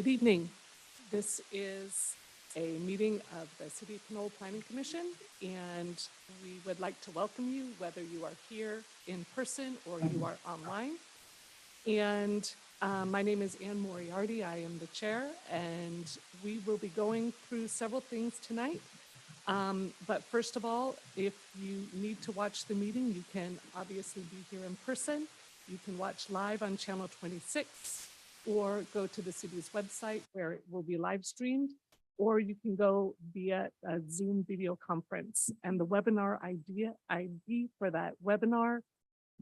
Good evening. This is a meeting of the City of Pinole Planning Commission, and we would like to welcome you, whether you are here in person or you are online. And my name is Ann Moriarty. I am the chair, and we will be going through several things tonight. But first of all, if you need to watch the meeting, you can obviously be here in person. You can watch live on channel 26, or go to the city's website where it will be live streamed, or you can go via a Zoom video conference. And the webinar ID for that webinar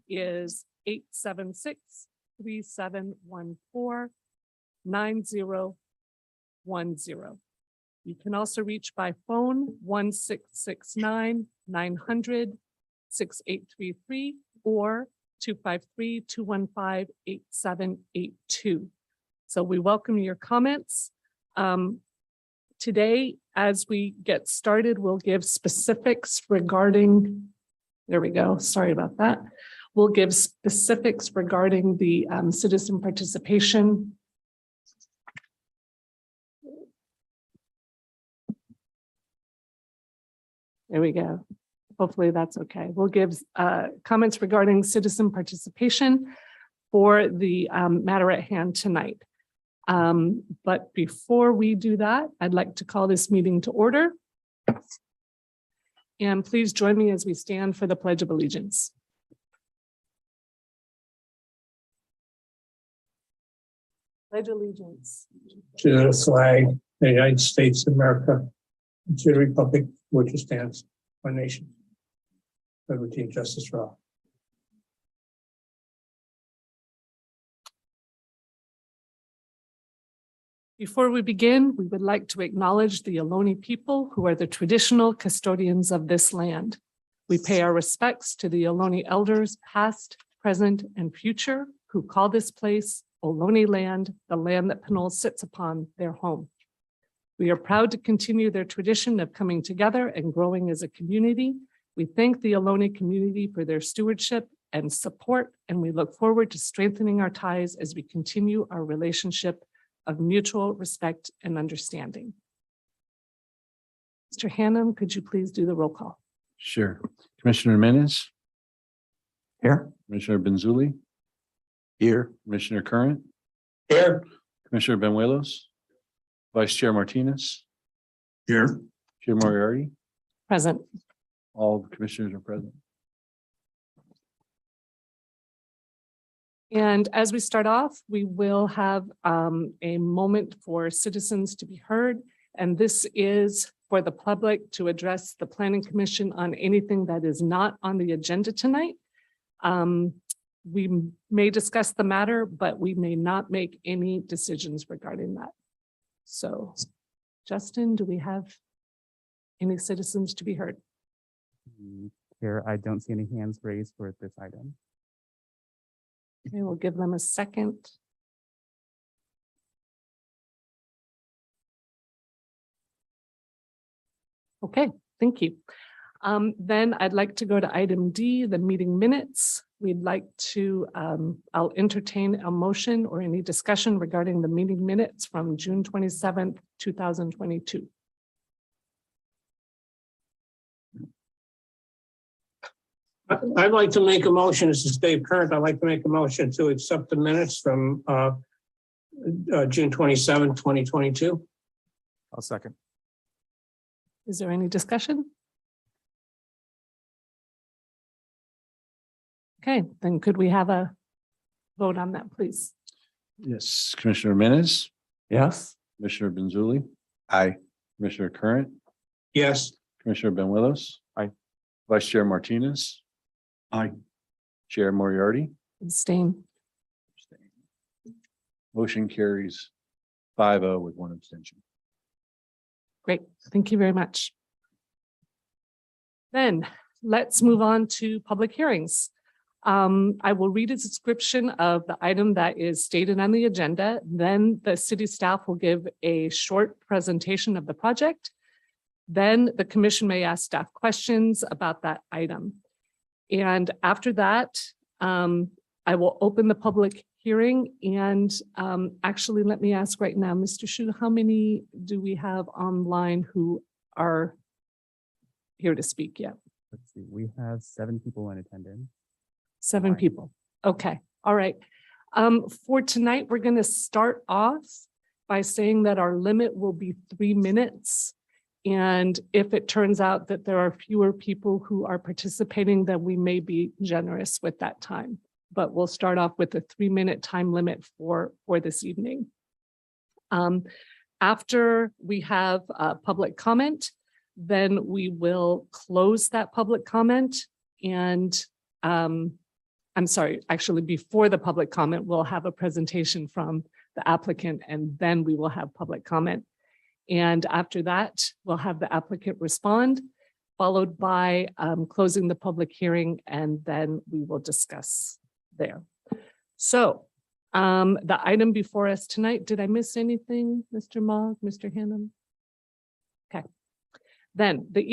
is 876-3714-9010. You can also reach by phone 1-669-900-6833 or 253-215-8782. So we welcome your comments. Today, as we get started, we'll give specifics regarding, there we go, sorry about that. We'll give specifics regarding the citizen participation. There we go. Hopefully that's okay. We'll give comments regarding citizen participation for the matter at hand tonight. But before we do that, I'd like to call this meeting to order. And please join me as we stand for the Pledge of Allegiance. Pledge allegiance to the flag of the United States of America, and to the republic for which it stands, one nation, liberty and justice for all. Before we begin, we would like to acknowledge the Ohlone people, who are the traditional custodians of this land. We pay our respects to the Ohlone elders, past, present, and future, who call this place Ohlone land, the land that Pinole sits upon, their home. We are proud to continue their tradition of coming together and growing as a community. We thank the Ohlone community for their stewardship and support, and we look forward to strengthening our ties as we continue our relationship of mutual respect and understanding. Mr. Hannum, could you please do the roll call? Sure. Commissioner Menes? Here. Commissioner Benzuli? Here. Commissioner Current? Here. Commissioner Benuelos? Vice Chair Martinez? Here. Chair Moriarty? Present. All the commissioners are present. And as we start off, we will have a moment for citizens to be heard. And this is for the public to address the Planning Commission on anything that is not on the agenda tonight. We may discuss the matter, but we may not make any decisions regarding that. So, Justin, do we have any citizens to be heard? Here, I don't see any hands raised for this item. Okay, we'll give them a second. Okay, thank you. Then I'd like to go to item D, the meeting minutes. We'd like to, I'll entertain a motion or any discussion regarding the meeting minutes from June 27th, 2022. I'd like to make a motion, this is Dave Current, I'd like to make a motion to accept the minutes from June 27, 2022. I'll second. Is there any discussion? Okay, then could we have a vote on that, please? Yes. Commissioner Menes? Yes. Commissioner Benzuli? Aye. Commissioner Current? Yes. Commissioner Benuelos? Aye. Vice Chair Martinez? Aye. Chair Moriarty? Abstain. Motion carries 5-0 with one abstention. Great, thank you very much. Then let's move on to public hearings. I will read a description of the item that is stated on the agenda. Then the city staff will give a short presentation of the project. Then the commission may ask staff questions about that item. And after that, I will open the public hearing and actually, let me ask right now, Mr. Shu, how many do we have online who are here to speak yet? Let's see, we have 7 people in attendance. 7 Fine. people. Okay, all right. For tonight, we're going to start off by saying that our limit will be 3 minutes. And if it turns out that there are fewer people who are participating, then we may be generous with that time. But we'll start off with a 3-minute time limit for this evening. After we have public comment, then we will close that public comment. And I'm sorry, actually before the public comment, we'll have a presentation from the applicant and then we will have public comment. And after that, we'll have the applicant respond, followed by closing the public hearing, and then we will discuss there. So the item before us tonight, did I miss anything, Mr. Mogg, Mr. Hannum? Okay. Then the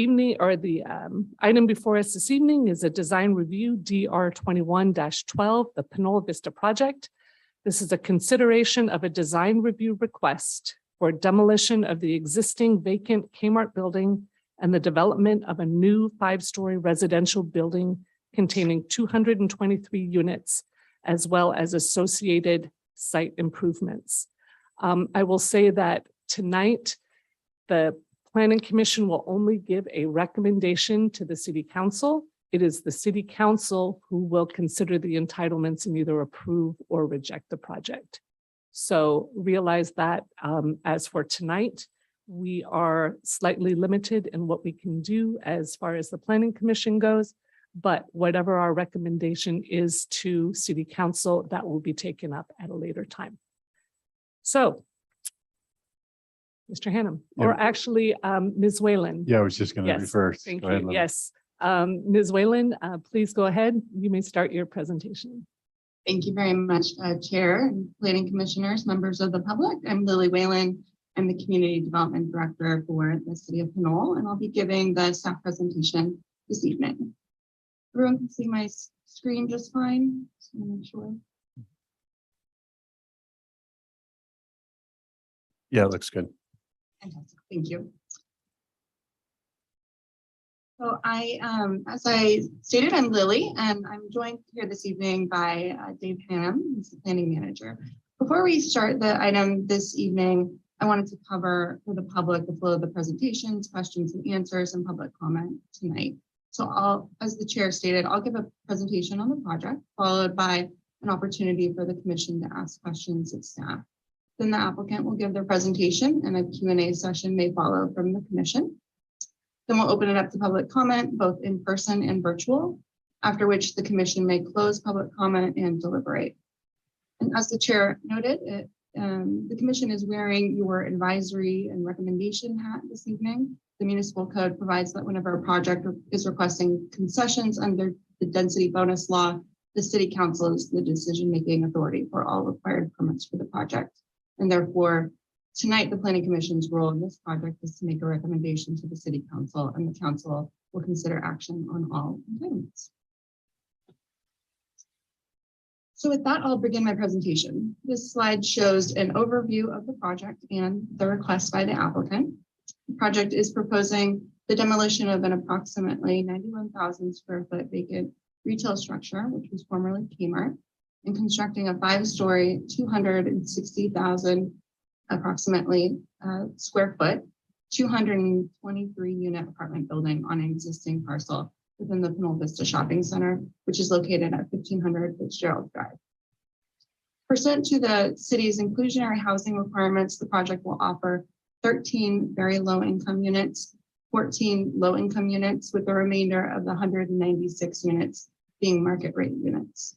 item before us this evening is a design review DR 21-12, the Pinole Vista project. This is a consideration of a design review request for demolition of the existing vacant Kmart building and the development of a new 5-story residential building containing 223 units, as well as associated site improvements. I will say that tonight, the Planning Commission will only give a recommendation to the City Council. It is the City Council who will consider the entitlements and either approve or reject the project. So realize that as for tonight, we are slightly limited in what we can do as far as the Planning Commission goes, but whatever our recommendation is to City Council, that will be taken up at a later time. So, Mr. Hannum, or actually Ms. Whalen. Yeah, I was just going to Yes, refer. Thank Go ahead, you. Linda. Yes. Ms. Whalen, please go ahead. You may start your presentation. Thank you very much, Chair and Planning Commissioners, members of the public. I'm Lily Whalen. I'm the Community Development Director for the City of Pinole, and I'll be giving the staff presentation this evening. Everyone can see my screen just fine. Just want to make sure. Yeah, it looks good. Fantastic, thank you. So as I stated, I'm Lily, and I'm joined here this evening by Dave Hannum, who's the planning manager. Before we start the item this evening, I wanted to cover for the public the flow of the presentations, questions and answers, and public comment tonight. So as the chair stated, I'll give a presentation on the project, followed by an opportunity for the commission to ask questions of staff. Then the applicant will give their presentation and a Q&A session may follow from the commission. Then we'll open it up to public comment, both in person and virtual, after which the commission may close public comment and deliberate. And as the chair noted, the commission is wearing your advisory and recommendation hat this evening. The municipal code provides that whenever a project is requesting concessions under the density bonus law, the city council is the decision-making authority for all required permits for the project. And therefore, tonight, the Planning Commission's role in this project is to make a recommendation to the City Council, and the Council will consider action on all entitlements. So with that, I'll begin my presentation. This slide shows an overview of the project and the request by the applicant. The project is proposing the demolition of an approximately 91,000 square foot vacant retail structure, which was formerly Kmart, and constructing a 5-story, 260,000 approximately square foot, 223 unit apartment building on an existing parcel within the Pinole Vista Shopping Center, which is located at 1500 Fitzgerald Drive. Pursuant to the city's inclusionary housing requirements, the project will offer 13 very low income units, 14 low income units, with the remainder of the 196 units being market rate units.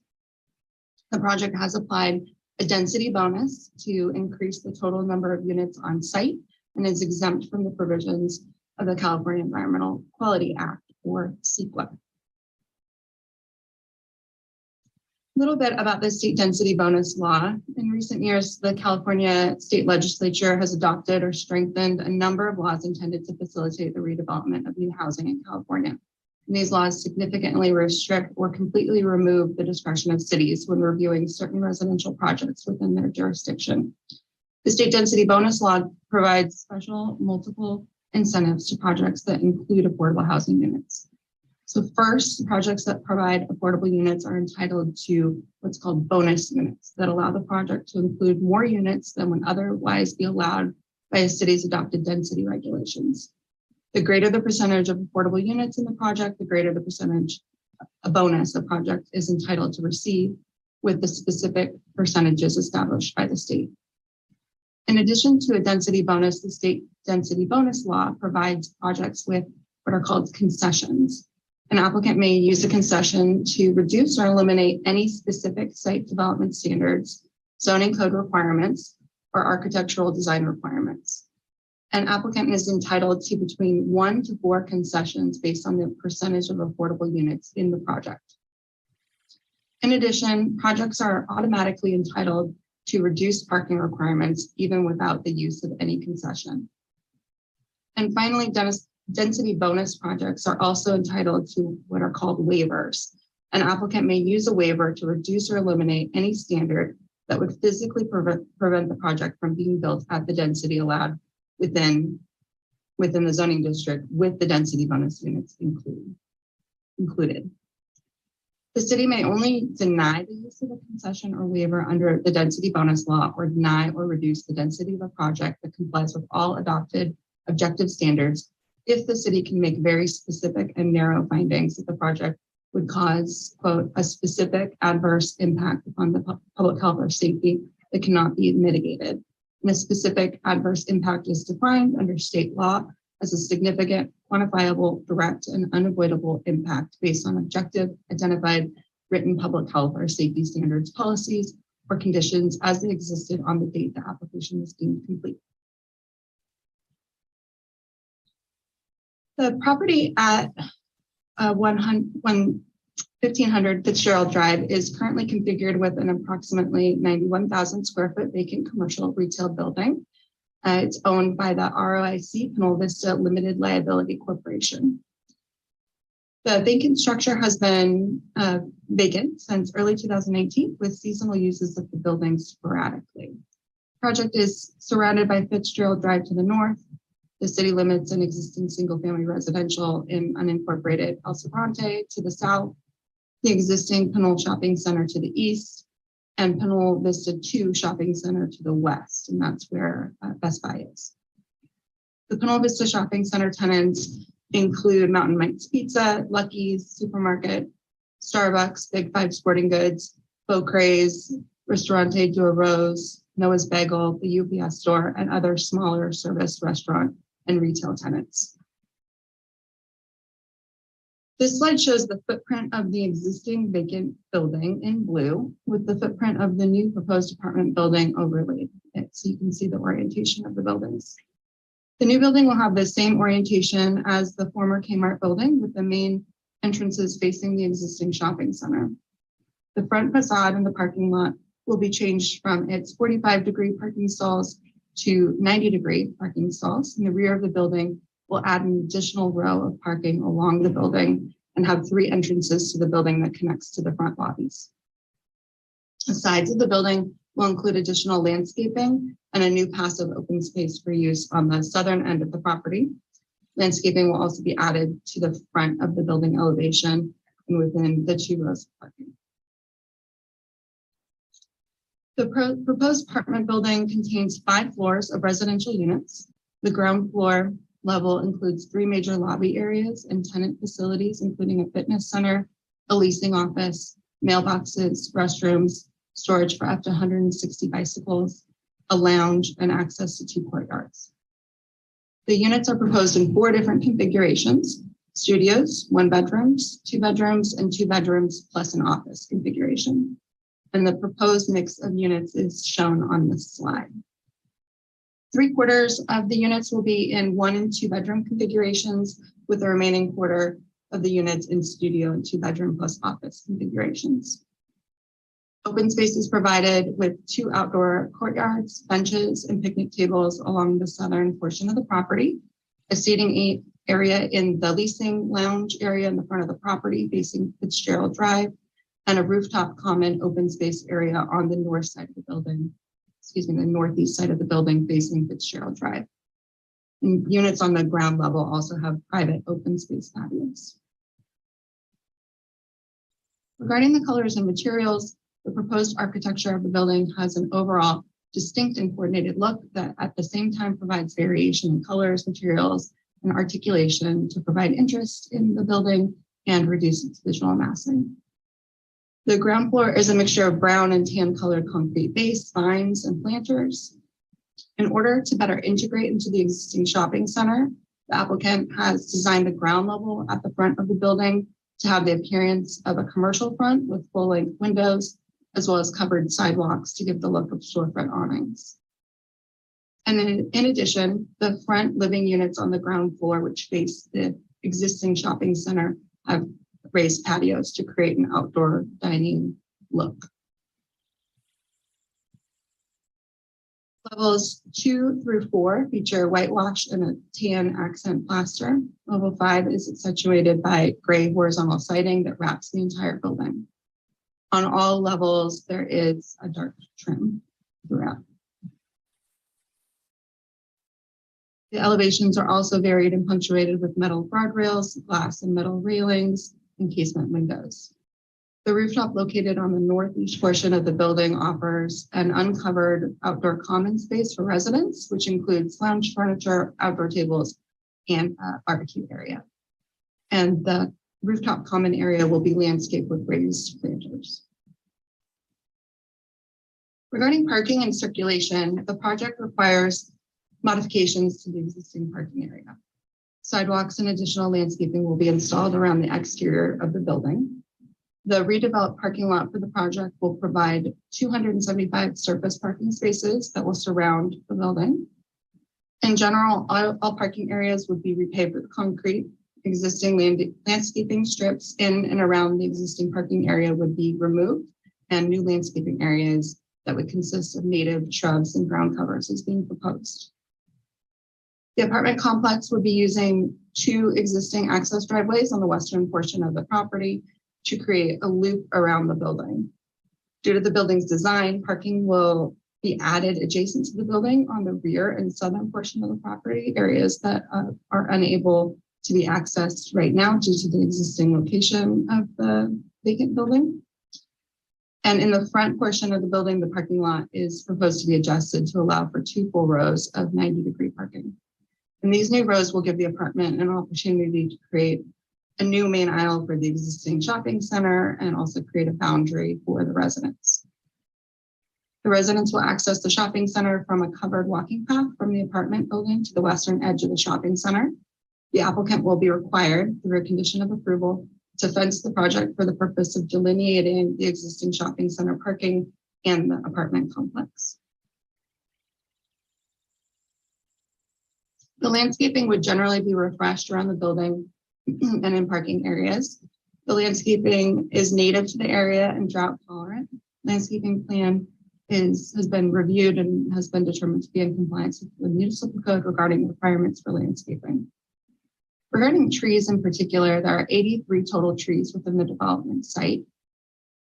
The project has applied a density bonus to increase the total number of units on site and is exempt from the provisions of the California Environmental Quality Act, or CEQA. A little bit about the state density bonus law. In recent years, the California state legislature has adopted or strengthened a number of laws intended to facilitate the redevelopment of new housing in California. And these laws significantly restrict or completely remove the discretion of cities when reviewing certain residential projects within their jurisdiction. The state density bonus law provides special multiple incentives to projects that include affordable housing units. So first, projects that provide affordable units are entitled to what's called bonus units that allow the project to include more units than would otherwise be allowed by a city's adopted density regulations. The greater the percentage of affordable units in the project, the greater the percentage a bonus a project is entitled to receive, with the specific percentages established by the state. In addition to a density bonus, the state density bonus law provides projects with what are called concessions. An applicant may use a concession to reduce or eliminate any specific site development standards, zoning code requirements, or architectural design requirements. An applicant is entitled to between 1 to 4 concessions based on the percentage of affordable units in the project. In addition, projects are automatically entitled to reduce parking requirements even without the use of any concession. And finally, density bonus projects are also entitled to what are called waivers. An applicant may use a waiver to reduce or eliminate any standard that would physically prevent the project from being built at the density allowed within the zoning district with the density bonus units included. The city may only deny the use of a concession or waiver under the density bonus law, or deny or reduce the density of a project that complies with all adopted objective standards if the city can make very specific and narrow findings that the project would cause, quote, a specific adverse impact upon the public health or safety that cannot be mitigated. And a specific adverse impact is defined under state law as a significant, quantifiable, direct, and unavoidable impact based on objective, identified, written public health or safety standards, policies, or conditions as they existed on the date the application was deemed complete. The property at 1500 Fitzgerald Drive is currently configured with an approximately 91,000 square foot vacant commercial retail building. It's owned by the ROIC Pinole Vista Limited Liability Corporation. The vacant structure has been vacant since early 2018 with seasonal uses of the building sporadically. The project is surrounded by Fitzgerald Drive to the north, the city limits an existing single-family residential in unincorporated El Sobrante to the south, the existing Pinole Shopping Center to the east, and Pinole Vista 2 Shopping Center to the west, and that's where Best Buy is. The Pinole Vista Shopping Center tenants include Mountain Mike's Pizza, Lucky's Supermarket, Starbucks, Big Five Sporting Goods, Beaucray's, Ristorante Du Rose, Noah's Bagel, the UPS store, and other smaller service restaurant and retail tenants. This slide shows the footprint of the existing vacant building in blue with the footprint of the new proposed apartment building overlaid. So you can see the orientation of the buildings. The new building will have the same orientation as the former Kmart building with the main entrances facing the existing shopping center. The front facade in the parking lot will be changed from its 45-degree parking stalls to 90-degree parking stalls. In the rear of the building, will add an additional row of parking along the building and have 3 entrances to the building that connects to the front lobbies. The sides of the building will include additional landscaping and a new passive open space for use on the southern end of the property. Landscaping will also be added to the front of the building elevation and within the 2 rows of parking. The proposed apartment building contains 5 floors of residential units. The ground floor level includes 3 major lobby areas and tenant facilities, including a fitness center, a leasing office, mailboxes, restrooms, storage for up to 160 bicycles, a lounge, and access to 2 courtyards. The units are proposed in 4 different configurations: studios, 1 bedrooms, 2 bedrooms, and 2 bedrooms plus an office configuration. And the proposed mix of units is shown on this slide. 3/4 of the units will be in 1 and 2 bedroom configurations, with the remaining quarter of the units in studio and 2 bedroom plus office configurations. Open space is provided with 2 outdoor courtyards, benches, and picnic tables along the southern portion of the property, a seating area in the leasing lounge area in the front of the property facing Fitzgerald Drive, and a rooftop common open space area on the north side of the building, the northeast side of the building facing Fitzgerald Drive. And units on the ground level also have private open space patios. Regarding the colors and materials, the proposed architecture of the building has an overall distinct and coordinated look that at the same time provides variation in colors, materials, and articulation to provide interest in the building and reduce its visual massing. The ground floor is a mixture of brown and tan colored concrete base, vines, and planters. In order to better integrate into the existing shopping center, the applicant has designed the ground level at the front of the building to have the appearance of a commercial front with full-length windows, as well as covered sidewalks to give the look of storefront awnings. And in addition, the front living units on the ground floor, which face the existing shopping center, have raised patios to create an outdoor dining look. Levels 2 through 4 feature whitewash and a tan accent plaster. Level 5 is accentuated by gray horizontal siding that wraps the entire building. On all levels, there is a dark trim throughout. The elevations are also varied and punctuated with metal guardrails, glass and metal railings, and casement windows. The rooftop located on the northeast portion of the building offers an uncovered outdoor common space for residents, which includes lounge furniture, outdoor tables, and a barbecue area. And the rooftop common area will be landscaped with raised planters. Regarding parking and circulation, the project requires modifications to the existing parking area. Sidewalks and additional landscaping will be installed around the exterior of the building. The redeveloped parking lot for the project will provide 275 surface parking spaces that will surround the building. In general, all parking areas would be repaved with concrete. Existing landscaping strips in and around the existing parking area would be removed, and new landscaping areas that would consist of native shrubs and ground covers is being proposed. The apartment complex would be using 2 existing access driveways on the western portion of the property to create a loop around the building. Due to the building's design, parking will be added adjacent to the building on the rear and southern portion of the property, areas that are unable to be accessed right now due to the existing location of the vacant building. And in the front portion of the building, the parking lot is proposed to be adjusted to allow for 2 full rows of 90-degree parking. And these new rows will give the apartment an opportunity to create a new main aisle for the existing shopping center and also create a boundary for the residents. The residents will access the shopping center from a covered walking path from the apartment building to the western edge of the shopping center. The applicant will be required, through a condition of approval, to fence the project for the purpose of delineating the existing shopping center parking and the apartment complex. The landscaping would generally be refreshed around the building and in parking areas. The landscaping is native to the area and drought tolerant. Landscaping plan has been reviewed and has been determined to be in compliance with the municipal code regarding requirements for landscaping. Regarding trees in particular, there are 83 total trees within the development site.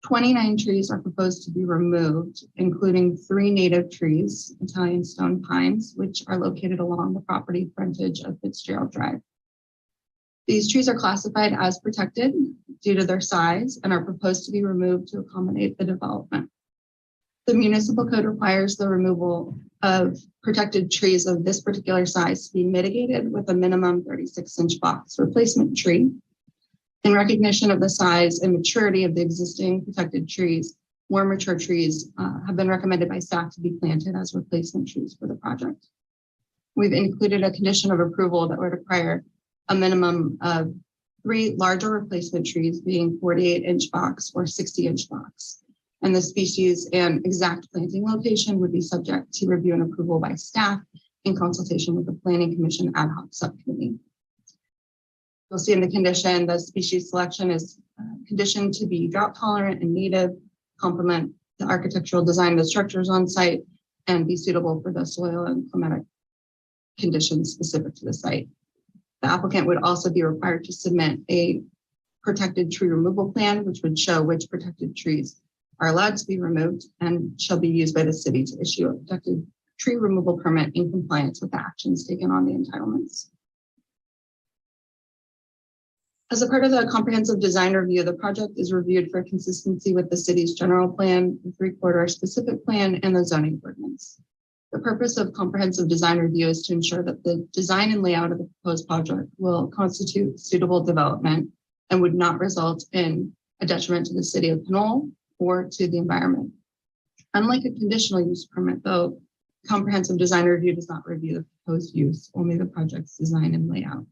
29 trees are proposed to be removed, including 3 native trees, Italian stone pines, which are located along the property frontage of Fitzgerald Drive. These trees are classified as protected due to their size and are proposed to be removed to accommodate the development. The municipal code requires the removal of protected trees of this particular size to be mitigated with a minimum 36-inch box replacement tree. In recognition of the size and maturity of the existing protected trees, more mature trees have been recommended by staff to be planted as replacement trees for the project. We've included a condition of approval that would require a minimum of 3 larger replacement trees being 48-inch box or 60-inch box. And the species and exact planting location would be subject to review and approval by staff in consultation with the Planning Commission ad hoc subcommittee. You'll see in the condition, the species selection is conditioned to be drought tolerant and native, complement the architectural design of the structures on site, and be suitable for the soil and climatic conditions specific to the site. The applicant would also be required to submit a protected tree removal plan, which would show which protected trees are allowed to be removed and shall be used by the city to issue a protected tree removal permit in compliance with the actions taken on the entitlements. As a part of the comprehensive design review, the project is reviewed for consistency with the city's general plan, the 3-quarter specific plan, and the zoning ordinance. The purpose of comprehensive design review is to ensure that the design and layout of the proposed project will constitute suitable development and would not result in a detriment to the city of Pinole or to the environment. Unlike a conditional use permit, though, comprehensive design review does not review the proposed use, only the project's design and layout.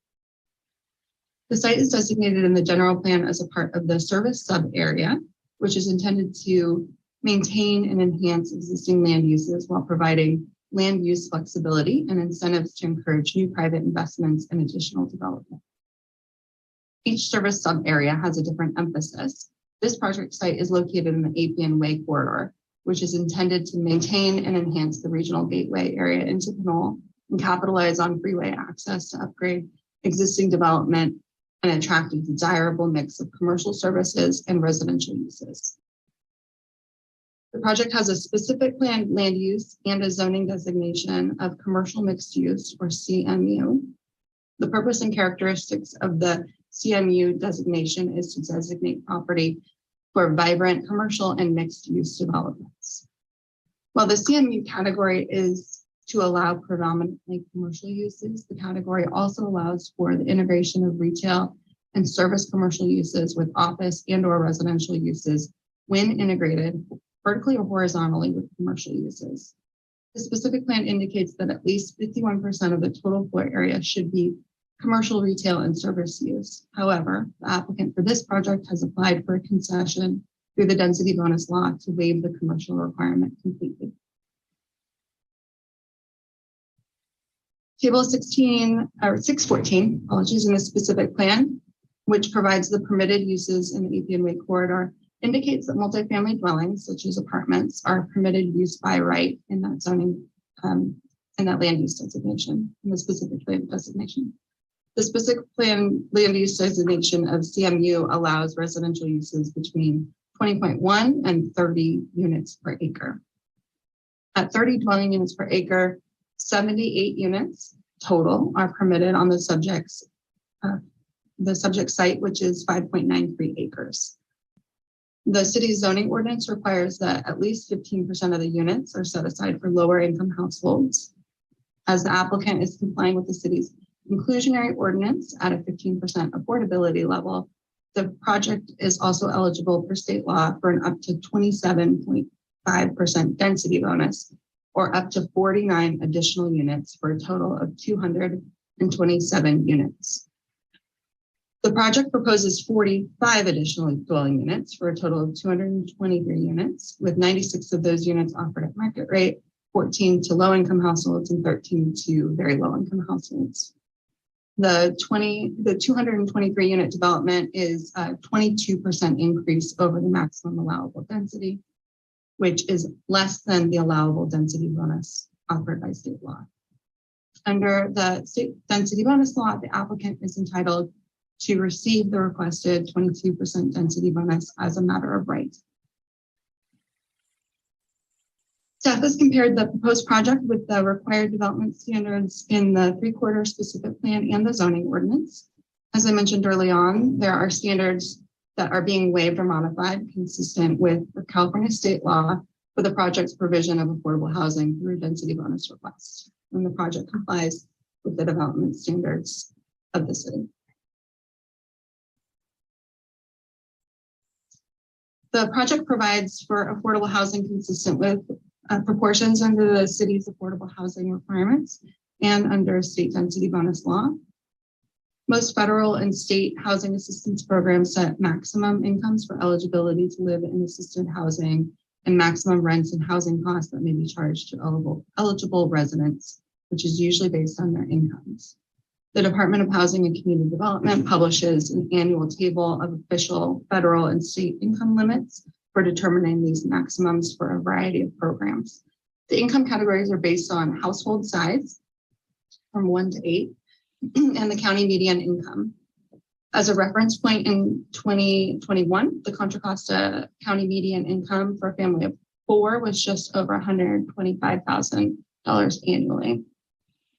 The site is designated in the general plan as a part of the service sub area, which is intended to maintain and enhance existing land uses while providing land use flexibility and incentives to encourage new private investments and additional development. Each service sub area has a different emphasis. This project site is located in the Appian Way corridor, which is intended to maintain and enhance the regional gateway area into Pinole and capitalize on freeway access to upgrade existing development and attract a desirable mix of commercial services and residential uses. The project has a specific planned land use and a zoning designation of commercial mixed use, or CMU. The purpose and characteristics of the CMU designation is to designate property for vibrant commercial and mixed use developments. While the CMU category is to allow predominantly commercial uses, the category also allows for the integration of retail and service commercial uses with office and/or residential uses when integrated vertically or horizontally with commercial uses. The specific plan indicates that at least 51% of the total floor area should be commercial, retail, and service use. However, the applicant for this project has applied for a concession through the density bonus law to waive the commercial requirement completely. Table 614, apologies, in the specific plan, which provides the permitted uses in the Appian Way corridor, indicates that multifamily dwellings, such as apartments, are permitted use by right in that zoning, in that land use designation, in the specific land designation. The specific plan land use designation of CMU allows residential uses between 20.1 and 30 units per acre. At 30 dwelling units per acre, 78 units total are permitted on the subject site, which is 5.93 acres. The city's zoning ordinance requires that at least 15% of the units are set aside for lower income households. As the applicant is complying with the city's inclusionary ordinance at a 15% affordability level, the project is also eligible per state law for an up to 27.5% density bonus, or up to 49 additional units for a total of 227 units. The project proposes 45 additional dwelling units for a total of 223 units, with 96 of those units offered at market rate, 14 to low-income households, and 13 to very low-income households. The 223 unit development is a 22% increase over the maximum allowable density, which is less than the allowable density bonus offered by state law. Under the state density bonus law, the applicant is entitled to receive the requested 22% density bonus as a matter of right. Staff has compared the proposed project with the required development standards in the 3-quarter specific plan and the zoning ordinance. As I mentioned early on, there are standards that are being waived or modified consistent with the California state law for the project's provision of affordable housing through density bonus requests, when the project complies with the development standards of the city. The project provides for affordable housing consistent with proportions under the city's affordable housing requirements and under state density bonus law. Most federal and state housing assistance programs set maximum incomes for eligibility to live in assisted housing and maximum rents and housing costs that may be charged to eligible residents, which is usually based on their incomes. The Department of Housing and Community Development publishes an annual table of official federal and state income limits for determining these maximums for a variety of programs. The income categories are based on household size from 1 to 8, and the county median income. As a reference point in 2021, the Contra Costa County median income for a family of 4 was just over $125,000 annually.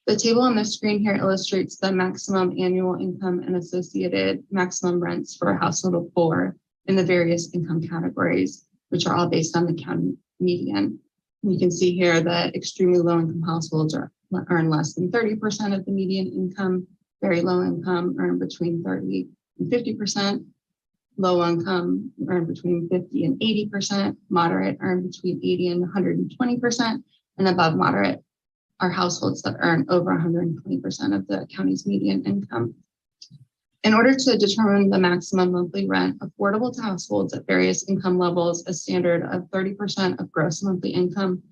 The table on the screen here illustrates the maximum annual income and associated maximum rents for a household of 4 in the various income categories, which are all based on the county median. You can see here that extremely low income households earn less than 30% of the median income. Very low income earn between 30 and 50%. Low income earn between 50 and 80%. Moderate earn between 80 and 120%. And above moderate are households that earn over 120% of the county's median income. In order to determine the maximum monthly rent affordable to households at various income levels, a standard of 30% of gross monthly income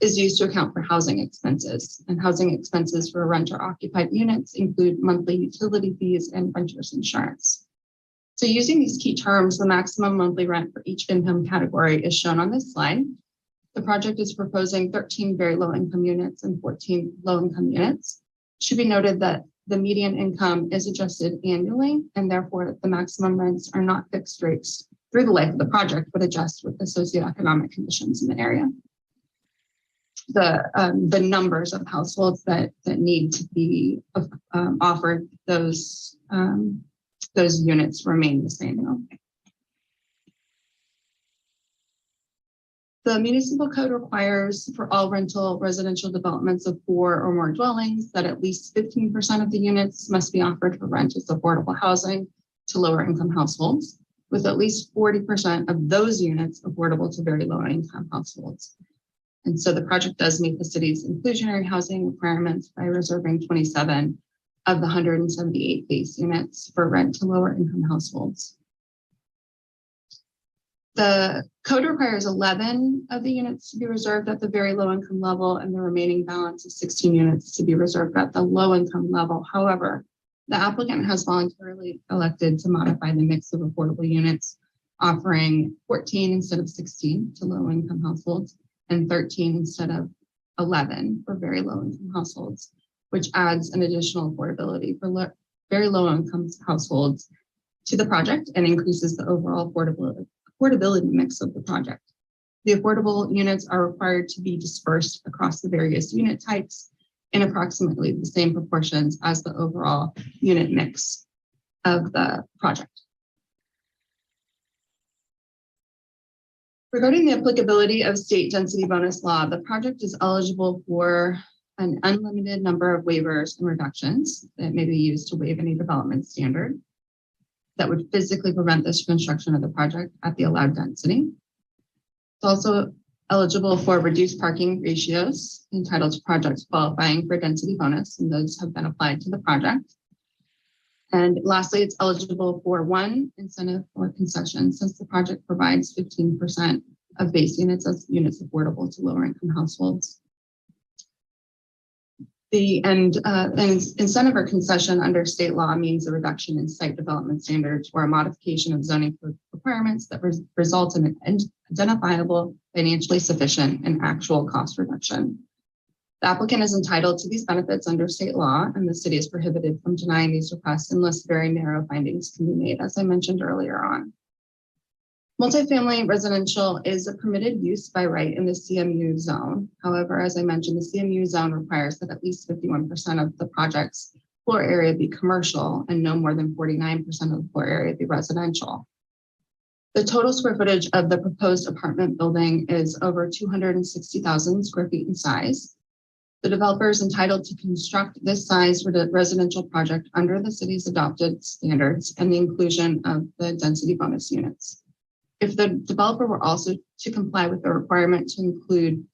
is used to account for housing expenses. And housing expenses for renter occupied units include monthly utility fees and renter's insurance. So using these key terms, the maximum monthly rent for each income category is shown on this slide. The project is proposing 13 very low income units and 14 low income units. It should be noted that the median income is adjusted annually, and therefore the maximum rents are not fixed rates through the life of the project, but adjust with the socioeconomic conditions in the area. The numbers of households that need to be offered those units remain the same though. The municipal code requires for all rental residential developments of 4 or more dwellings that at least 15% of the units must be offered for rent as affordable housing to lower income households, with at least 40% of those units affordable to very low income households. And so the project does meet the city's inclusionary housing requirements by reserving 27 of the 178 base units for rent to lower income households. The code requires 11 of the units to be reserved at the very low income level and the remaining balance of 16 units to be reserved at the low income level. However, the applicant has voluntarily elected to modify the mix of affordable units, offering 14 instead of 16 to low income households and 13 instead of 11 for very low income households, which adds an additional affordability for very low income households to the project and increases the overall affordability mix of the project. The affordable units are required to be dispersed across the various unit types in approximately the same proportions as the overall unit mix of the project. Regarding the applicability of state density bonus law, the project is eligible for an unlimited number of waivers and reductions that may be used to waive any development standard that would physically prevent this construction of the project at the allowed density. It's also eligible for reduced parking ratios entitled to projects qualifying for density bonus, and those have been applied to the project. And lastly, it's eligible for one incentive or concession since the project provides 15% of base units as units affordable to lower income households. The incentive or concession under state law means a reduction in site development standards or a modification of zoning requirements that results in an identifiable, financially sufficient, and actual cost reduction. The applicant is entitled to these benefits under state law, and the city is prohibited from denying these requests unless very narrow findings can be made, as I mentioned earlier on. Multifamily residential is a permitted use by right in the CMU zone. However, as I mentioned, the CMU zone requires that at least 51% of the project's floor area be commercial and no more than 49% of the floor area be residential. The total square footage of the proposed apartment building is over 260,000 square feet in size. The developer is entitled to construct this size residential project under the city's adopted standards and the inclusion of the density bonus units. If the developer were also to comply with the requirement to include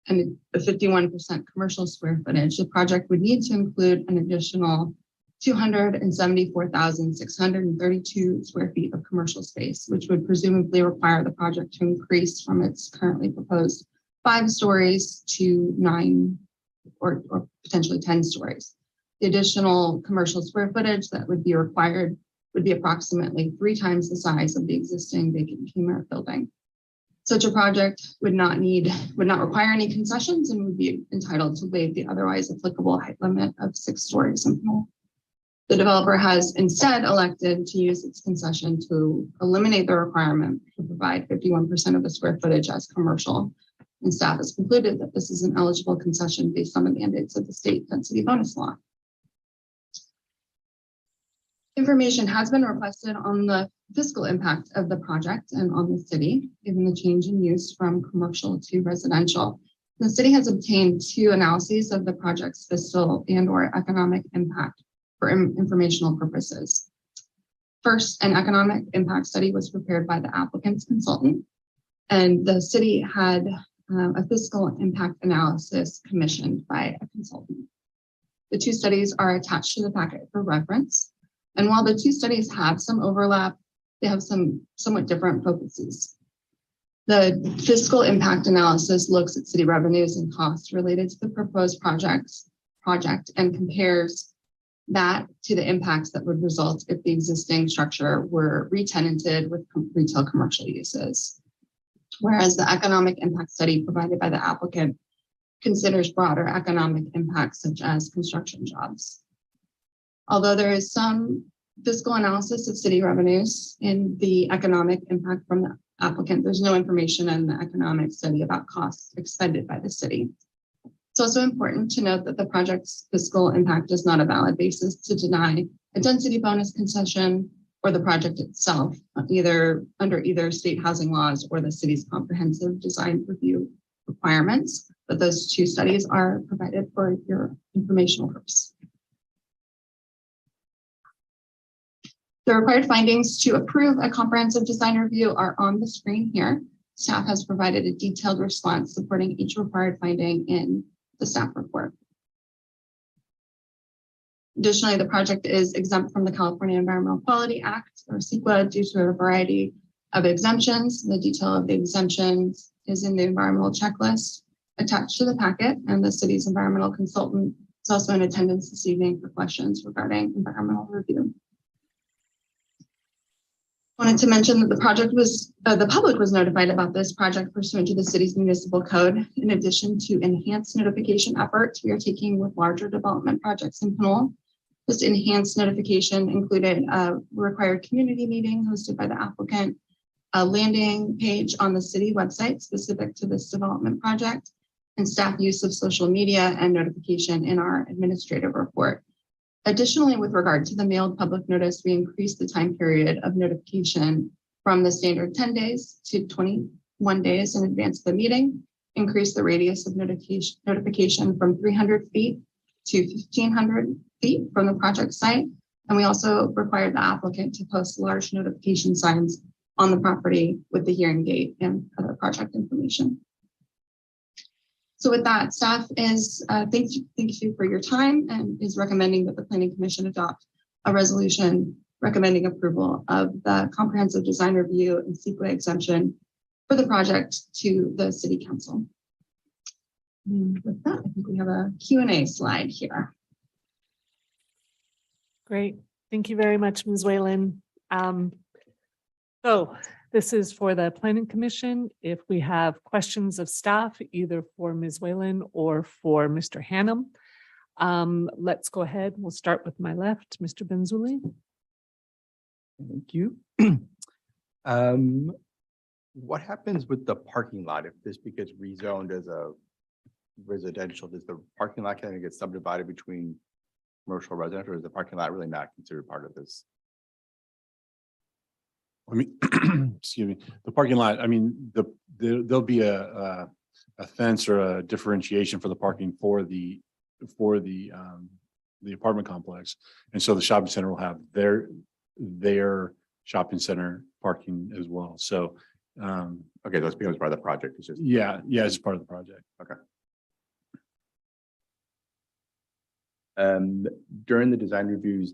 a 51% commercial square footage, the project would need to include an additional 274,632 square feet of commercial space, which would presumably require the project to increase from its currently proposed 5 stories to 9 or potentially 10 stories. The additional commercial square footage that would be required would be approximately 3 times the size of the existing vacant Kmart building. Such a project would not require any concessions and would be entitled to waive the otherwise applicable height limit of 6 stories in Pinole. The developer has instead elected to use its concession to eliminate the requirement to provide 51% of the square footage as commercial. And staff has concluded that this is an eligible concession based on the mandates of the state density bonus law. Information has been requested on the fiscal impact of the project and on the city, given the change in use from commercial to residential. The city has obtained 2 analyses of the project's fiscal and/or economic impact for informational purposes. First, an economic impact study was prepared by the applicant's consultant, and the city had a fiscal impact analysis commissioned by a consultant. The 2 studies are attached to the packet for reference. And while the 2 studies have some overlap, they have some somewhat different focuses. The fiscal impact analysis looks at city revenues and costs related to the proposed project and compares that to the impacts that would result if the existing structure were re-tenanted with retail commercial uses. Whereas the economic impact study provided by the applicant considers broader economic impacts such as construction jobs. Although there is some fiscal analysis of city revenues in the economic impact from the applicant, there's no information in the economic study about costs expended by the city. It's also important to note that the project's fiscal impact is not a valid basis to deny a density bonus concession or the project itself, either under either state housing laws or the city's comprehensive design review requirements. But those 2 studies are provided for your informational purpose. The required findings to approve a comprehensive design review are on the screen here. Staff has provided a detailed response supporting each required finding in the staff report. Additionally, the project is exempt from the California Environmental Quality Act, or CEQA, due to a variety of exemptions. The detail of the exemptions is in the environmental checklist attached to the packet, and the city's environmental consultant is also in attendance this evening for questions regarding environmental review. Wanted to mention that the public was notified about this project pursuant to the city's municipal code. In addition to enhanced notification efforts we are taking with larger development projects in Pinole. This enhanced notification included a required community meeting hosted by the applicant, a landing page on the city website specific to this development project, and staff use of social media and notification in our administrative report. Additionally, with regard to the mailed public notice, we increased the time period of notification from the standard 10 days to 21 days in advance of the meeting, increased the radius of notification from 300 feet to 1,500 feet from the project site. And we also required the applicant to post large notification signs on the property with the hearing date and other project information. So with that, staff is thank you for your time and is recommending that the Planning Commission adopt a resolution recommending approval of the comprehensive design review and CEQA exemption for the project to the City Council. And with that, I think we have a Q&A slide here. Great. Thank you very much, Ms. Whalen. So this is for the Planning Commission. If we have questions of staff, either for Ms. Whalen or for Mr. Hannum, let's go ahead. We'll start with my left, Mr. Benzuli. Thank you. What happens with the parking lot if this gets rezoned as a residential? Does the parking lot kind of get subdivided between commercial residential, or is the parking lot really not considered part of this? I mean, excuse me, the parking lot, I mean, there'll be a fence or a differentiation for the parking for the apartment complex. And so the shopping center will have their shopping center parking as well. So, Okay, those becomes part of the project. It's just, yeah, it's part of the project. okay. During the design reviews,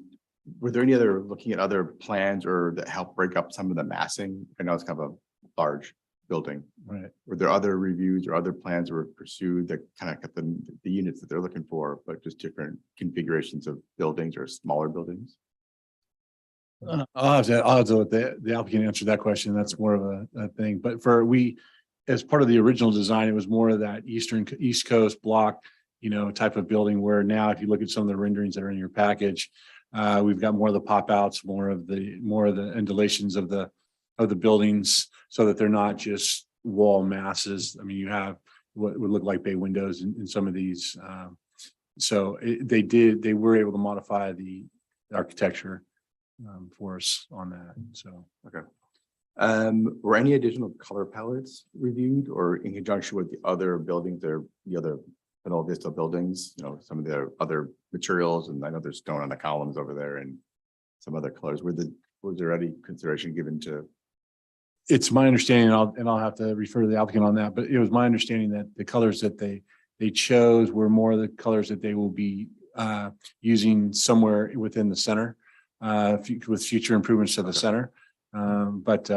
were there any other looking at other plans or that help break up some of the massing? I know it's kind of a large building. Right. Were there other reviews or other plans that were pursued that kind of got the units that they're looking for, but just different configurations of buildings or smaller buildings? I'll have to let the applicant answer that question. That's more of a thing. But as part of the original design, it was more of that East Coast block, type of building, where now if you look at some of the renderings that are in your package, We've got more of the pop outs, more of the undulations of the buildings, so that they're not just wall masses. I mean, you have what would look like bay windows in some of these. They were able to modify the architecture for us on that. So, Okay. Were any additional color palettes reviewed or in conjunction with the other buildings or the other Pinole Vista buildings? You know, some of the other materials, and I know there's stone on the columns over there and some other colors. Was there any consideration given to? it's my understanding, and I'll have to refer to the applicant on that, but it was my understanding that the colors that they chose were more the colors that they will be using somewhere within the center with future improvements to the center. But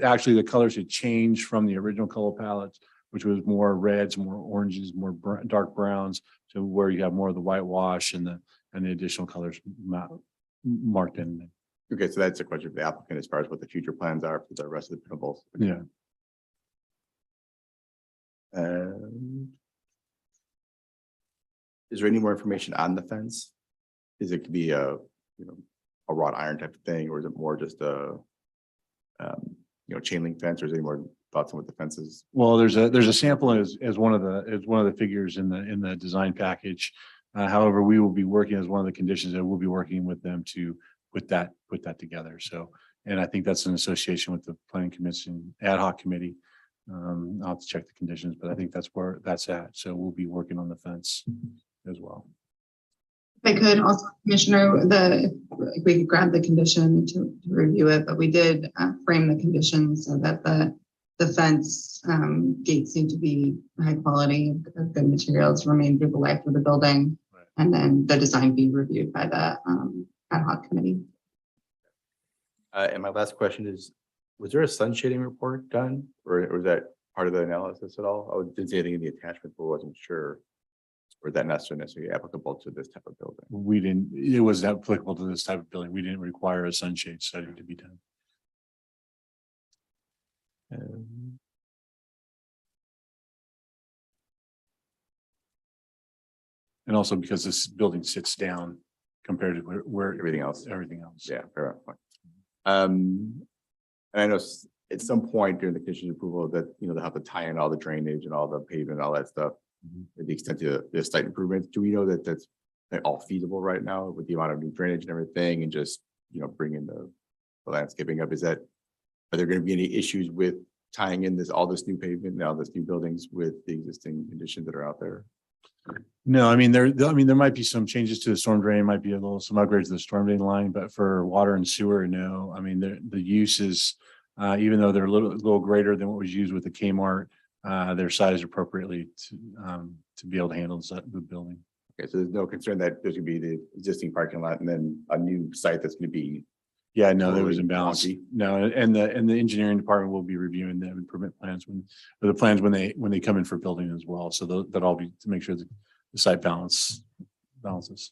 actually the colors had changed from the original color palettes, which was more reds, more oranges, more dark browns, to where you have more of the whitewash and the additional colors marked in. Okay, so that's a question for the applicant as far as what the future plans are for the rest of the Pinoles. Yeah. Is there any more information on the fence? Is it could be a wrought iron type of thing, or is it more just a chain link fence, or is there any more thoughts on what the fence is? Well, there's a sample as one of the figures in the design package. However, we will be working as one of the conditions that we'll be working with them to put that together. So, and I think that's an association with the planning commission ad hoc committee. I'll have to check the conditions, but I think that's where that's at. So we'll be working on the fence as well. If I could also, Commissioner, if we could grab the condition to review it, but we did frame the conditions so that the fence gates need to be high quality, of good materials, remain through the life of the building, Right. And then the design be reviewed by the ad hoc committee. And my last question is, was there a sun shading report done, or was that part of the analysis at all? I didn't see anything in the attachment, but wasn't sure. Or that not necessarily applicable to this type of building? It was applicable to this type of building. We didn't require a sunshade study to be done. And also because this building sits down compared to where Everything else. Yeah, fair enough. And I know at some point during the conditions approval that, they'll have to tie in all the drainage and all the pavement, all that stuff. To the extent of the site improvements, do we know that that's all feasible right now with the amount of new drainage and everything, and just, bringing the landscaping up? Are there going to be any issues with tying in all this new pavement, now this new buildings with the existing conditions that are out there? No, I mean, there might be some changes to the storm drain, might be some upgrades to the storm drain line, but for water and sewer, no. I mean, the use is, even though they're a little greater than what was used with the Kmart, they're sized appropriately to be able to handle the building. Okay, so there's no concern that there's gonna be the existing parking lot and then a new site that's gonna be. Yeah, no, there was Totally imbalance. wonky. No, and the engineering department will be reviewing the improvement plans when they come in for building as well. So that'll all be to make sure that the site balances. That's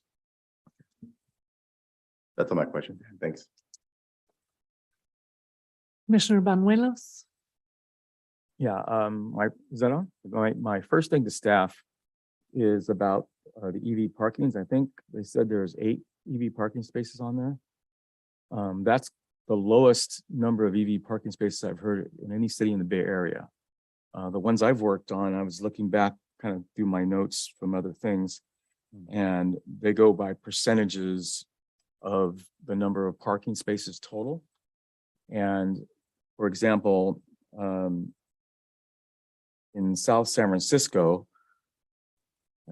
all my question. Thanks. Commissioner Banuelos? Yeah, is that on? My first thing to staff is about the EV parkings. I think they said there's 8 EV parking spaces on there. That's the lowest number of EV parking spaces I've heard in any city in the Bay Area. The ones I've worked on, I was looking back kind of through my notes from other things, and they go by percentages of the number of parking spaces total. And for example, in South San Francisco,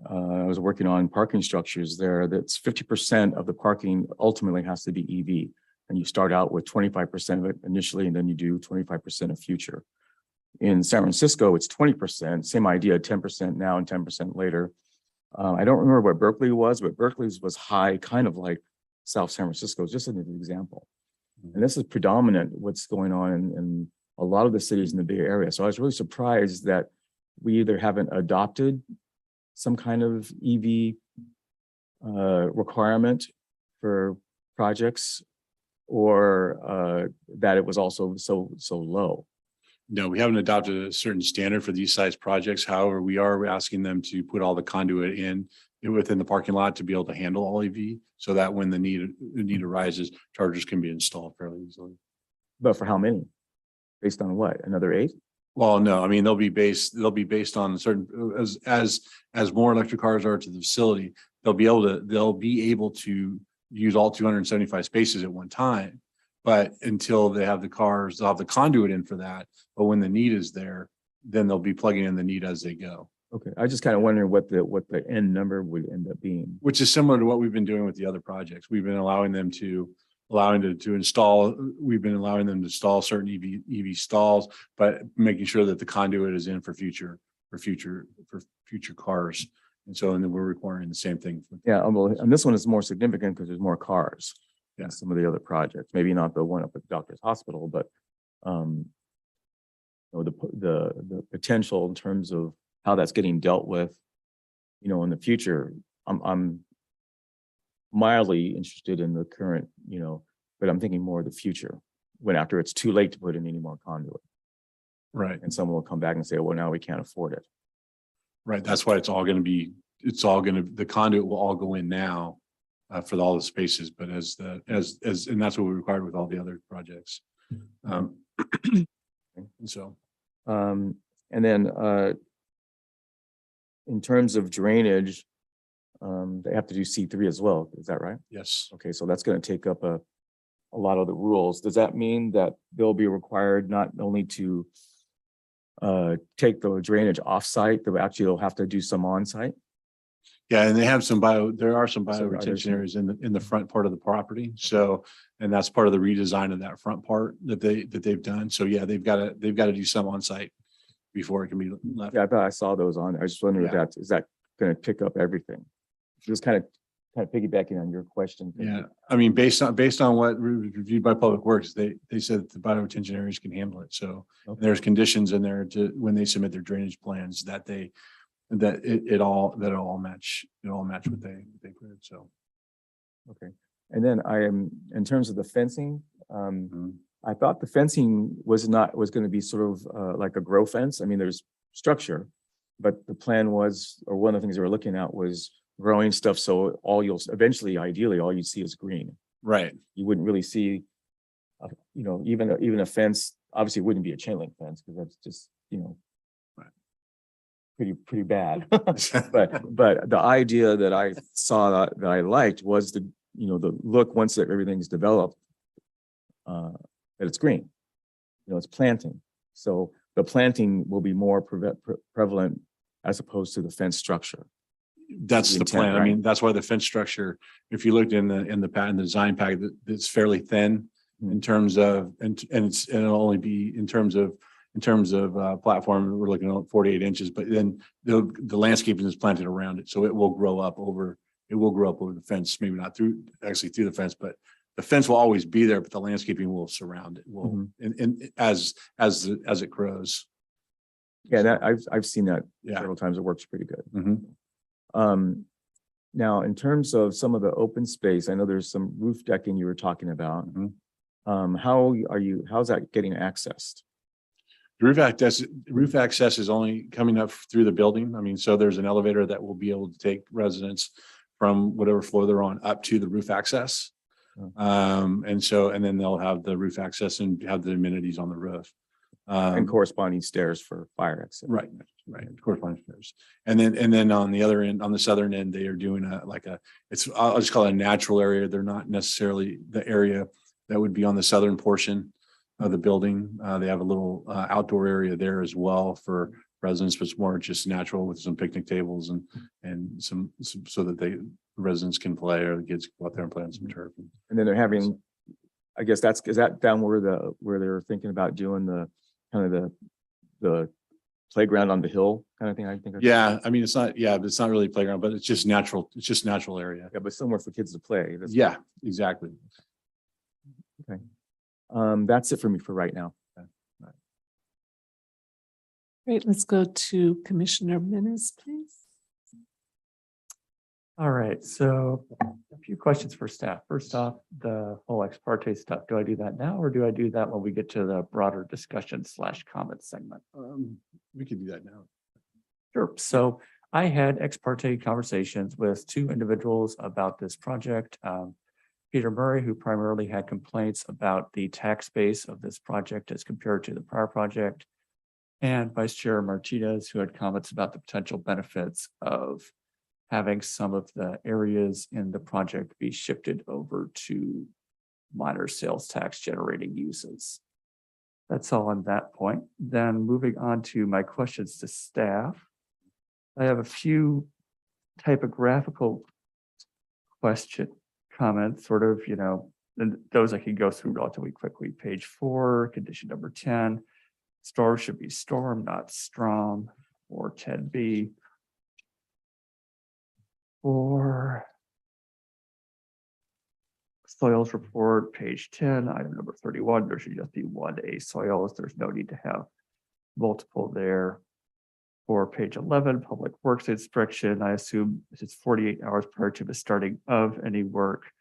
I was working on parking structures there. That's 50% of the parking ultimately has to be EV. And you start out with 25% of it initially, and then you do 25% of future. In San Francisco, it's 20%, same idea, 10% now and 10% later. I don't remember what Berkeley was, but Berkeley's was high, kind of like South San Francisco, just as an example. And this is predominant what's going on in a lot of the cities in the Bay Area. So I was really surprised that we either haven't adopted some kind of EV requirement for projects, or that it was also so low. No, we haven't adopted a certain standard for these size projects. However, we are asking them to put all the conduit in within the parking lot to be able to handle all EV, so that when the need arises, chargers can be installed fairly easily. But for how many? Based on what? Another 8? Well, no, I mean, they'll be based on certain, as more electric cars are to the facility, they'll be able to use all 275 spaces at one time. But until they have the cars, they'll have the conduit in for that. But when the need is there, then they'll be plugging in the need as they go. Okay, I just kind of wondering what the end number would end up being. Which is similar to what we've been doing with the other projects. We've been allowing them to install, we've been allowing them to install certain EV stalls, but making sure that the conduit is in for future cars. And then we're requiring the same thing. Yeah, well, and this one is more significant because there's more cars Yeah. than some of the other projects. Maybe not the one up at the doctor's hospital, but the potential in terms of how that's getting dealt with, in the future. I'm mildly interested in the current, but I'm thinking more of the future, when after it's too late to put in any more conduit. Right. And someone will come back and say, well, now we can't afford it. Right. That's why the conduit will all go in now for all the spaces, but and that's what we required with all the other projects. And so. And then in terms of drainage, they have to do C3 as well. Is that right? Yes. Okay, so that's going to take up a lot of the rules. Does that mean that they'll be required not only to take the drainage off-site, but actually they'll have to do some on-site? Yeah, and there are some bio So retention areas in the front part of the property. So, and that's part of the redesign of that front part that they've done. So yeah, they've got to do some on site before it can be left. Yeah, I thought I saw those on there. I just wondering Yeah. if is that going to pick up everything? Just kind of piggybacking on your question. Yeah, I mean, based on what reviewed by Public Works, they said that the bioretention areas can handle it. So Okay. there's conditions in there when they submit their drainage plans that it all match what they put. So. Okay. And then in terms of the fencing, Mhm. I thought the fencing was going to be sort of like a grow fence. I mean, there's structure, but the plan was, or one of the things they were looking at was growing stuff. So ideally, all you'd see is green. Right. You wouldn't really see, even a fence. Obviously, it wouldn't be a chain link fence because that's just, Right. pretty bad. But the idea that I saw that I liked was the look once everything's developed, that it's green. It's planting. So the planting will be more prevalent as opposed to the fence structure. That's the intent, plan. I right? mean, that's why the fence structure, if you looked in the patent, the design pack, it's fairly thin in terms of, and it'll only be in terms of platform, we're looking at 48 inches, but then the landscaping is planted around it. So it will grow up over the fence, maybe not through the fence, but the fence will always be there, but the landscaping will surround it. And as it grows. Yeah, I've seen that Yeah. several times. It works pretty good. Mhm. Now, in terms of some of the open space, I know there's some roof decking you were talking about. Mhm. How's that getting accessed? Roof access is only coming up through the building. I mean, so there's an elevator that will be able to take residents from whatever floor they're on up to the roof access. Oh. And then they'll have the roof access and have the amenities on the roof. And corresponding stairs for fire exit. Right, corresponding stairs. And then on the other end, on the southern end, they are doing I'll just call it a natural area. They're not necessarily the area that would be on the southern portion of the building. They have a little outdoor area there as well for residents, but it's more just natural with some picnic tables and some so that residents can play, or the kids can go out there and play on some turf. And then they're having, I guess is that down where they're thinking about doing the kind of the playground on the hill kind of thing, I think. Yeah, I mean, it's not really a playground, but it's just natural. It's just natural area. Yeah, but somewhere for kids to play. Yeah, exactly. Okay. That's it for me for right now. Great, let's go to Commissioner Menes, please. All right, so a few questions for staff. First off, the whole ex parte stuff, do I do that now or do I do that when we get to the broader discussion / comment segment? We could do that now. Sure. So I had ex parte conversations with two individuals about this project. Peter Murray, who primarily had complaints about the tax base of this project as compared to the prior project, and Vice Chair Martinez, who had comments about the potential benefits of having some of the areas in the project be shifted over to minor sales tax generating uses. That's all on that point. Then moving on to my questions to staff. I have a few typographical comments, sort of, and those I can go through relatively quickly. Page 4, condition number 10. Storm should be storm, not strom, or 10B. For soils report, page 10, item number 31, there should just be 1A soils. There's no need to have multiple there. For page 11, public works inspection, I assume it's 48 hours prior to the starting of any work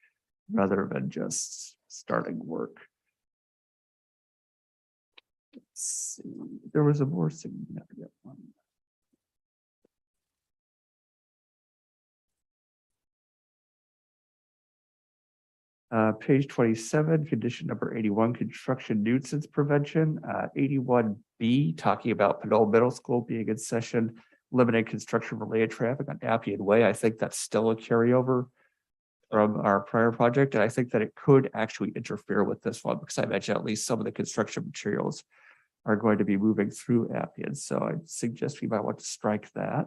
rather than just starting work. Let's see, there was a more significant one. Page 27, condition number 81, construction nuisance prevention. 81B, talking about Pinole Middle School being in session, limiting construction related traffic on Appian Way. I think that's still a carryover from our prior project. And I think that it could actually interfere with this one because I mentioned at least some of the construction materials are going to be moving through Appian. So I suggest we might want to strike that.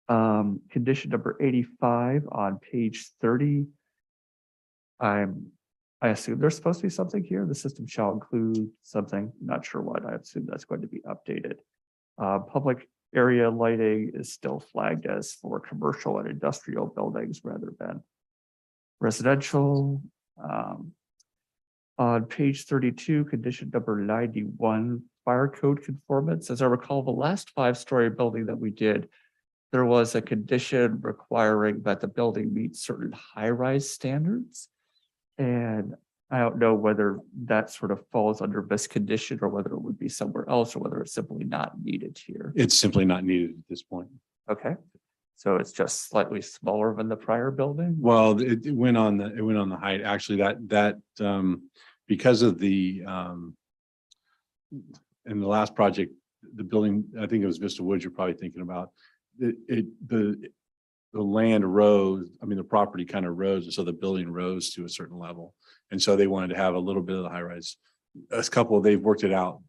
Condition number 85 on page 30. I assume there's supposed to be something here. The system shall include something, not sure what. I assume that's going to be updated. Public area lighting is still flagged as for commercial and industrial buildings rather than residential. On page 32, condition number 91, fire code conformance. As I recall, the last 5-story building that we did, there was a condition requiring that the building meet certain high-rise standards. And I don't know whether that sort of falls under this condition or whether it would be somewhere else or whether it's simply not needed here. It's simply not needed at this point. Okay. So it's just slightly smaller than the prior building? Well, it went on the height. Actually, that because of the in the last project, the building, I think it was Vista Woods you're probably thinking about. The land rose, I mean, the property kind of rose, and so the building rose to a certain level. And so they wanted to have a little bit of the high rise. They've worked it out.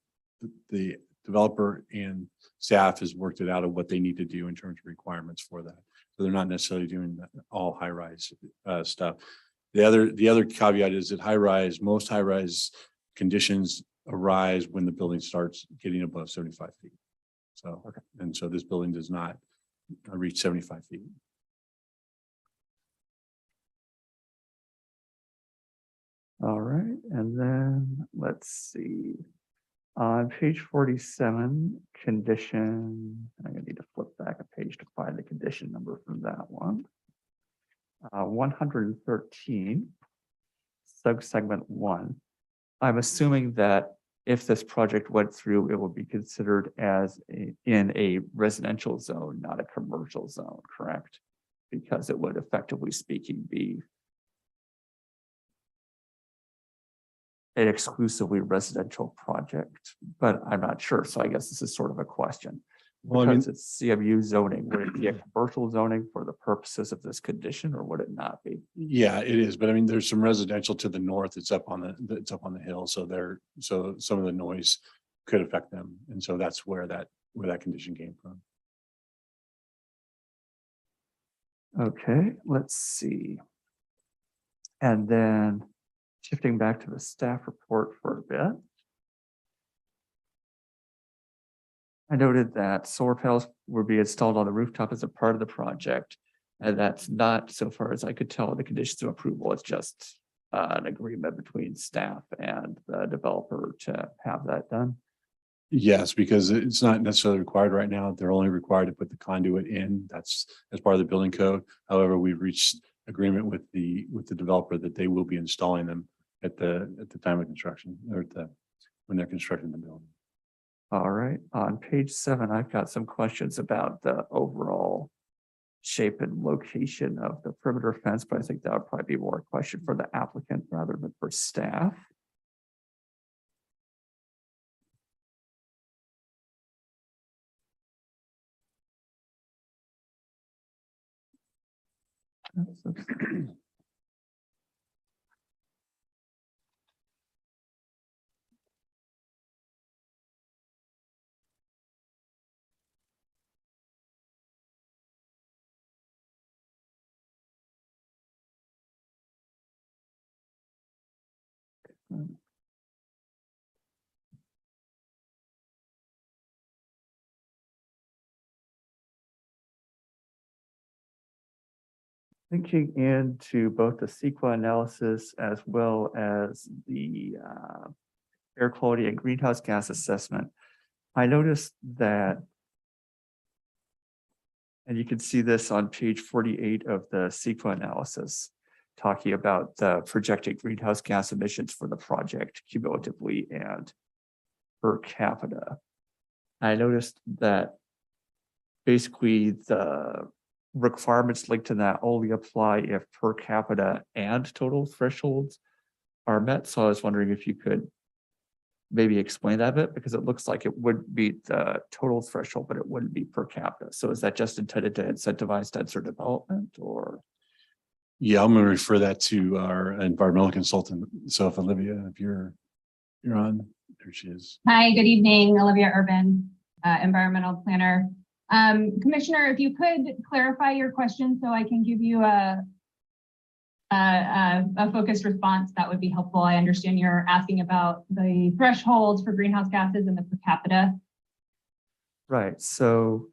The developer and staff has worked it out of what they need to do in terms of requirements for that. So they're not necessarily doing all high rise stuff. The other caveat is that most high rise conditions arise when the building starts getting above 75 feet. So, okay. And so this building does not reach 75 feet. All right, and then let's see. On page 47, condition, I'm gonna need to flip back a page to find the condition number from that one. 113, subsegment 1. I'm assuming that if this project went through, it will be considered as in a residential zone, not a commercial zone, correct? Because it would effectively speaking be an exclusively residential project, but I'm not sure. So I guess this is sort of a question. Well, Because it's CMU zoning, would it be a commercial zoning for the purposes of this condition or would it not be? Yeah, it is. But I mean, there's some residential to the north. It's up on the hill. So some of the noise could affect them. And so that's where that condition came from. Okay, let's see. And then shifting back to the staff report for a bit. I noted that solar panels would be installed on the rooftop as a part of the project. And that's not, so far as I could tell, the conditions of approval. It's just an agreement between staff and the developer to have that done. Yes, because it's not necessarily required right now. They're only required to put the conduit in. That's as part of the building code. However, we've reached agreement with the developer that they will be installing them at the time of construction or when they're constructing the building. All right, on page 7, I've got some questions about the overall shape and location of the perimeter fence, but I think that would probably be more a question for the applicant rather than for staff. Thinking into both the CEQA analysis as well as the air quality and greenhouse gas assessment, I noticed that, and you can see this on page 48 of the CEQA analysis, talking about the projected greenhouse gas emissions for the project cumulatively and per capita. I noticed that basically the requirements linked to that only apply if per capita and total thresholds are met. So I was wondering if you could maybe explain that a bit, because it looks like it would meet the total threshold, but it wouldn't be per capita. So is that just intended to incentivize denser development, or? Yeah, I'm going to refer that to our environmental consultant. So if Olivia, if you're on, there she is. Hi, good evening, Olivia Urban, environmental planner. Commissioner, if you could clarify your question so I can give you a focused response, that would be helpful. I understand you're asking about the thresholds for greenhouse gases and the per capita. Right. So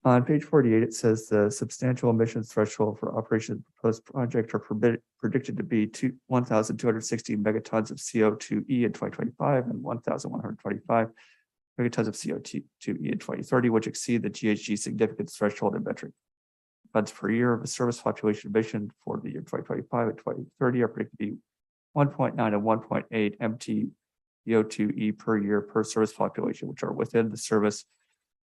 on page 48, it says the substantial emissions threshold for operation of the proposed project are predicted to be 1,260 megatons of CO2e in 2025 and 1,125 megatons of CO2e in 2030, which exceed the GHG significance threshold in metric tons per year of the service population emission for the year 2025 and 2030 are predicted to be 1.9 and 1.8 MT CO2e per year per service population, which are within the service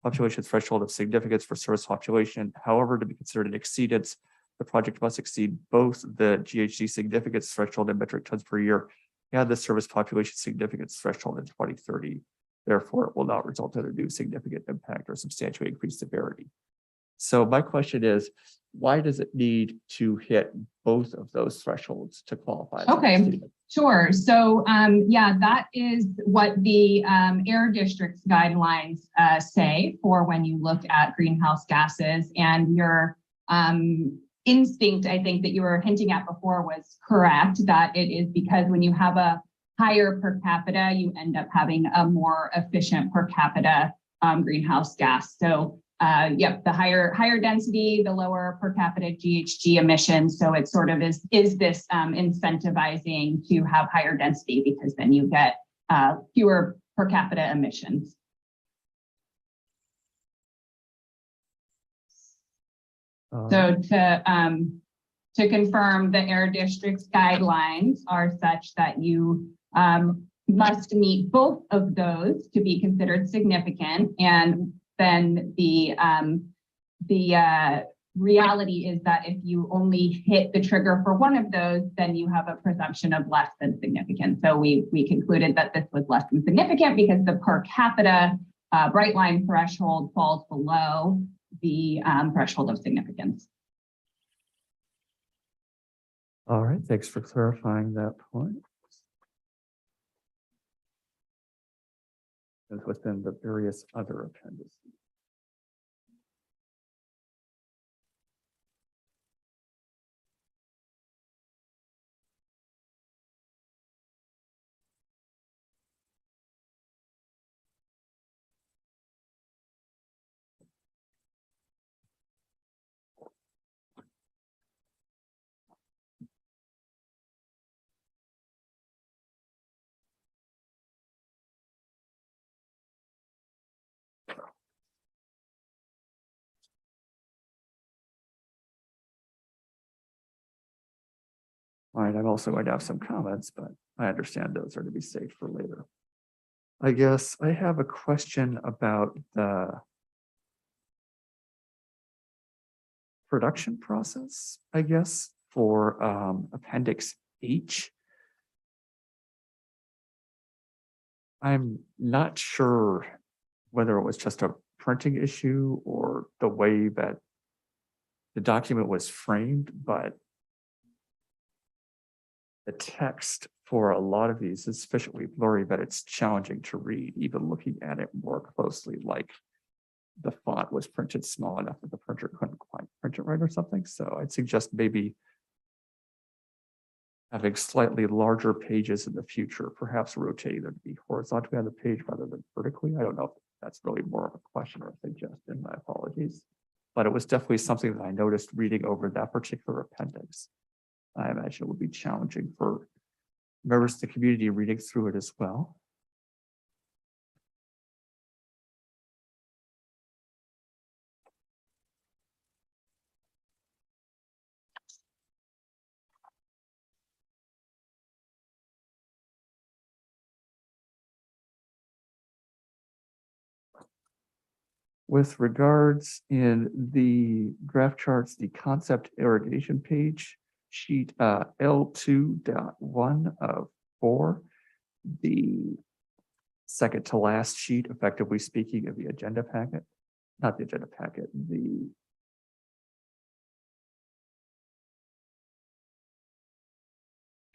population threshold of significance for service population. However, to be considered an exceedance, the project must exceed both the GHG significance threshold in metric tons per year and the service population significance threshold in 2030. Therefore, it will not result in a new significant impact or substantially increased severity. So my question is, why does it need to hit both of those thresholds to qualify? Okay, sure. So yeah, that is what the air district's guidelines say for when you look at greenhouse gases, and your instinct, I think, that you were hinting at before was correct, that it is because when you have a higher per capita, you end up having a more efficient per capita greenhouse gas. So yep, the higher density, the lower per capita GHG emissions. So it sort of is this incentivizing to have higher density, because then you get fewer per capita emissions. So to confirm, the air district's guidelines are such that you must meet both of those to be considered significant, and then the reality is that if you only hit the trigger for one of those, then you have a presumption of less than significant. So we concluded that this was less than significant because the per capita bright line threshold falls below the threshold of significance. All right, thanks for clarifying that point. And within the various other appendices. All right, I'm also going to have some comments, but I understand those are to be saved for later. I guess I have a question about the production process, I guess, for Appendix H. I'm not sure whether it was just a printing issue or the way that the document was framed, but the text for a lot of these is sufficiently blurry that it's challenging to read, even looking at it more closely, like the font was printed small enough that the printer couldn't quite print it right or something. So I'd suggest maybe having slightly larger pages in the future, perhaps rotating them to be horizontally on the page rather than vertically. I don't know if that's really more of a question or a suggestion. My apologies. But it was definitely something that I noticed reading over that particular appendix. I imagine it would be challenging for members of the community reading through it as well. With regards in the graph charts, the concept irrigation page, sheet L2.1 of 4, the second to last sheet, effectively speaking, of the agenda packet, not the agenda packet, the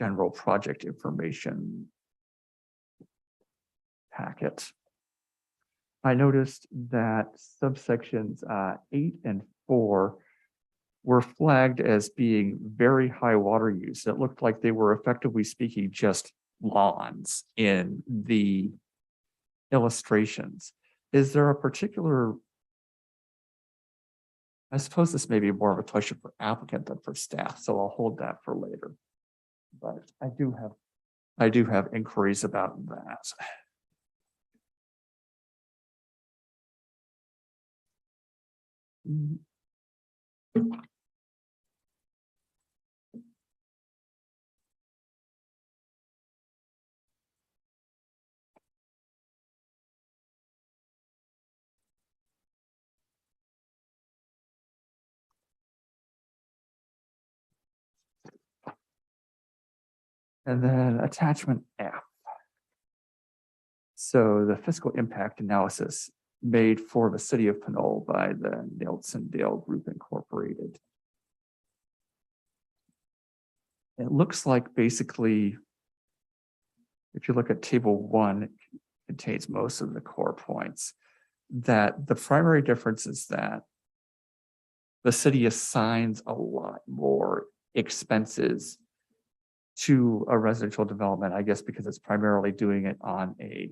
general project information packet. I noticed that subsections 8 and 4 were flagged as being very high water use. It looked like they were effectively speaking just lawns in the illustrations. Is there a particular, I suppose this may be more of a question for applicant than for staff, so I'll hold that for later. But I do have inquiries about that. And then attachment F. So the fiscal impact analysis made for the city of Pinole by the Nelsondale Group Incorporated. It looks like basically, if you look at table 1, it contains most of the core points, that the primary difference is that the city assigns a lot more expenses to a residential development, I guess, because it's primarily doing it on a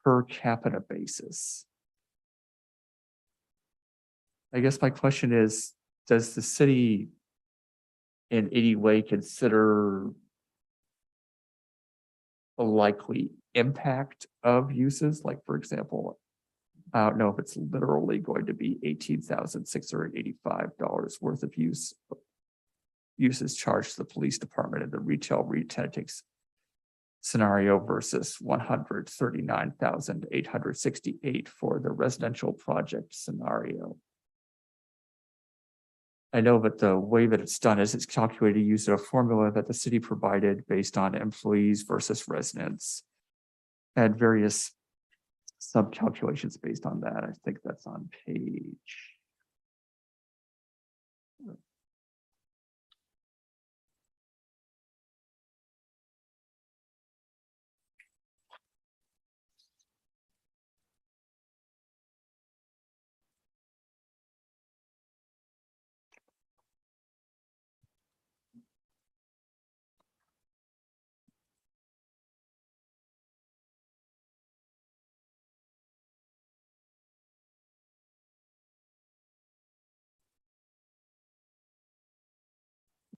per capita basis. I guess my question is, does the city in any way consider a likely impact of uses? Like, for example, I don't know if it's literally going to be $18,685 worth of uses charged to the police department in the retail re-tenanting scenario versus $139,868 for the residential project scenario. I know that the way that it's done is it's calculated using a formula that the city provided based on employees versus residents and various sub-calculations based on that. I think that's on page.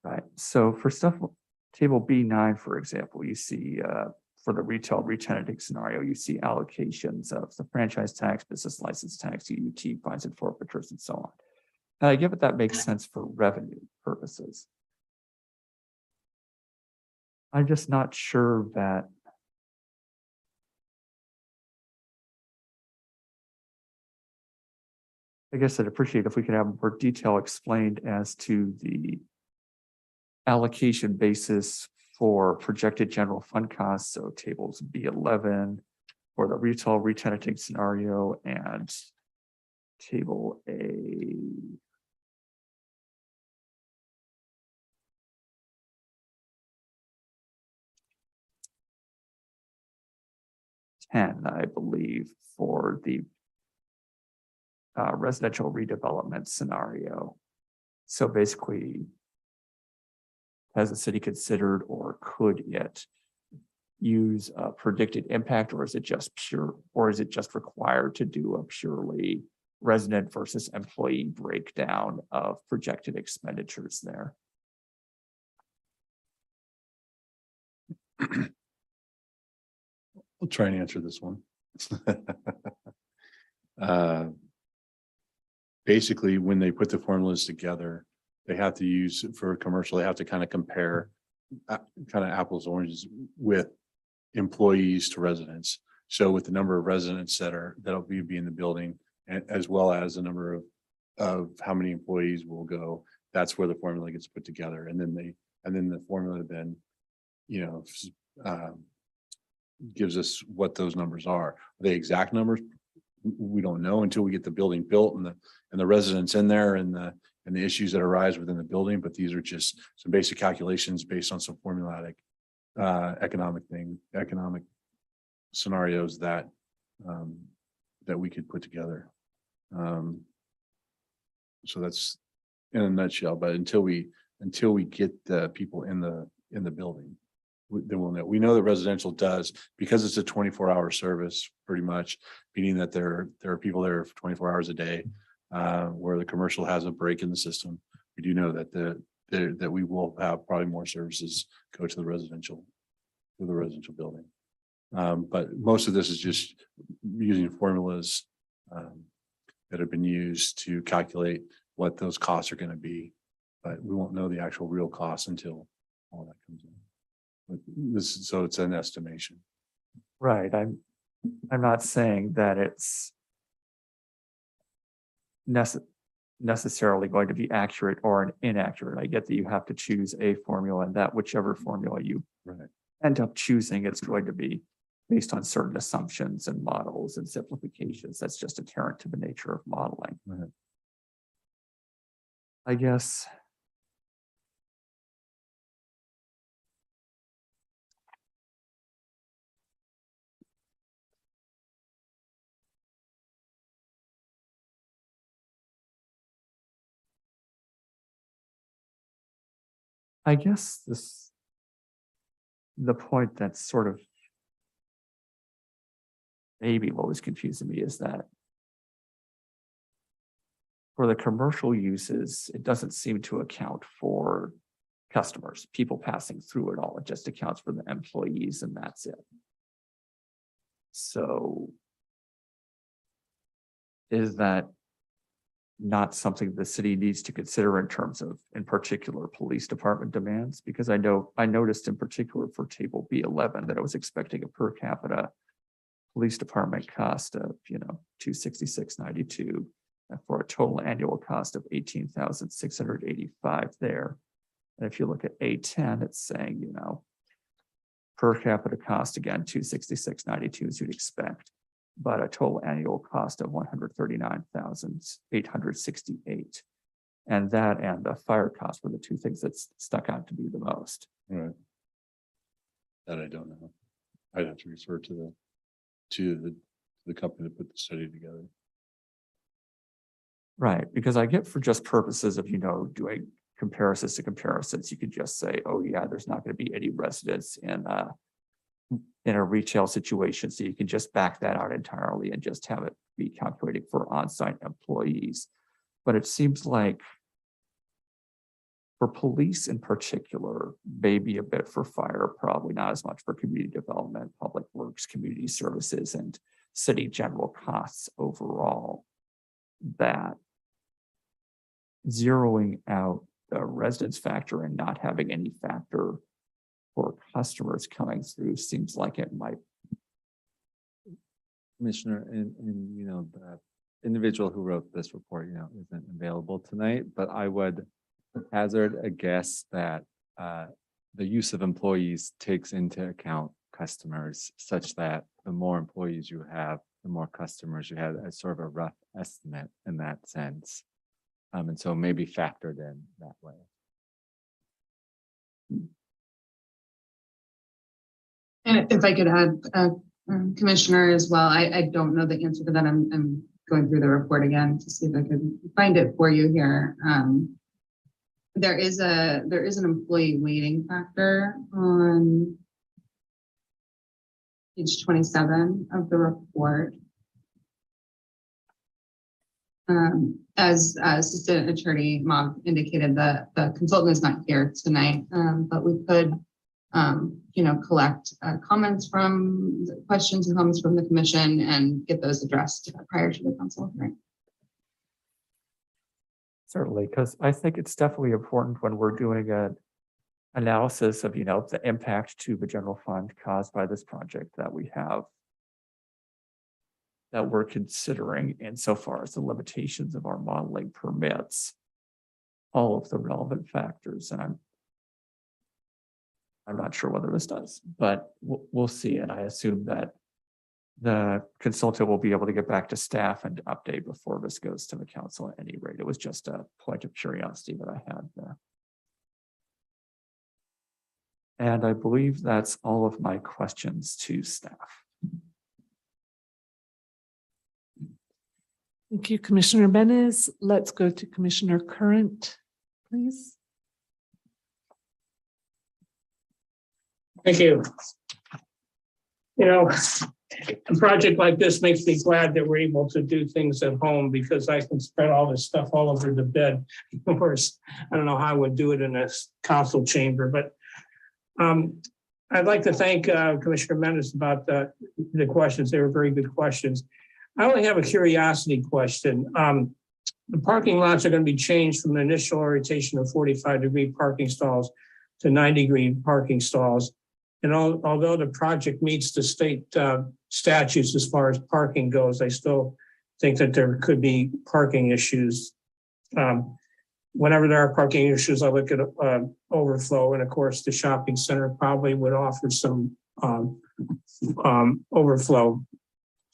Right, so for stuff, table B9, for example, you see for the retail re-tenanting scenario, you see allocations of the franchise tax, business license tax, UUT, fines and forfeitures, and so on. And I get that that makes sense for revenue purposes. I'm just not sure that. I guess I'd appreciate if we could have more detail explained as to the allocation basis for projected general fund costs, so tables B11 for the retail re-tenanting scenario and table A. I believe, for the residential redevelopment scenario. So basically, has the city considered or could it use a predicted impact, or is it just pure, or is it just required to do a purely resident versus employee breakdown of projected expenditures there? I'll try and answer this one. Basically, when they put the formulas together, they have to use for commercial, they have to kind of compare kind of apples, oranges with employees to residents. So with the number of residents that'll be in the building, as well as the number of how many employees will go, that's where the formula gets put together. And then the formula then, gives us what those numbers are. The exact numbers, we don't know until we get the building built and the residents in there and the issues that arise within the building. But these are just some basic calculations based on some formulatic economic scenarios that we could put together. So that's in a nutshell. But until we get the people in the building, then we'll know. We know that residential does, because it's a 24-hour service, pretty much, meaning that there are people there for 24 hours a day, where the commercial has a break in the system. We do know that that we will have probably more services go to the residential building. But most of this is just using formulas that have been used to calculate what those costs are going to be. But we won't know the actual real costs until all that comes in. But so it's an estimation. Right. I'm not saying that it's necessarily going to be accurate or inaccurate. I get that you have to choose a formula, and that whichever formula you end up choosing, it's going to be based on certain assumptions and models and simplifications. That's just inherent to the nature of modeling. Right. I guess. The point that's sort of maybe what was confusing me is that for the commercial uses, it doesn't seem to account for customers, people passing through it all. It just accounts for the employees, and that's it. So is that not something the city needs to consider in terms of, in particular, police department demands? Because I noticed in particular for table B11 that I was expecting a per capita police department cost of, $266.92 for a total annual cost of $18,685 there. And if you look at A10, it's saying, per capita cost, again, $266.92 as you'd expect, but a total annual cost of $139,868. And that and the fire cost were the two things that stuck out to be the most. Right. That I don't know. I'd have to refer to the company that put the study together. Right, because I get, for just purposes of, doing comparisons to comparisons, you could just say, oh yeah, there's not going to be any residents in a retail situation. So you can just back that out entirely and just have it be calculated for on-site employees. But it seems like for police in particular, maybe a bit for fire, probably not as much for community development, public works, community services, and city general costs overall, that zeroing out the residence factor and not having any factor for customers coming through seems like it might. Commissioner, and you know, the individual who wrote this report, you know, isn't available tonight, but I would hazard a guess that the use of employees takes into account customers, such that the more employees you have, the more customers you have, as sort of a rough estimate in that sense. And so maybe factored in that way. And if I could add, Commissioner, as well, I don't know the answer to that. I'm going through the report again to see if I could find it for you here. There is an employee waiting factor on page 27 of the report. As Assistant Attorney Mog indicated, the consultant is not here tonight, but we could, collect comments from questions and comments from the commission and get those addressed prior to the council hearing. Certainly, because I think it's definitely important when we're doing an analysis of, the impact to the general fund caused by this project that we have, that we're considering insofar as the limitations of our modeling permits all of the relevant factors. And I'm not sure whether this does, but we'll see. And I assume that the consultant will be able to get back to staff and update before this goes to the council at any rate. It was just a point of curiosity that I had there. And I believe that's all of my questions to staff. Thank you, Commissioner Benes. Let's go to Commissioner Current, please. Thank you. You know, a project like this makes me glad that we're able to do things at home, because I can spread all this stuff all over the bed. Of course, I don't know how I would do it in a council chamber, but I'd like to thank Commissioner Mendes about the questions. They were very good questions. I only have a curiosity question. The parking lots are going to be changed from the initial orientation of 45-degree parking stalls to 90-degree parking stalls. And although the project meets the state statutes as far as parking goes, I still think that there could be parking issues. Whenever there are parking issues, I look at overflow, and of course, the shopping center probably would offer some overflow.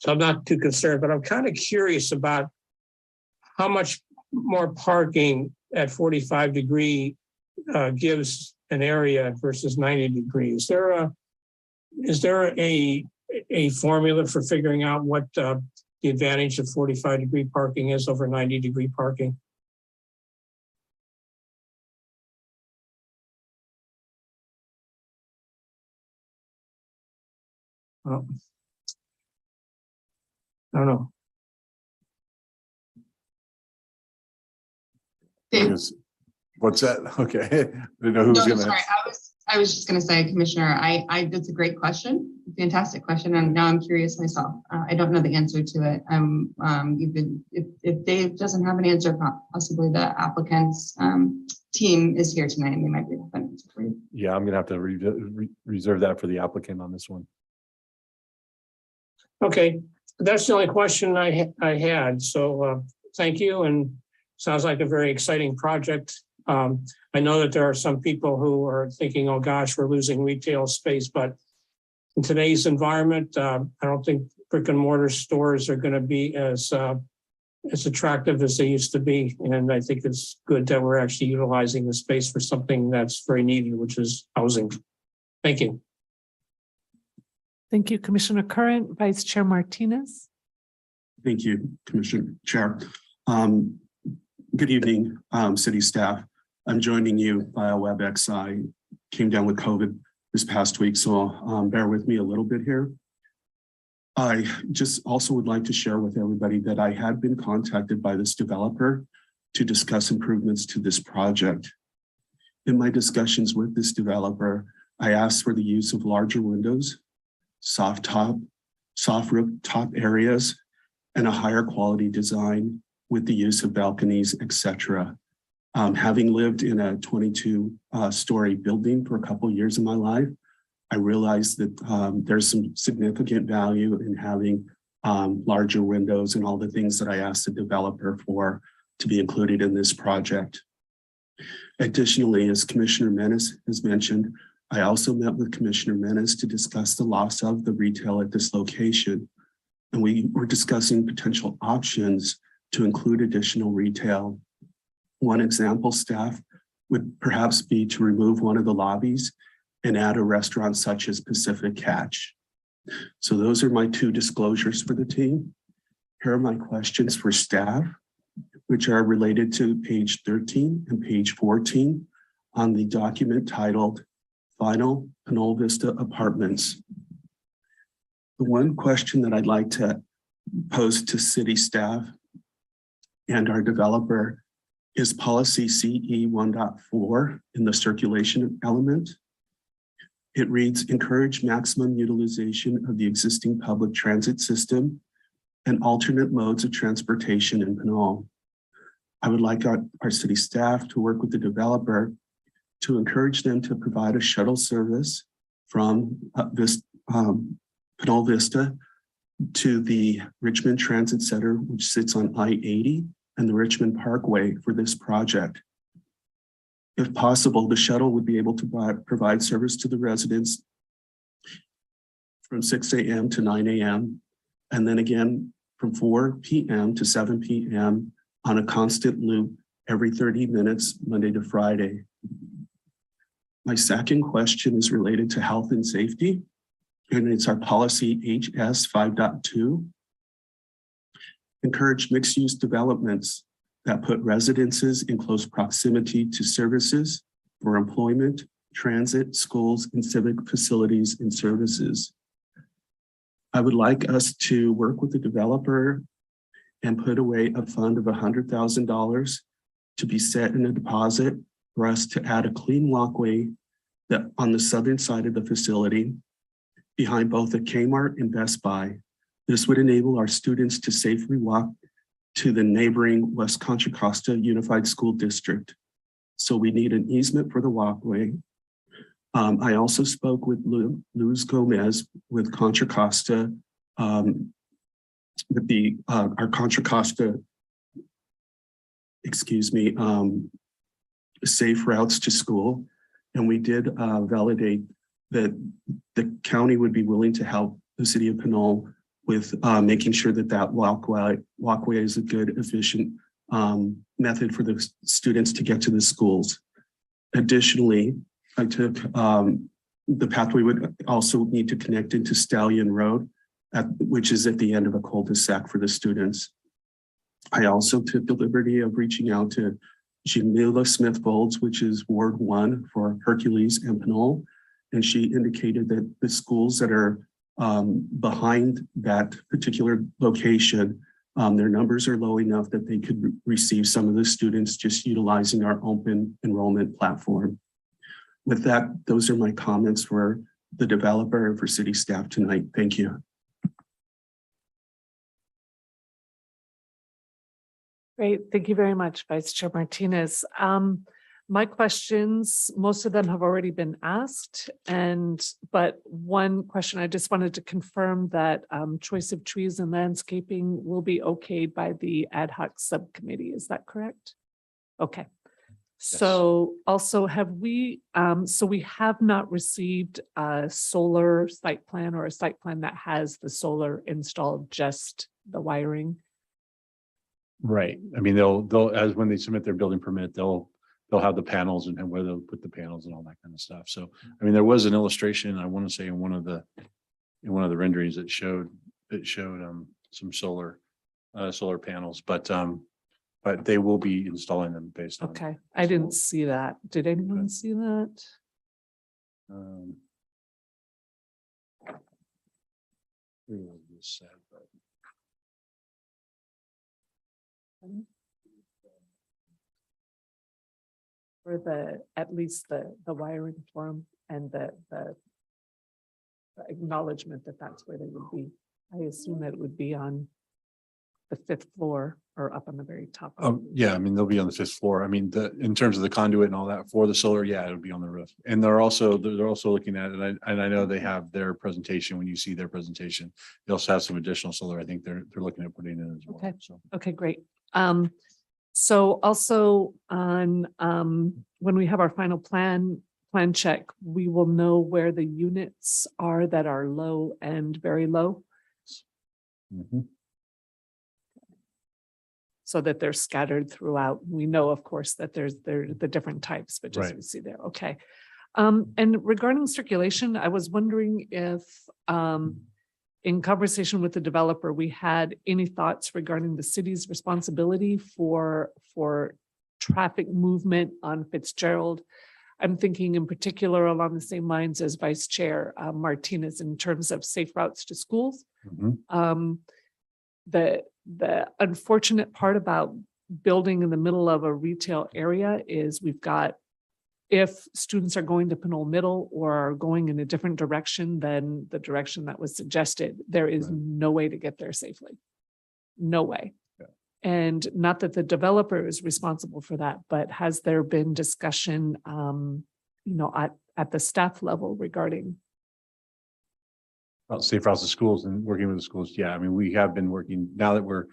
So I'm not too concerned, but I'm kind of curious about how much more parking at 45-degree gives an area versus 90 degrees. Is there a formula for figuring out what the advantage of 45-degree parking is over 90-degree parking? I don't know. What's that? Okay. I didn't know who was going to. Sorry, I was just going to say, Commissioner, that's a great question, fantastic question, and now I'm curious myself. I don't know the answer to it. If Dave doesn't have an answer, possibly the applicant's team is here tonight, and they might be able to answer for you. Yeah, I'm going to have to reserve that for the applicant on this one. Okay, that's the only question I had. So thank you, and sounds like a very exciting project. I know that there are some people who are thinking, oh gosh, we're losing retail space, but in today's environment, I don't think brick and mortar stores are going to be as attractive as they used to be. And I think it's good that we're actually utilizing the space for something that's very needed, which is housing. Thank you. Thank you, Commissioner Current. Vice Chair Martinez. Thank you, Commissioner Chair. Good evening, city staff. I'm joining you via WebEx. I came down with COVID this past week, so bear with me a little bit here. I just also would like to share with everybody that I had been contacted by this developer to discuss improvements to this project. In my discussions with this developer, I asked for the use of larger windows, soft rooftop areas, and a higher quality design with the use of balconies, etc. Having lived in a 22-story building for a couple of years in my life, I realized that there's some significant value in having larger windows and all the things that I asked the developer for to be included in this project. Additionally, as Commissioner Menace has mentioned, I also met with Commissioner Menace to discuss the loss of the retail at this location. And we were discussing potential options to include additional retail. One example, staff, would perhaps be to remove one of the lobbies and add a restaurant such as Pacific Catch. So those are my two disclosures for the team. Here are my questions for staff, which are related to page 13 and page 14 on the document titled Final Pinole Vista Apartments. The one question that I'd like to pose to city staff and our developer is policy CE 1.4 in the circulation element. It reads, encourage maximum utilization of the existing public transit system and alternate modes of transportation in Pinole. I would like our city staff to work with the developer to encourage them to provide a shuttle service from Pinole Vista to the Richmond Transit Center, which sits on I-80 and the Richmond Parkway for this project. If possible, the shuttle would be able to provide service to the residents from 6 a.m. to 9 a.m. and then again from 4 p.m. to 7 p.m. on a constant loop every 30 minutes, Monday to Friday. My second question is related to health and safety, and it's our policy HS 5.2. Encourage mixed-use developments that put residences in close proximity to services for employment, transit, schools, and civic facilities and services. I would like us to work with the developer and put away a fund of $100,000 to be set in a deposit for us to add a clean walkway that on the southern side of the facility behind both a Kmart and Best Buy. This would enable our students to safely walk to the neighboring West Contra Costa Unified School District. So we need an easement for the walkway. I also spoke with Luz Gomez with Contra Costa, with our Contra Costa, safe routes to school. And we did validate that the county would be willing to help the city of Pinole with making sure that that walkway is a good, efficient method for the students to get to the schools. Additionally, I took the pathway would also need to connect into Stallion Road, which is at the end of a cul-de-sac for the students. I also took the liberty of reaching out to Jamila Smith-Bolds, which is Ward 1 for Hercules and Pinole. And she indicated that the schools that are behind that particular location, their numbers are low enough that they could receive some of the students just utilizing our open enrollment platform. With that, those are my comments for the developer and for city staff tonight. Thank you. Great. Thank you very much, Vice Chair Martinez. My questions, most of them have already been asked, but one question I just wanted to confirm that choice of trees and landscaping will be okayed by the ad hoc subcommittee. Is that correct? Okay. So also have we, so we have not received a solar site plan or a site plan that has the solar installed, just the wiring? Right. I mean, they'll, as when they submit their building permit, they'll have the panels and where they'll put the panels and all that kind of stuff. So, I mean, there was an illustration, I want to say in one of the renderings that showed some solar panels, but they will be installing them based on. Okay, I didn't see that. Did anyone see that? For at least the wiring form and the acknowledgement that that's where they would be. I assume that it would be on the fifth floor or up on the very top? Oh, yeah, I mean, they'll be on the fifth floor. I mean, in terms of the conduit and all that for the solar, yeah, it'll be on the roof. And they're also looking at it, and I know they have their presentation. When you see their presentation, they also have some additional solar. I think they're looking at putting in as well. Okay. So, Okay, great. So also on, when we have our final plan check, we will know where the units are that are low and very low, mhm. so that they're scattered throughout. We know, of course, that they're the different types, but just Right. we see there. Okay. And regarding circulation, I was wondering if, in conversation with the developer, we had any thoughts regarding the city's responsibility for traffic movement on Fitzgerald. I'm thinking in particular along the same lines as Vice Chair Martinez in terms of safe routes to schools. Mhm. The unfortunate part about building in the middle of a retail area is we've got, if students are going to Pinole Middle or are going in a different direction than the direction that was suggested, there is Right. no way to get there safely. No way. Yeah. And not that the developer is responsible for that, but has there been discussion, at the staff level regarding? About safe routes to schools and working with the schools. Yeah, I mean, we have been working now that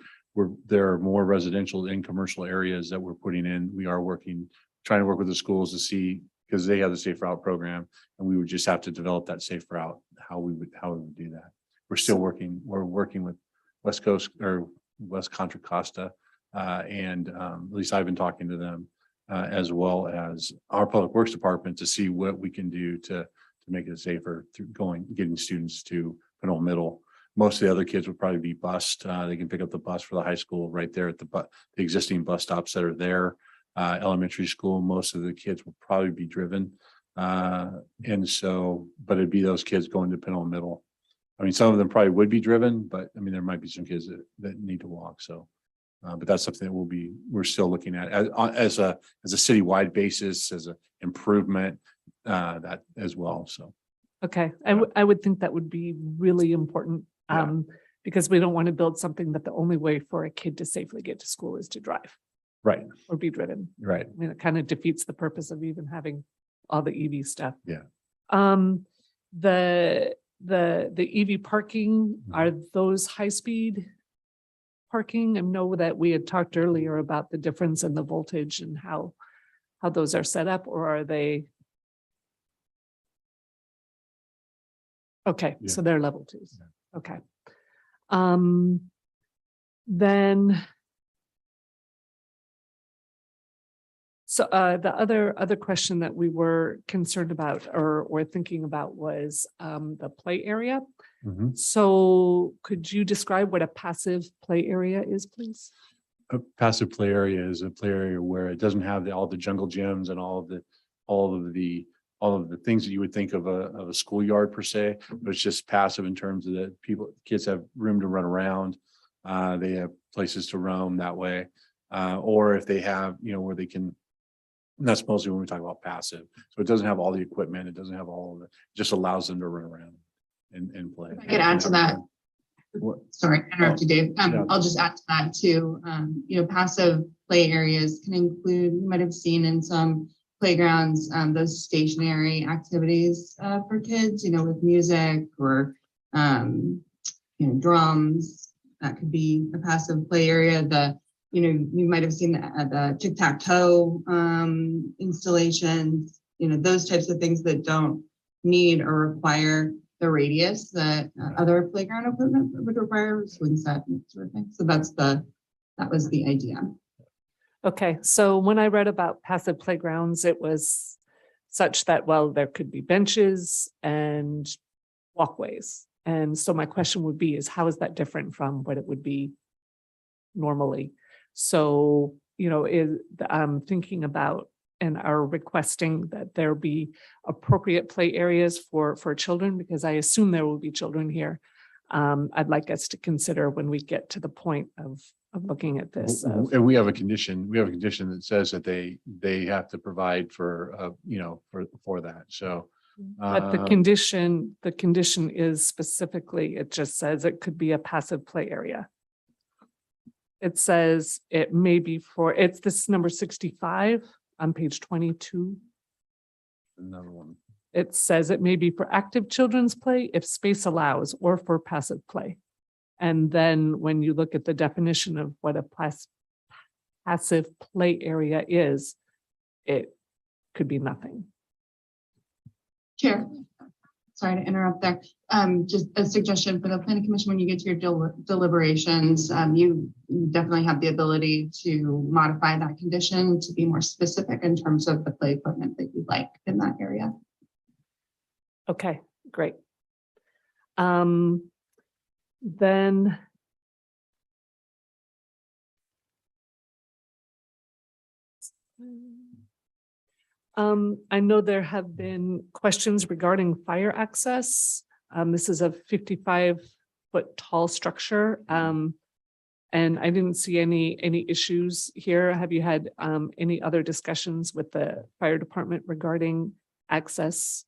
there are more residential and commercial areas that we're putting in. We are trying to work with the schools to see, because they have the safe route program, and we would just have to develop that safe route, how we would do that. We're working with West Coast or West Contra Costa. And at least I've been talking to them, as well as our public works department, to see what we can do to make it safer through getting students to Pinole Middle. Most of the other kids would probably be bused. They can pick up the bus for the high school right there at the existing bus stops that are there. Elementary school, most of the kids will probably be driven. And so, but it'd be those kids going to Pinole Middle. I mean, some of them probably would be driven, but I mean, there might be some kids that need to walk. So, but that's something that we're still looking at as a citywide basis, as an improvement, that as well. So. Okay, I would think that would be really important, Yeah. because we don't want to build something that the only way for a kid to safely get to school is to drive Right, or be driven. right. I mean, it kind of defeats the purpose of even having all the EV stuff. Yeah. The EV parking, are those high-speed parking? I know that we had talked earlier about the difference in the voltage and how those are set up, or are they? Okay, Yeah. so they're level twos. Yeah. Okay. Then. So the other question that we were concerned about or thinking about was the play area. Mhm. So could you describe what a passive play area is, please? A passive play area is a play area where it doesn't have all the jungle gyms and all of the things that you would think of a schoolyard per se, but it's just passive in terms of that kids have room to run around. They have places to roam that way. Or if they have, where they can, and that's mostly when we talk about passive. So it doesn't have all the equipment. It doesn't have all of it. It just allows them to run around and play. If I could add to that. What? Sorry, to interrupt you, Dave. No. I'll just add to that too. Passive play areas can include, you might have seen in some playgrounds, those stationary activities for kids, with music or, drums. That could be a passive play area. You might have seen the tic-tac-toe installations, those types of things that don't need or require the radius that other playground equipment would require, swing set and sort of thing. So that was the idea. Okay, so when I read about passive playgrounds, it was such that, well, there could be benches and walkways. And so my question would be is how is that different from what it would be normally? So, I'm thinking about and are requesting that there be appropriate play areas for children, because I assume there will be children here. I'd like us to consider when we get to the point of looking at this. And we have a condition that says that they have to provide for that. So. But the condition is specifically, it just says it could be a passive play area. It says it may be this is number 65 on page 22. Another one. It says it may be for active children's play if space allows, or for passive play. And then when you look at the definition of what a passive play area is, it could be nothing. Chair, sorry to interrupt there. Just a suggestion for the planning commission, when you get to your deliberations, you definitely have the ability to modify that condition to be more specific in terms of the play equipment that you like in that area. Okay, great. Then I know there have been questions regarding fire access. This is a 55-foot tall structure. And I didn't see any issues here. Have you had any other discussions with the fire department regarding access?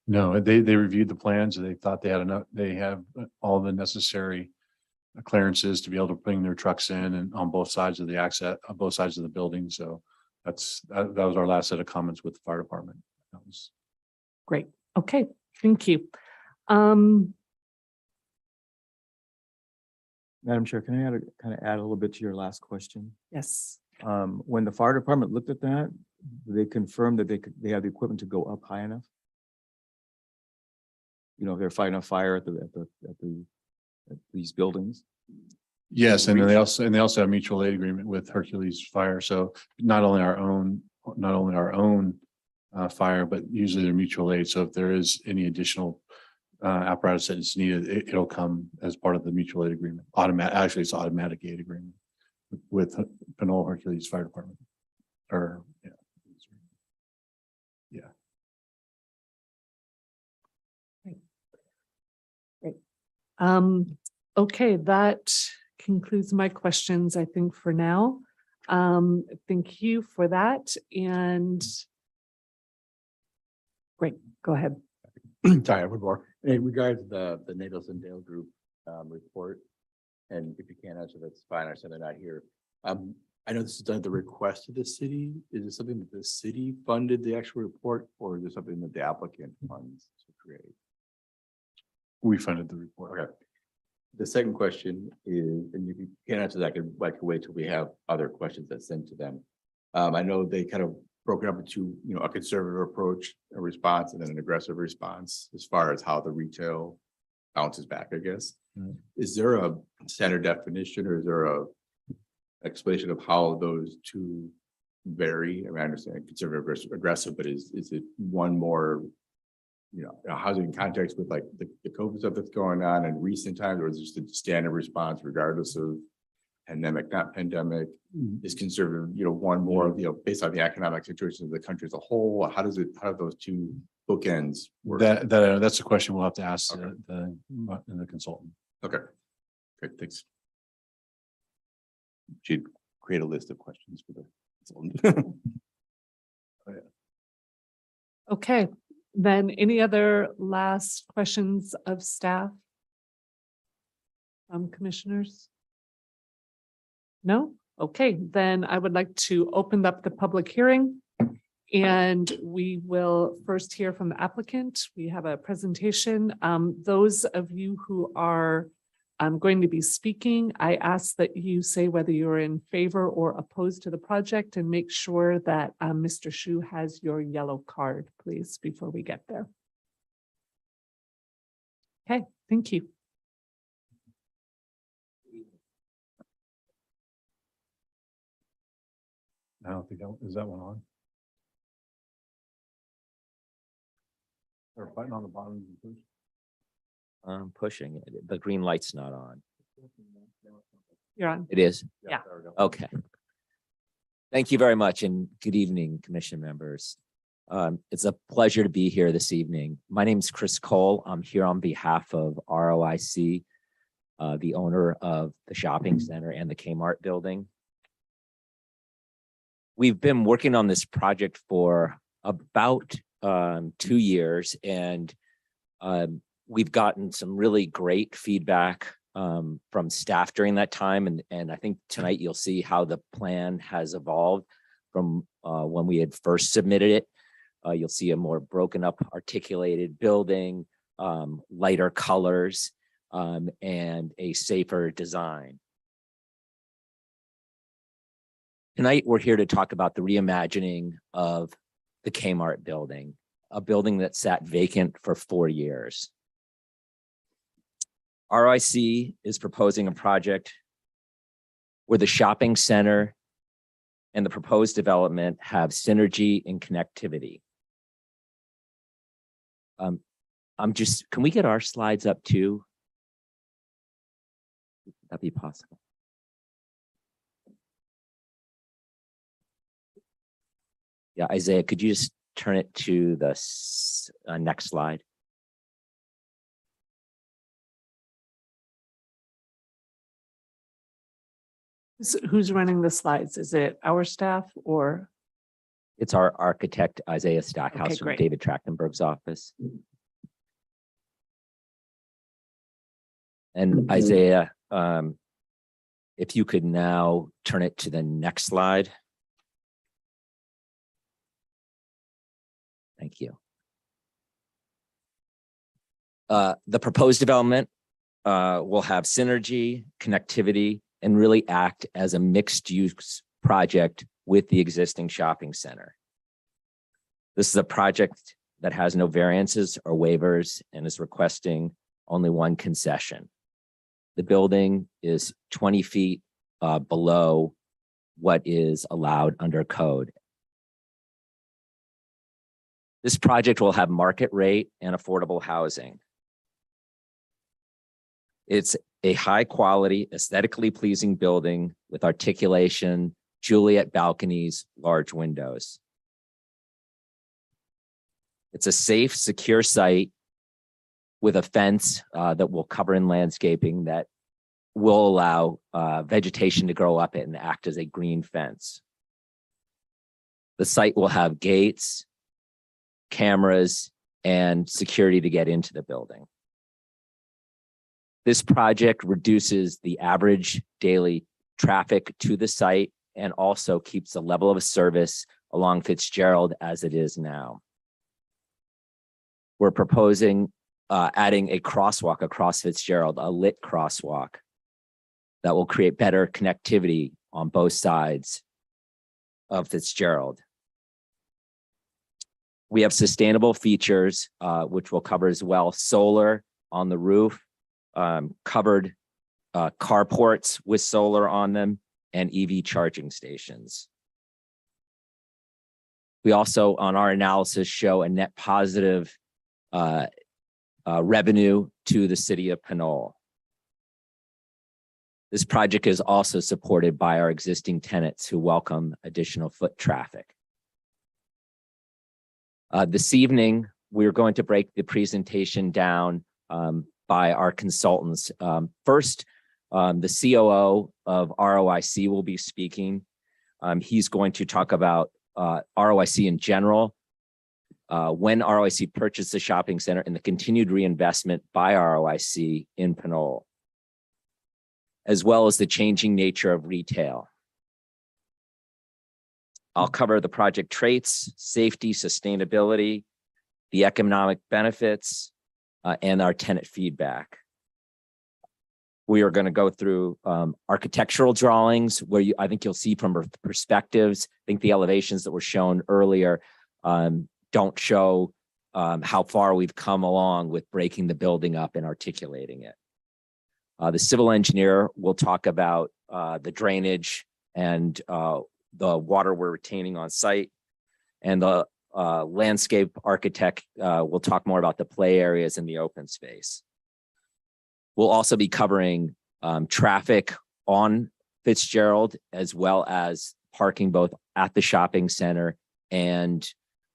No, they reviewed the plans and they thought they had enough, they have all the necessary clearances to be able to bring their trucks in and on both sides of the access, on both sides of the building. So that was our last set of comments with the fire department. That was Great. Okay, thank you. Madam Chair, can I add a little bit to your last question? Yes. When the fire department looked at that, they confirmed that they have the equipment to go up high enough. You know, if they're fighting a fire at these buildings. yes, and then they also have mutual aid agreement with Hercules Fire. So not only our own fire, but usually they're mutual aid. So if there is any additional apparatus that is needed, it'll come as part of the mutual aid agreement. Actually, it's automatic aid agreement with Pinole Hercules Fire Department. Or yeah. Okay, that concludes my questions, I think, for now. Thank you for that. And great, go ahead. Sorry, I would more. In regards to the Nados and Dale Group report, and if you can't answer, that's fine. I said they're not here. I know this is done at the request of the city. Is it something that the city funded the actual report, or is it something that the applicant funds to create? We funded the report. Okay. The second question is, and if you can't answer that, I could wait till we have other questions that sent to them. I know they kind of broken up into, a conservative approach, a response, and then an aggressive response as far as how the retail bounces back, I guess. Mm. Is there a standard definition, or is there a explanation of how those two vary? I mean, I understand conservative versus aggressive, but is it one more, housing in context with like the COVID stuff that's going on in recent times, or is it just a standard response regardless of pandemic, not pandemic? Is conservative, one more, based on the economic situation of the country as a whole? How do those two bookends work? That's a question we'll have to ask Okay. the consultant. Okay, great, thanks. Should create a list of questions for the consultant. Okay, then any other last questions of staff? Commissioners? No? Okay, then I would like to open up the public hearing. And we will first hear from the applicant. We have a presentation. Those of you who are going to be speaking, I ask that you say whether you're in favor or opposed to the project, and make sure that Mr. Shu has your yellow card, please, before we get there. Okay, thank you. I don't think is that one on? Or button on the bottom. I'm pushing it. The green light's not on. You're on. It is? Yeah. There we go. Okay. Thank you very much and good evening, commission members. It's a pleasure to be here this evening. My name is Chris Cole. I'm here on behalf of ROIC, the owner of the shopping center and the Kmart building. We've been working on this project for about 2 years, and we've gotten some really great feedback from staff during that time. And I think tonight you'll see how the plan has evolved from when we had first submitted it. You'll see a more broken up, articulated building, lighter colors, and a safer design. Tonight, we're here to talk about the reimagining of the Kmart building, a building that sat vacant for 4 years. ROIC is proposing a project where the shopping center and the proposed development have synergy and connectivity. Can we get our slides up too? Would that be possible? Yeah, Isaiah, could you just turn it to the next slide? Who's running the slides? Is it our staff or? It's our architect, Isaiah Stackhouse, Okay, from great. David Trachtenberg's office. And Isaiah, if you could now turn it to the next slide. Thank you. The proposed development will have synergy, connectivity, and really act as a mixed-use project with the existing shopping center. This is a project that has no variances or waivers and is requesting only one concession. The building is 20 feet below what is allowed under code. This project will have market rate and affordable housing. It's a high quality, aesthetically pleasing building with articulation, Juliet balconies, large windows. It's a safe, secure site with a fence that will cover in landscaping that will allow vegetation to grow up it and act as a green fence. The site will have gates, cameras, and security to get into the building. This project reduces the average daily traffic to the site and also keeps the level of service along Fitzgerald as it is now. We're proposing adding a crosswalk across Fitzgerald, a lit crosswalk that will create better connectivity on both sides of Fitzgerald. We have sustainable features, which we'll cover as well. Solar on the roof, covered carports with solar on them, and EV charging stations. We also, on our analysis, show a net positive revenue to the city of Pinole. This project is also supported by our existing tenants who welcome additional foot traffic. This evening, we're going to break the presentation down by our consultants. First, the COO of ROIC will be speaking. He's going to talk about ROIC in general, when ROIC purchased the shopping center, and the continued reinvestment by ROIC in Pinole, as well as the changing nature of retail. I'll cover the project traits, safety, sustainability, the economic benefits, and our tenant feedback. We are going to go through architectural drawings where I think you'll see from perspectives. I think the elevations that were shown earlier don't show how far we've come along with breaking the building up and articulating it. The civil engineer will talk about the drainage and the water we're retaining on site. And the landscape architect will talk more about the play areas and the open space. We'll also be covering traffic on Fitzgerald, as well as parking both at the shopping center and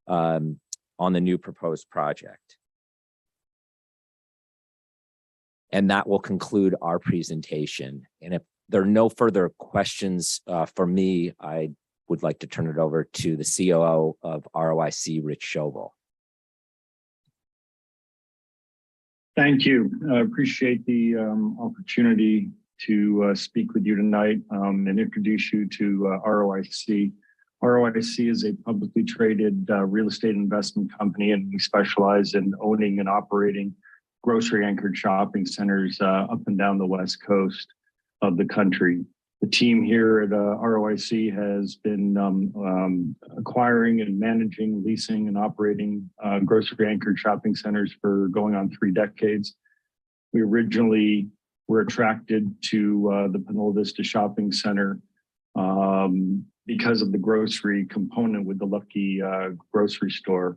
on the new proposed project. And that will conclude our presentation. And if there are no further questions for me, I would like to turn it over to the COO of ROIC, Rich Schobel. Thank you. I appreciate the opportunity to speak with you tonight and introduce you to ROIC. ROIC is a publicly traded real estate investment company, and we specialize in owning and operating grocery anchored shopping centers up and down the West Coast of the country. The team here at ROIC has been acquiring and managing, leasing and operating grocery anchored shopping centers for going on 3 decades. We originally were attracted to the Pinole Vista Shopping Center because of the grocery component with the Lucky grocery store.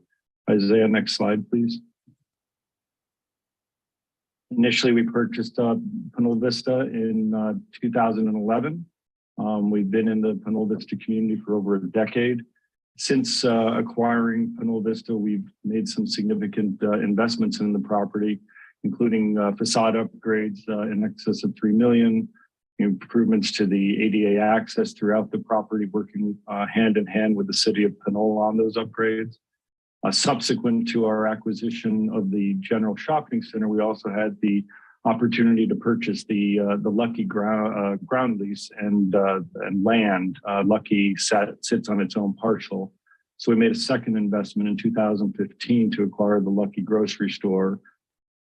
Isaiah, next slide, please. Initially, we purchased Pinole Vista in 2011. We've been in the Pinole Vista community for over a decade. Since acquiring Pinole Vista, we've made some significant investments in the property, including facade upgrades in excess of $3 million, improvements to the ADA access throughout the property, working hand in hand with the city of Pinole on those upgrades. Subsequent to our acquisition of the general shopping center, we also had the opportunity to purchase the Lucky ground lease and land. Lucky sits on its own parcel. So we made a second investment in 2015 to acquire the Lucky grocery store.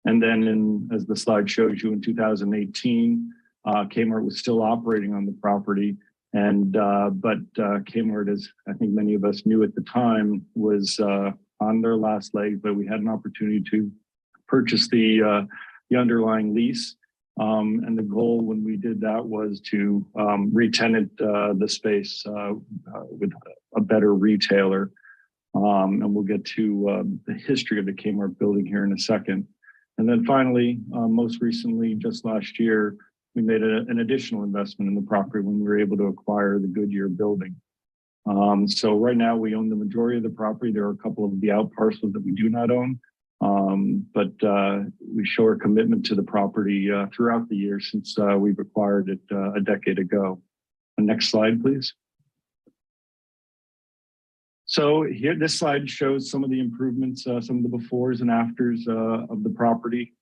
And then as the slide shows you, in 2018, Kmart was still operating on the property. But Kmart, as I think many of us knew at the time, was on their last leg, but we had an opportunity to purchase the underlying lease. And the goal when we did that was to re-tenant the space with a better retailer. And we'll get to the history of the Kmart building here in a second. And then finally, most recently, just last year, we made an additional investment in the property when we were able to acquire the Goodyear building. So right now we own the majority of the property. There are a couple of the out parcels that we do not own, but we show our commitment to the property throughout the year since we've acquired it a decade ago. Next slide, please. So here, this slide shows some of the improvements, some of the befores and afters of the property.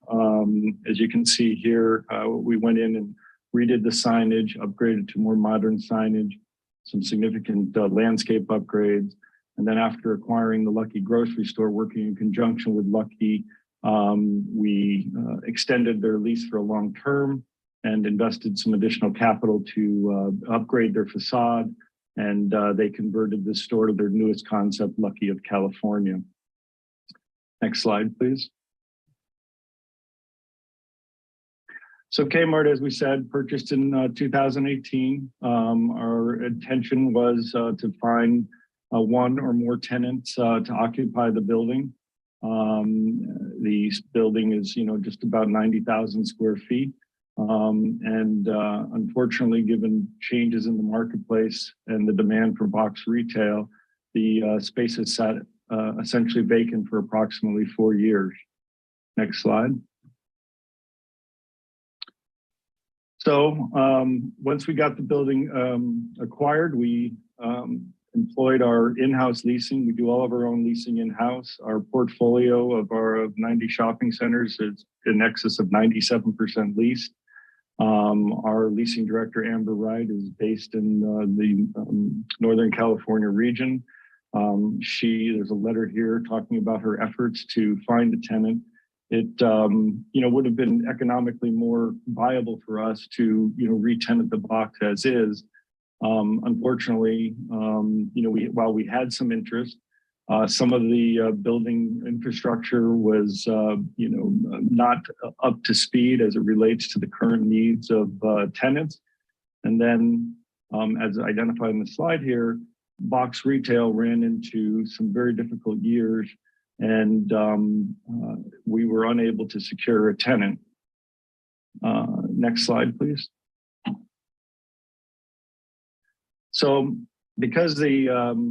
As you can see here, we went in and redid the signage, upgraded to more modern signage, some significant landscape upgrades. And then after acquiring the Lucky grocery store, working in conjunction with Lucky, we extended their lease for a long term and invested some additional capital to upgrade their facade. And they converted this store to their newest concept, Lucky of California. Next slide, please. So Kmart, as we said, purchased in 2018. Our intention was to find 1 or more tenants to occupy the building. The building is, just about 90,000 square feet. Unfortunately, given changes in the marketplace and the demand for box retail, the space has sat essentially vacant for approximately 4 years. Next slide. So once we got the building acquired, we employed our in-house leasing. We do all of our own leasing in-house. Our portfolio of 90 shopping centers is in excess of 97% leased. Our leasing director, Amber Wright, is based in the Northern California region. There's a letter here talking about her efforts to find a tenant. It would have been economically more viable for us to re-tenant the box as is. Unfortunately, while we had some interest, some of the building infrastructure was not up to speed as it relates to the current needs of tenants. And then, as identified in the slide here, box retail ran into some very difficult years, and we were unable to secure a tenant. Next slide, please. So because the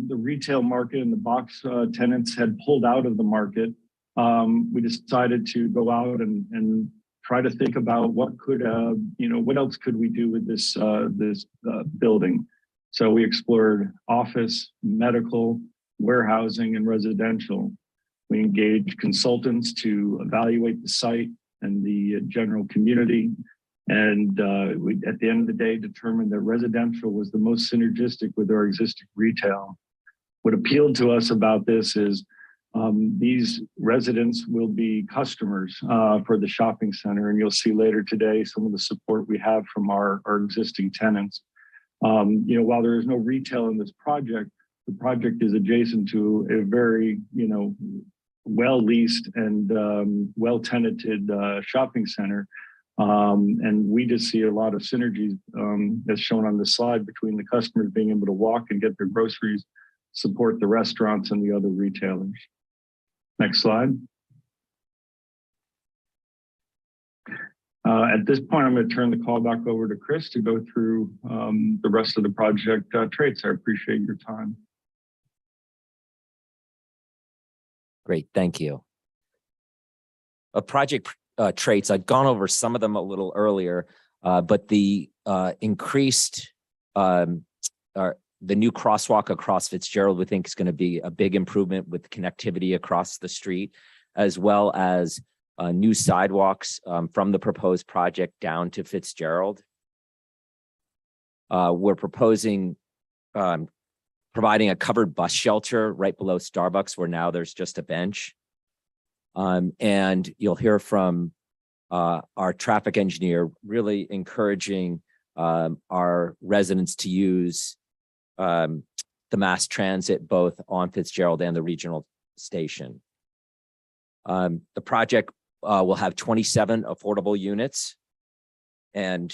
retail market and the box tenants had pulled out of the market, we decided to go out and try to think about what else could we do with this building. So we explored office, medical, warehousing, and residential. We engaged consultants to evaluate the site and the general community. And we, at the end of the day, determined that residential was the most synergistic with our existing retail. What appealed to us about this is these residents will be customers for the shopping center. And you'll see later today some of the support we have from our existing tenants. You know, while there is no retail in this project, the project is adjacent to a very, you know, well-leased and well-tenanted shopping center. And we just see a lot of synergies as shown on the slide between the customers being able to walk and get their groceries, support the restaurants and the other retailers. Next slide. At this point, I'm going to turn the call back over to Chris to go through the rest of the project traits. I appreciate your time. Great, thank you. Project traits, I've gone over some of them a little earlier, but the increased, the new crosswalk across Fitzgerald, we think is going to be a big improvement with connectivity across the street, as well as new sidewalks from the proposed project down to Fitzgerald. We're proposing providing a covered bus shelter right below Starbucks, where now there's just a bench. And you'll hear from our traffic engineer really encouraging our residents to use the mass transit both on Fitzgerald and the regional station. The project will have 27 affordable units, and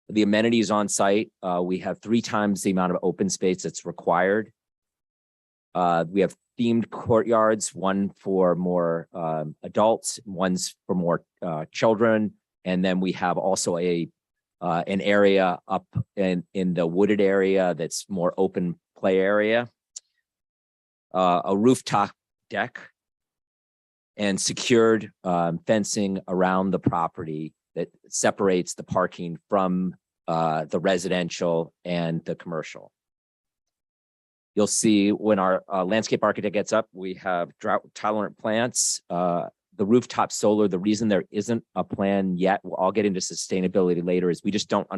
the amenities on site, we have 3 times the amount of open space that's required. We have themed courtyards, one for more adults, one's for more children, and then we have also a an area up in the wooded area that's more open play area, a rooftop deck, and secured fencing around the property that separates the parking from the residential and the commercial. You'll see when our landscape architect gets up, we have drought tolerant plants, the rooftop solar. The reason there isn't a plan yet, I'll get into sustainability later, is we just don't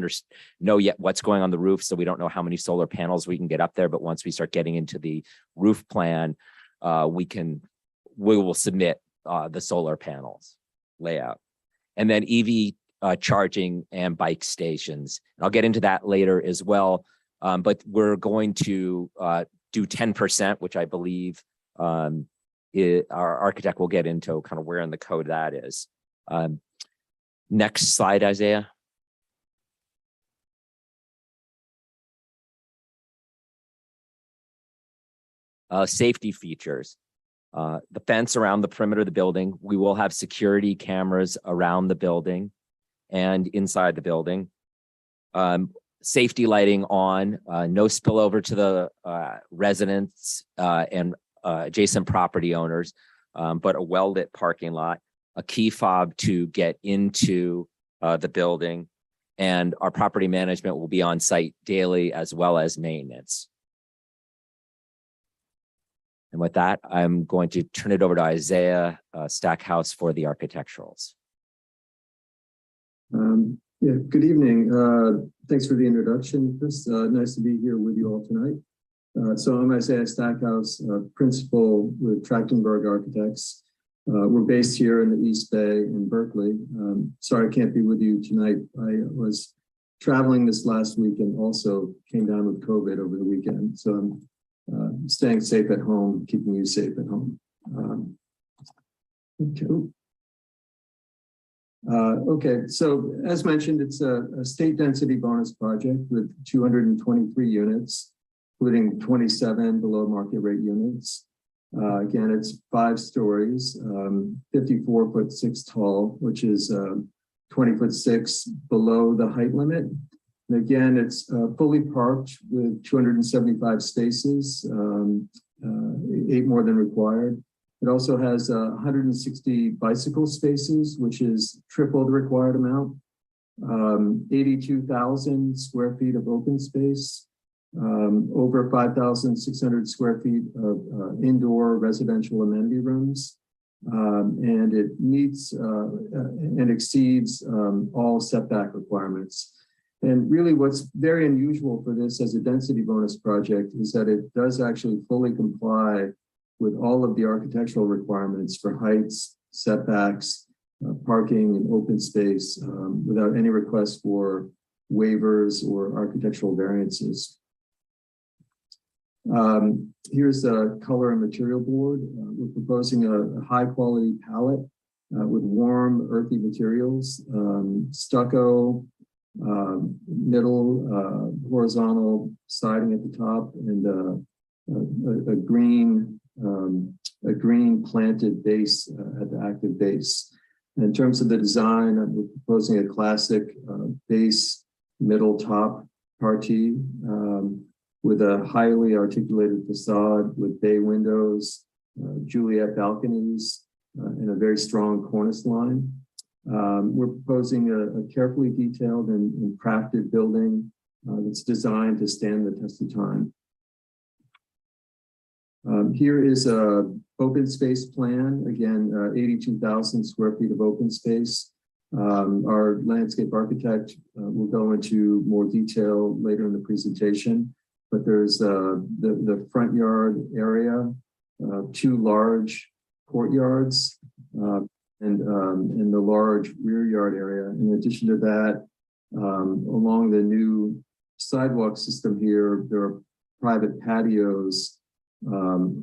know yet what's going on the roof. So we don't know how many solar panels we can get up there. But once we start getting into the roof plan, we will submit the solar panels layout. And then EV charging and bike stations. And I'll get into that later as well. But we're going to do 10%, which I believe our architect will get into kind of where in the code that is. Next slide, Isaiah. Safety features. The fence around the perimeter of the building. We will have security cameras around the building and inside the building. Safety lighting on, no spillover to the residents and adjacent property owners, but a well-lit parking lot, a key fob to get into the building, and our property management will be on site daily as well as maintenance. And with that, I'm going to turn it over to Isaiah Stackhouse for the architecturals. Yeah, good evening. Thanks for the introduction, Chris. Nice to be here with you all tonight. So I'm Isaiah Stackhouse, principal with Trachtenberg Architects. We're based here in the East Bay in Berkeley. Sorry I can't be with you tonight. I was traveling this last week and also came down with COVID over the weekend. So I'm staying safe at home, keeping you safe at home. Okay, so as mentioned, it's a state density bonus project with 223 units, including 27 below market rate units. Again, it's 5 stories, 54'6" tall, which is 20'6" below the height limit. And again, it's fully parked with 275 spaces, 8 more than required. It also has 160 bicycle spaces, which is triple the required amount, 82,000 square feet of open space, over 5,600 square feet of indoor residential amenity rooms, And it meets and exceeds all setback requirements. And really what's very unusual for this as a density bonus project is that it does actually fully comply with all of the architectural requirements for heights, setbacks, parking, and open space without any request for waivers or architectural variances. Here's the color and material board. We're proposing a high quality palette with warm earthy materials, stucco, middle horizontal siding at the top, and a green planted base at the active base. In terms of the design, we're proposing a classic base, middle, top partie with a highly articulated facade with bay windows, Juliet balconies, and a very strong cornice line. We're proposing a carefully detailed and crafted building that's designed to stand the test of time. Here is a open space plan. Again, 82,000 square feet of open space. Our landscape architect will go into more detail later in the presentation, but there's the front yard area, 2 large courtyards, and the large rear yard area. In addition to that, along the new sidewalk system here, there are private patios on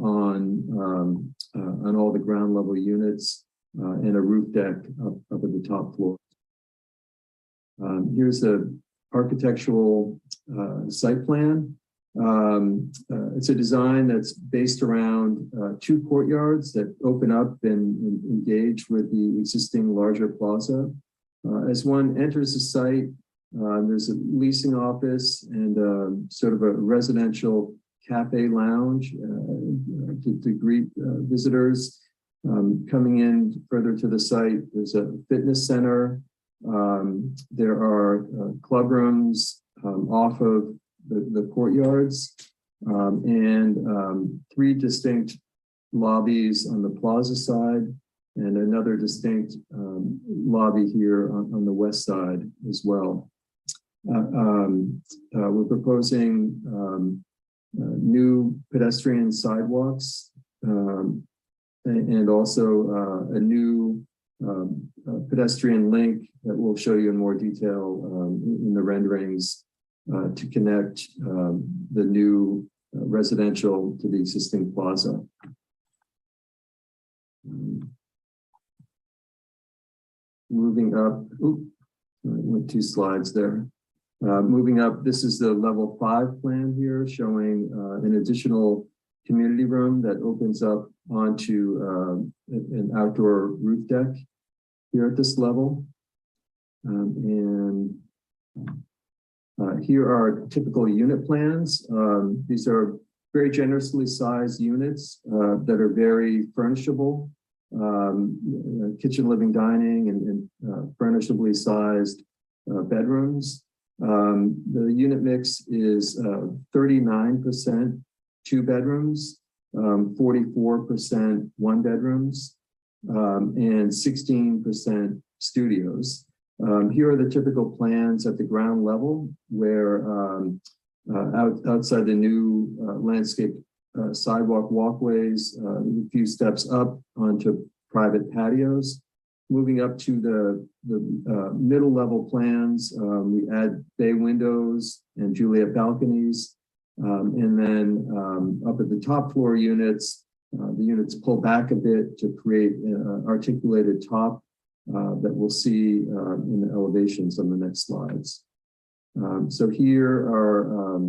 all the ground level units and a roof deck up at the top floor. Here's the architectural site plan. It's a design that's based around 2 courtyards that open up and engage with the existing larger plaza. As one enters the site, there's a leasing office and sort of a residential cafe lounge to greet visitors. Coming in further to the site, there's a fitness center. There are club rooms off of the courtyards and 3 distinct lobbies on the plaza side and another distinct lobby here on the west side as well. We're proposing new pedestrian sidewalks and also a new pedestrian link that we'll show you in more detail in the renderings to connect the new residential to the existing plaza. Moving up, went 2 slides there. Moving up, this is the level 5 plan here showing an additional community room that opens up onto an outdoor roof deck here at this level. Here are typical unit plans. These are very generously sized units that are very furnishable, kitchen, living, dining, and furnishably sized bedrooms. The unit mix is 39% 2 bedrooms, 44% 1 bedrooms, and 16% studios. Here are the typical plans at the ground level where outside the new landscape sidewalk walkways, a few steps up onto private patios. Moving up to the middle level plans, we add bay windows and Juliet balconies. And then up at the top floor units, the units pull back a bit to create an articulated top that we'll see in the elevations on the next slides. So here are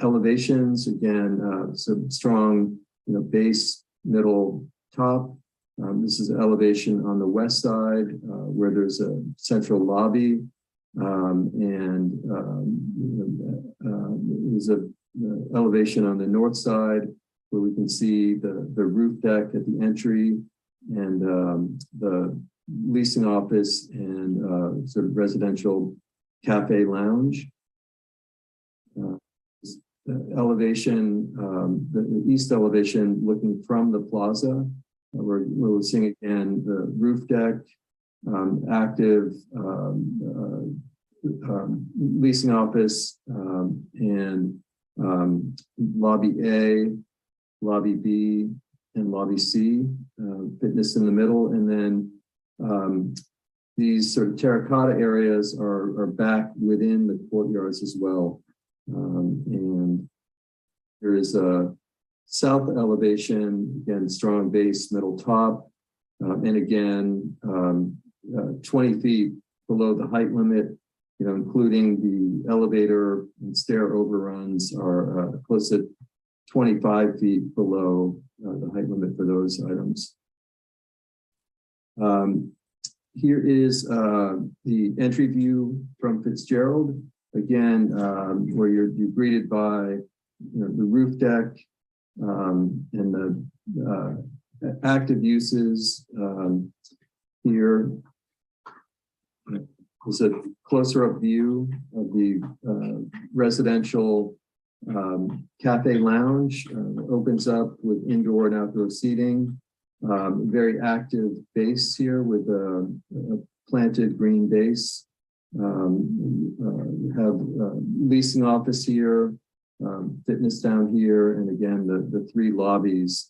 elevations, again, some strong base, middle, top. This is an elevation on the west side where there's a central lobby and there's a elevation on the north side where we can see the roof deck at the entry and the leasing office and sort of residential cafe lounge. The elevation, the east elevation looking from the plaza we're seeing again the roof deck, active leasing office, and lobby A, lobby B, and lobby C, fitness in the middle, and then these sort of terracotta areas are back within the courtyards as well. And there is a south elevation, again, strong base, middle top, and again, 20 feet below the height limit, including the elevator and stair overruns are close to 25 feet below the height limit for those items. Here is the entry view from Fitzgerald. Again, where you're greeted by the roof deck and the active uses here. Is a closer up view of the residential cafe lounge. Opens up with indoor and outdoor seating. Very active base here with a planted green base. We have leasing office here, fitness down here, and again, the three lobbies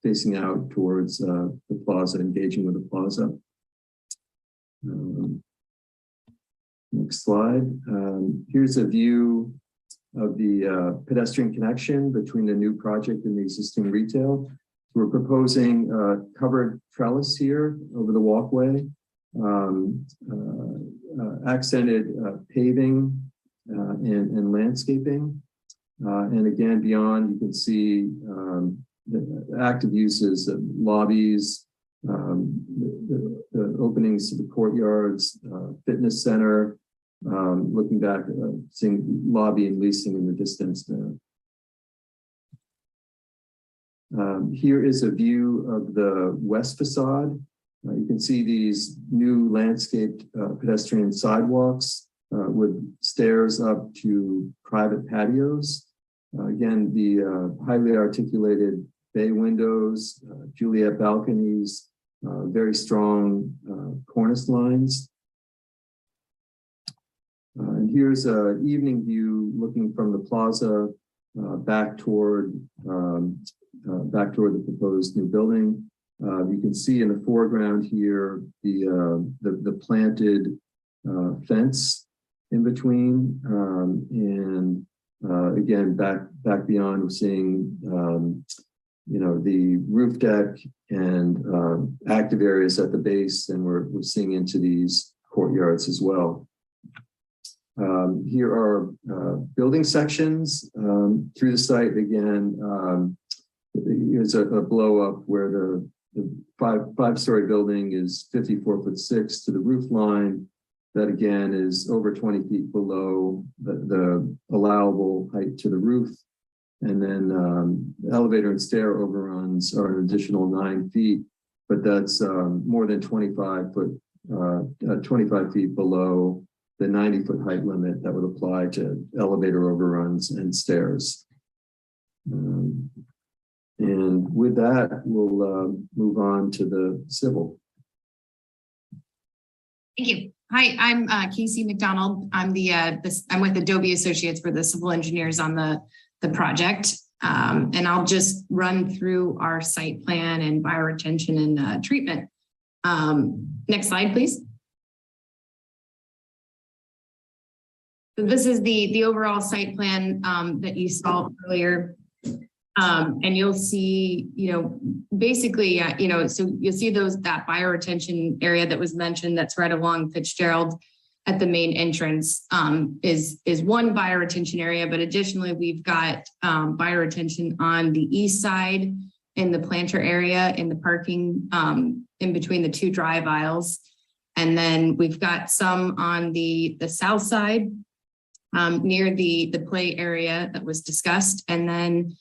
facing out towards the plaza, engaging with the plaza. Next slide. Here's a view of the pedestrian connection between the new project and the existing retail. We're proposing covered trellis here over the walkway, accented paving and landscaping. And again, beyond, you can see the active uses of lobbies, the openings to the courtyards, fitness center, looking back, seeing lobby and leasing in the distance there. Here is a view of the west facade. You can see these new landscaped pedestrian sidewalks with stairs up to private patios. Again, the highly articulated bay windows, Juliet balconies, very strong cornice lines. And here's an evening view looking from the plaza back toward the proposed new building. You can see in the foreground here the planted fence in between, and again back beyond, we're seeing the roof deck and active areas at the base, and we're seeing into these courtyards as well. Here are building sections through the site. Again, here's a blow up where the five-story building is 54'6" to the roof line. That again is over 20 feet below the allowable height to the roof. And then elevator and stair overruns are an additional 9 feet, but that's more than 25 feet below the 90-foot height limit that would apply to elevator overruns and stairs. And with that, we'll move on to the civil. Thank you. Hi, I'm Casey McDonald. I'm I'm with Adobe Associates for the civil engineers on the project. And I'll just run through our site plan and bioretention and treatment. Next slide, please. So this is the overall site plan that you saw earlier. And you'll see, basically, so you'll see that bioretention area that was mentioned that's right along Fitzgerald at the main entrance is one bioretention area, but additionally, we've got bioretention on the east side in the planter area in the parking in between the two drive aisles. And then we've got some on the south side near the play area that was discussed. And then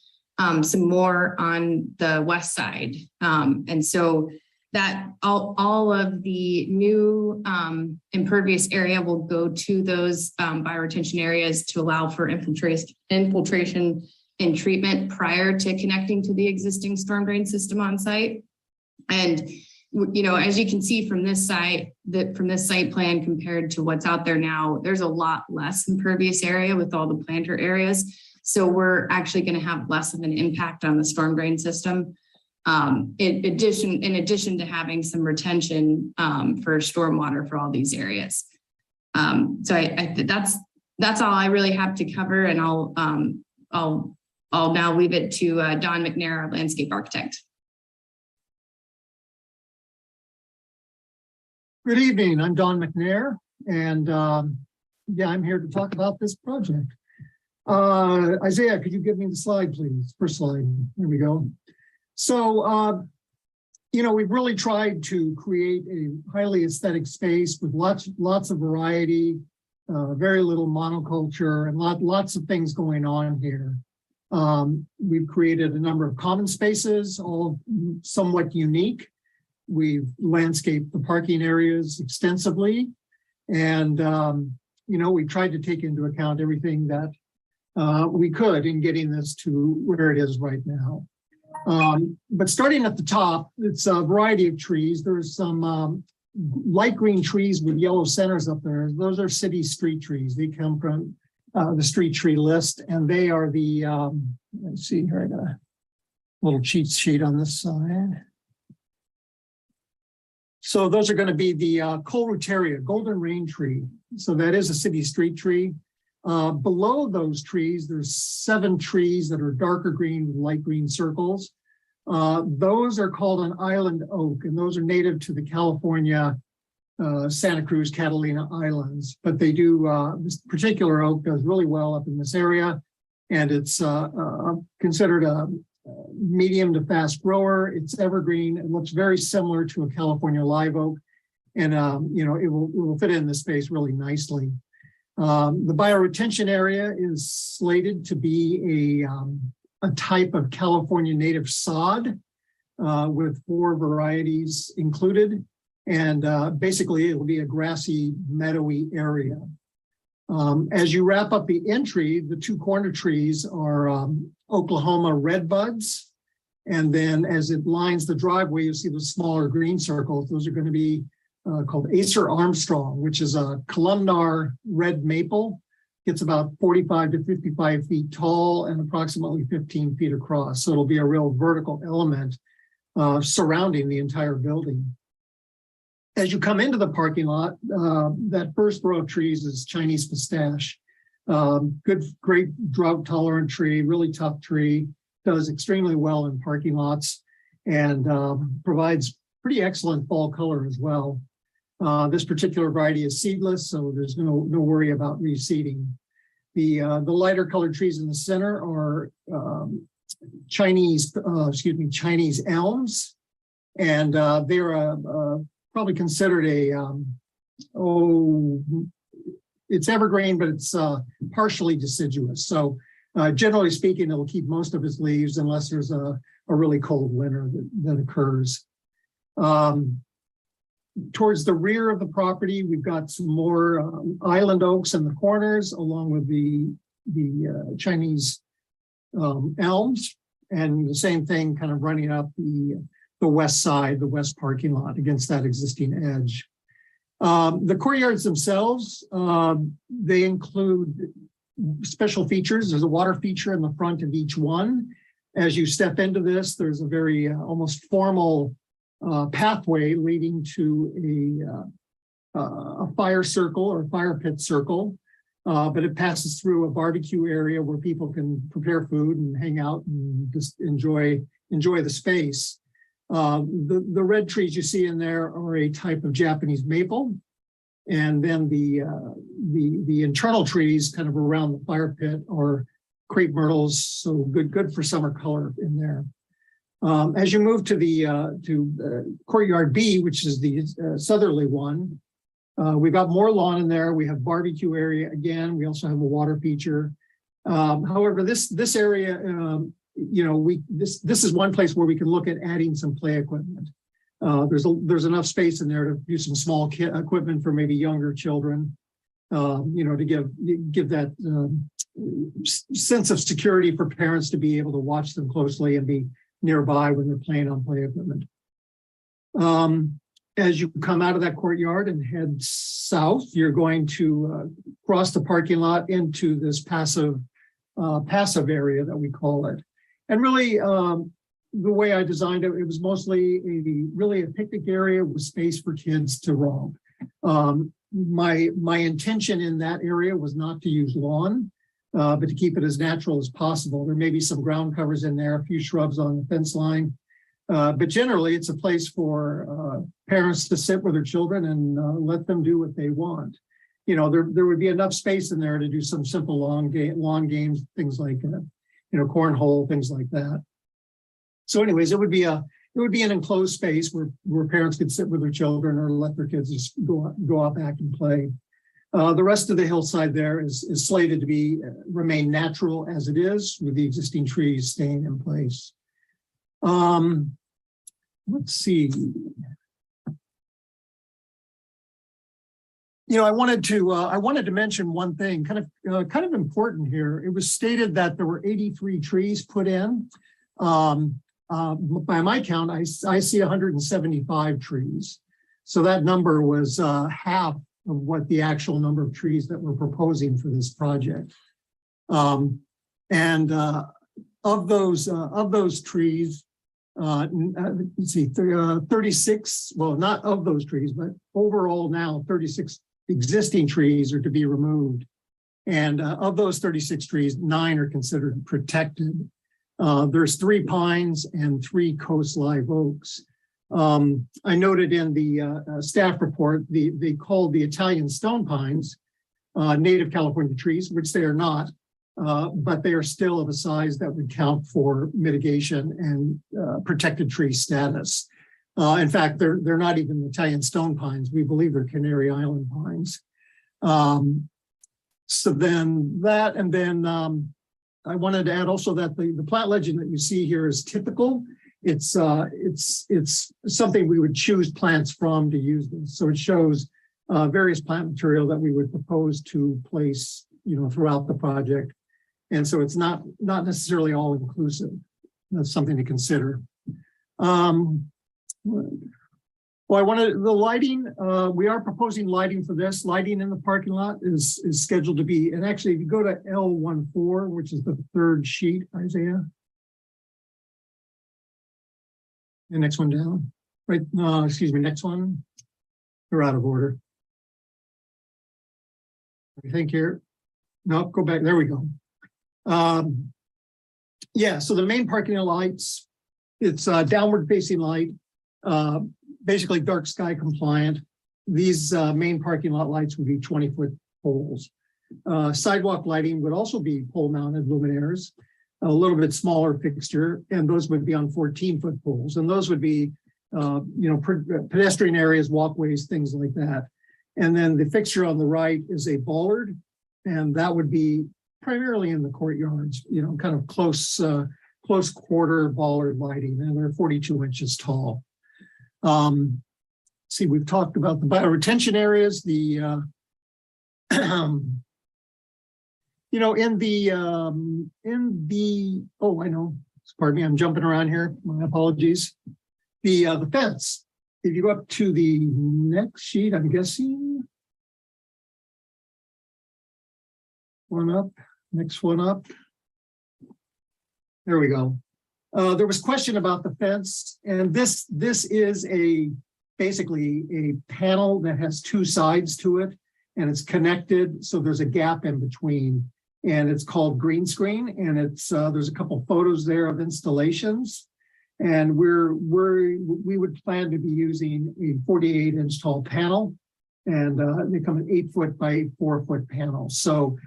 some more on the west side. And so that all of the new impervious area will go to those bioretention areas to allow for infiltration and treatment prior to connecting to the existing storm drain system on site. And, you know, as you can see from this site, from this site plan compared to what's out there now, there's a lot less impervious area with all the planter areas. So we're actually going to have less of an impact on the storm drain system. In addition to having some retention for stormwater for all these areas. So that's all I really have to cover, and I'll now leave it to Don McNair, our landscape architect. Good evening, I'm Don McNair, and yeah, I'm here to talk about this project. Isaiah, could you give me the slide, please? First slide, there we go. So, you know, we've really tried to create a highly aesthetic space with lots of variety, very little monoculture, and lots of things going on here. We've created a number of common spaces, all somewhat unique. We've landscaped the parking areas extensively, and you know, we tried to take into account everything that we could in getting this to where it is right now. But starting at the top, it's a variety of trees. There's some light green trees with yellow centers up there. Those are city street trees. They come from the street tree list, and they are the, let's see here, I got a little cheat sheet on this side. So those are going to be the Colrutaria, golden rain tree. So that is a city street tree. Below those trees, there's 7 trees that are darker green with light green circles. Those are called an island oak, and those are native to the California, Santa Cruz, Catalina Islands. But they do, this particular oak does really well up in this area, and it's considered a medium to fast grower. It's evergreen. It looks very similar to a California live oak, and you know, it will fit in the space really nicely. The bioretention area is slated to be a type of California native sod with 4 varieties included. And basically it will be a grassy, meadowy area. As you wrap up the entry, the 2 corner trees are Oklahoma redbuds. And then as it lines the driveway, you see the smaller green circles. Those are going to be called Acer Armstrong, which is a columnar red maple. It's about 45 to 55 feet tall and approximately 15 feet across. So it'll be a real vertical element surrounding the entire building. As you come into the parking lot, that first row of trees is Chinese pistache. Great drought tolerant tree, really tough tree, does extremely well in parking lots, and provides pretty excellent fall color as well. This particular variety is seedless, so there's no worry about reseeding. The lighter colored trees in the center are Chinese elms, and they're probably considered it's evergreen, but it's partially deciduous. So generally speaking, it'll keep most of its leaves unless there's a really cold winter that occurs. Towards the rear of the property, we've got some more island oaks in the corners, along with the Chinese elms, and the same thing kind of running up the west side, the west parking lot against that existing edge. The courtyards themselves, they include special features. There's a water feature in the front of each one. As you step into this, there's a very almost formal pathway leading to a fire circle or fire pit circle, but it passes through a barbecue area where people can prepare food and hang out and just enjoy the space. The red trees you see in there are a type of Japanese maple, and then the internal trees kind of around the fire pit are crepe myrtles, so good for summer color in there. As you move to the courtyard B, which is the southerly one, we've got more lawn in there. We have barbecue area again. We also have a water feature. However, this area, you know, this is one place where we can look at adding some play equipment. There's enough space in there to do some small equipment for maybe younger children, you know, to give that sense of security for parents to be able to watch them closely and be nearby when they're playing on play equipment. As you come out of that courtyard and head south, you're going to cross the parking lot into this passive area that we call it. And really, the way I designed it, it was mostly really a picnic area with space for kids to romp. My intention in that area was not to use lawn, but to keep it as natural as possible. There may be some ground covers in there, a few shrubs on the fence line. But generally, it's a place for parents to sit with their children and let them do what they want. You know, there would be enough space in there to do some simple lawn games, things like cornhole, things like that. So, anyways, it would be an enclosed space where parents could sit with their children or let their kids just go out back and play. The rest of the hillside there is slated to remain natural as it is, with the existing trees staying in place. Let's see. You know, I wanted to mention one thing, kind of important here. It was stated that there were 83 trees put in. By my count, I see 175 trees. So that number was half of what the actual number of trees that we're proposing for this project. Of those trees, let's see, 36, well, not of those trees, but overall now 36 existing trees are to be removed. And of those 36 trees, 9 are considered protected. There's 3 pines and 3 coast live oaks. I noted in the staff report, they called the Italian stone pines native California trees, which they are not. But they are still of a size that would count for mitigation and protected tree status. In fact, they're not even Italian stone pines. We believe they're Canary Island pines. So then that, and then I wanted to add also that the plant legend that you see here is typical. It's something we would choose plants from to use this. So it shows various plant material that we would propose to place, throughout the project. And so it's not necessarily all inclusive. That's something to consider. Well, I wanted the lighting. We are proposing lighting for this. Lighting in the parking lot is scheduled to be, and actually, if you go to L14, which is the 3rd sheet, Isaiah. The next one down. Right, excuse me, next one. They're out of order. I think here. No, go back. There we go. Yeah, so the main parking lot lights, it's a downward facing light, basically dark sky compliant. These main parking lot lights would be 20-foot poles. Sidewalk lighting would also be pole mounted luminaires, a little bit smaller fixture, and those would be on 14-foot poles. And those would be, pedestrian areas, walkways, things like that. And then the fixture on the right is a bollard, and that would be primarily in the courtyards, kind of close quarter bollard lighting, and they're 42 inches tall. See, we've talked about the bioretention areas, oh, I know, pardon me, I'm jumping around here, my apologies. The fence, if you go up to the next sheet, I'm guessing. One up, next one up. There we go. There was question about the fence, and this is basically a panel that has 2 sides to it, and it's connected, so there's a gap in between, and it's called green screen, and it's there's a couple photos there of installations, and we would plan to be using a 48-inch tall panel, and they come an 8-foot by 4-foot panel. So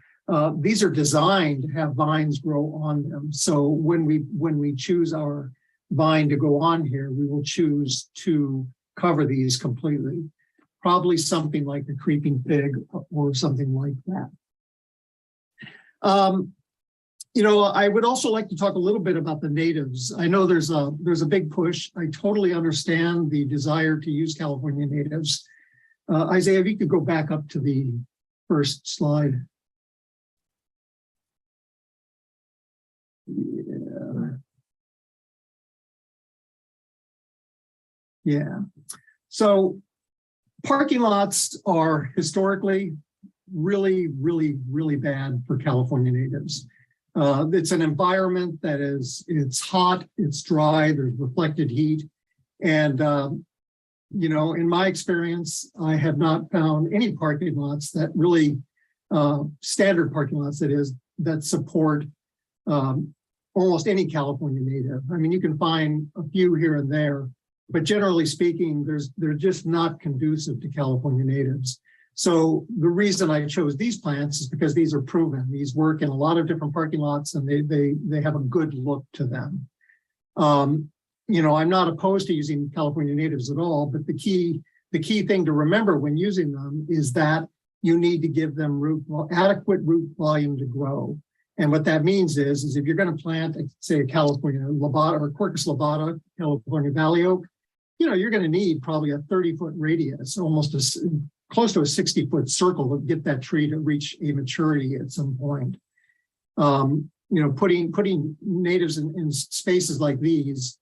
these are designed to have vines grow on them. So when we choose our vine to go on here, we will choose to cover these completely. Probably something like a creeping fig or something like that. I would also like to talk a little bit about the natives. I know there's a big push. I totally understand the desire to use California natives. Isaiah, if you could go back up to the first slide. Yeah. So parking lots are historically really, really, really bad for California natives. It's an environment that it's hot, it's dry, there's reflected heat. And, you know, in my experience, I have not found any parking lots that really, standard parking lots that is, that support almost any California native. I mean, you can find a few here and there, but generally speaking, they're just not conducive to California natives. So the reason I chose these plants is because these are proven. These work in a lot of different parking lots, and they have a good look to them. You know, I'm not opposed to using California natives at all, but the key thing to remember when using them is that you need to give them adequate root volume to grow. And what that means is if you're going to plant, say, a California lobata or Quercus lobata, California valley oak, you know, you're going to need probably a 30-foot radius, almost close to a 60-foot circle to get that tree to reach a maturity at some point. You know, putting natives in spaces like these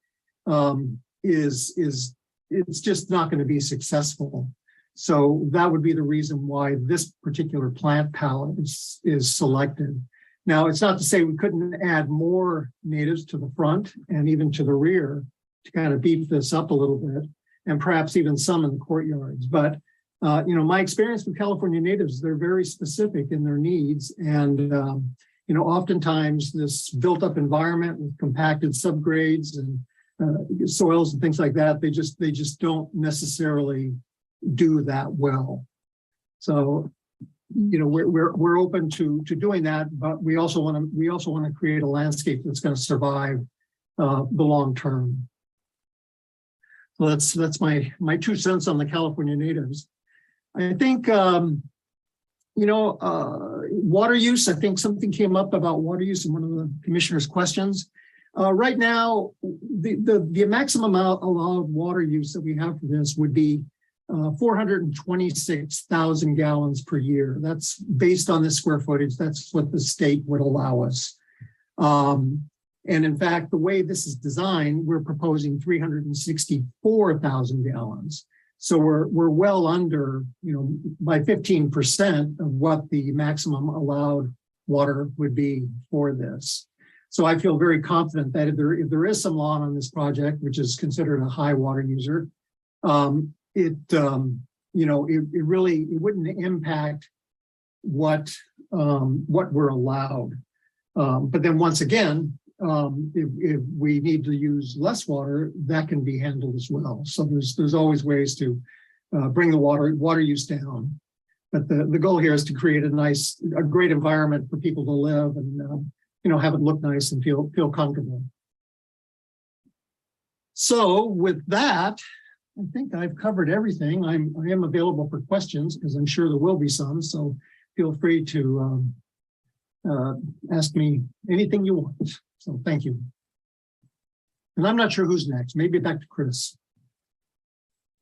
it's just not going to be successful. So that would be the reason why this particular plant palette is selected. Now, it's not to say we couldn't add more natives to the front and even to the rear to kind of beef this up a little bit, and perhaps even some in the courtyards. But you know, my experience with California natives, they're very specific in their needs. And you know, oftentimes this built up environment with compacted subgrades and soils and things like that, they just don't necessarily do that well. So, you know, we're open to doing that, but we also want to create a landscape that's going to survive the long term. So that's my 2 cents on the California natives. I think you know, water use. I think something came up about water use in one of the commissioner's questions. Right now, the maximum allowed water use that we have for this would be 426,000 gallons per year. That's based on the square footage. That's what the state would allow us. And in fact, the way this is designed, we're proposing 364,000 gallons. So we're well under, you know, by 15% of what the maximum allowed water would be for this. So I feel very confident that if there is some lawn on this project, which is considered a high water user, you know, it wouldn't impact what we're allowed. But then once again, if we need to use less water, that can be handled as well. So there's always ways to bring the water use down. But the goal here is to create a great environment for people to live and you know, have it look nice and feel comfortable. So with that, I think I've covered everything. I am available for questions because I'm sure there will be some. So feel free to ask me anything you want. So thank you. And I'm not sure who's next. Maybe back to Chris.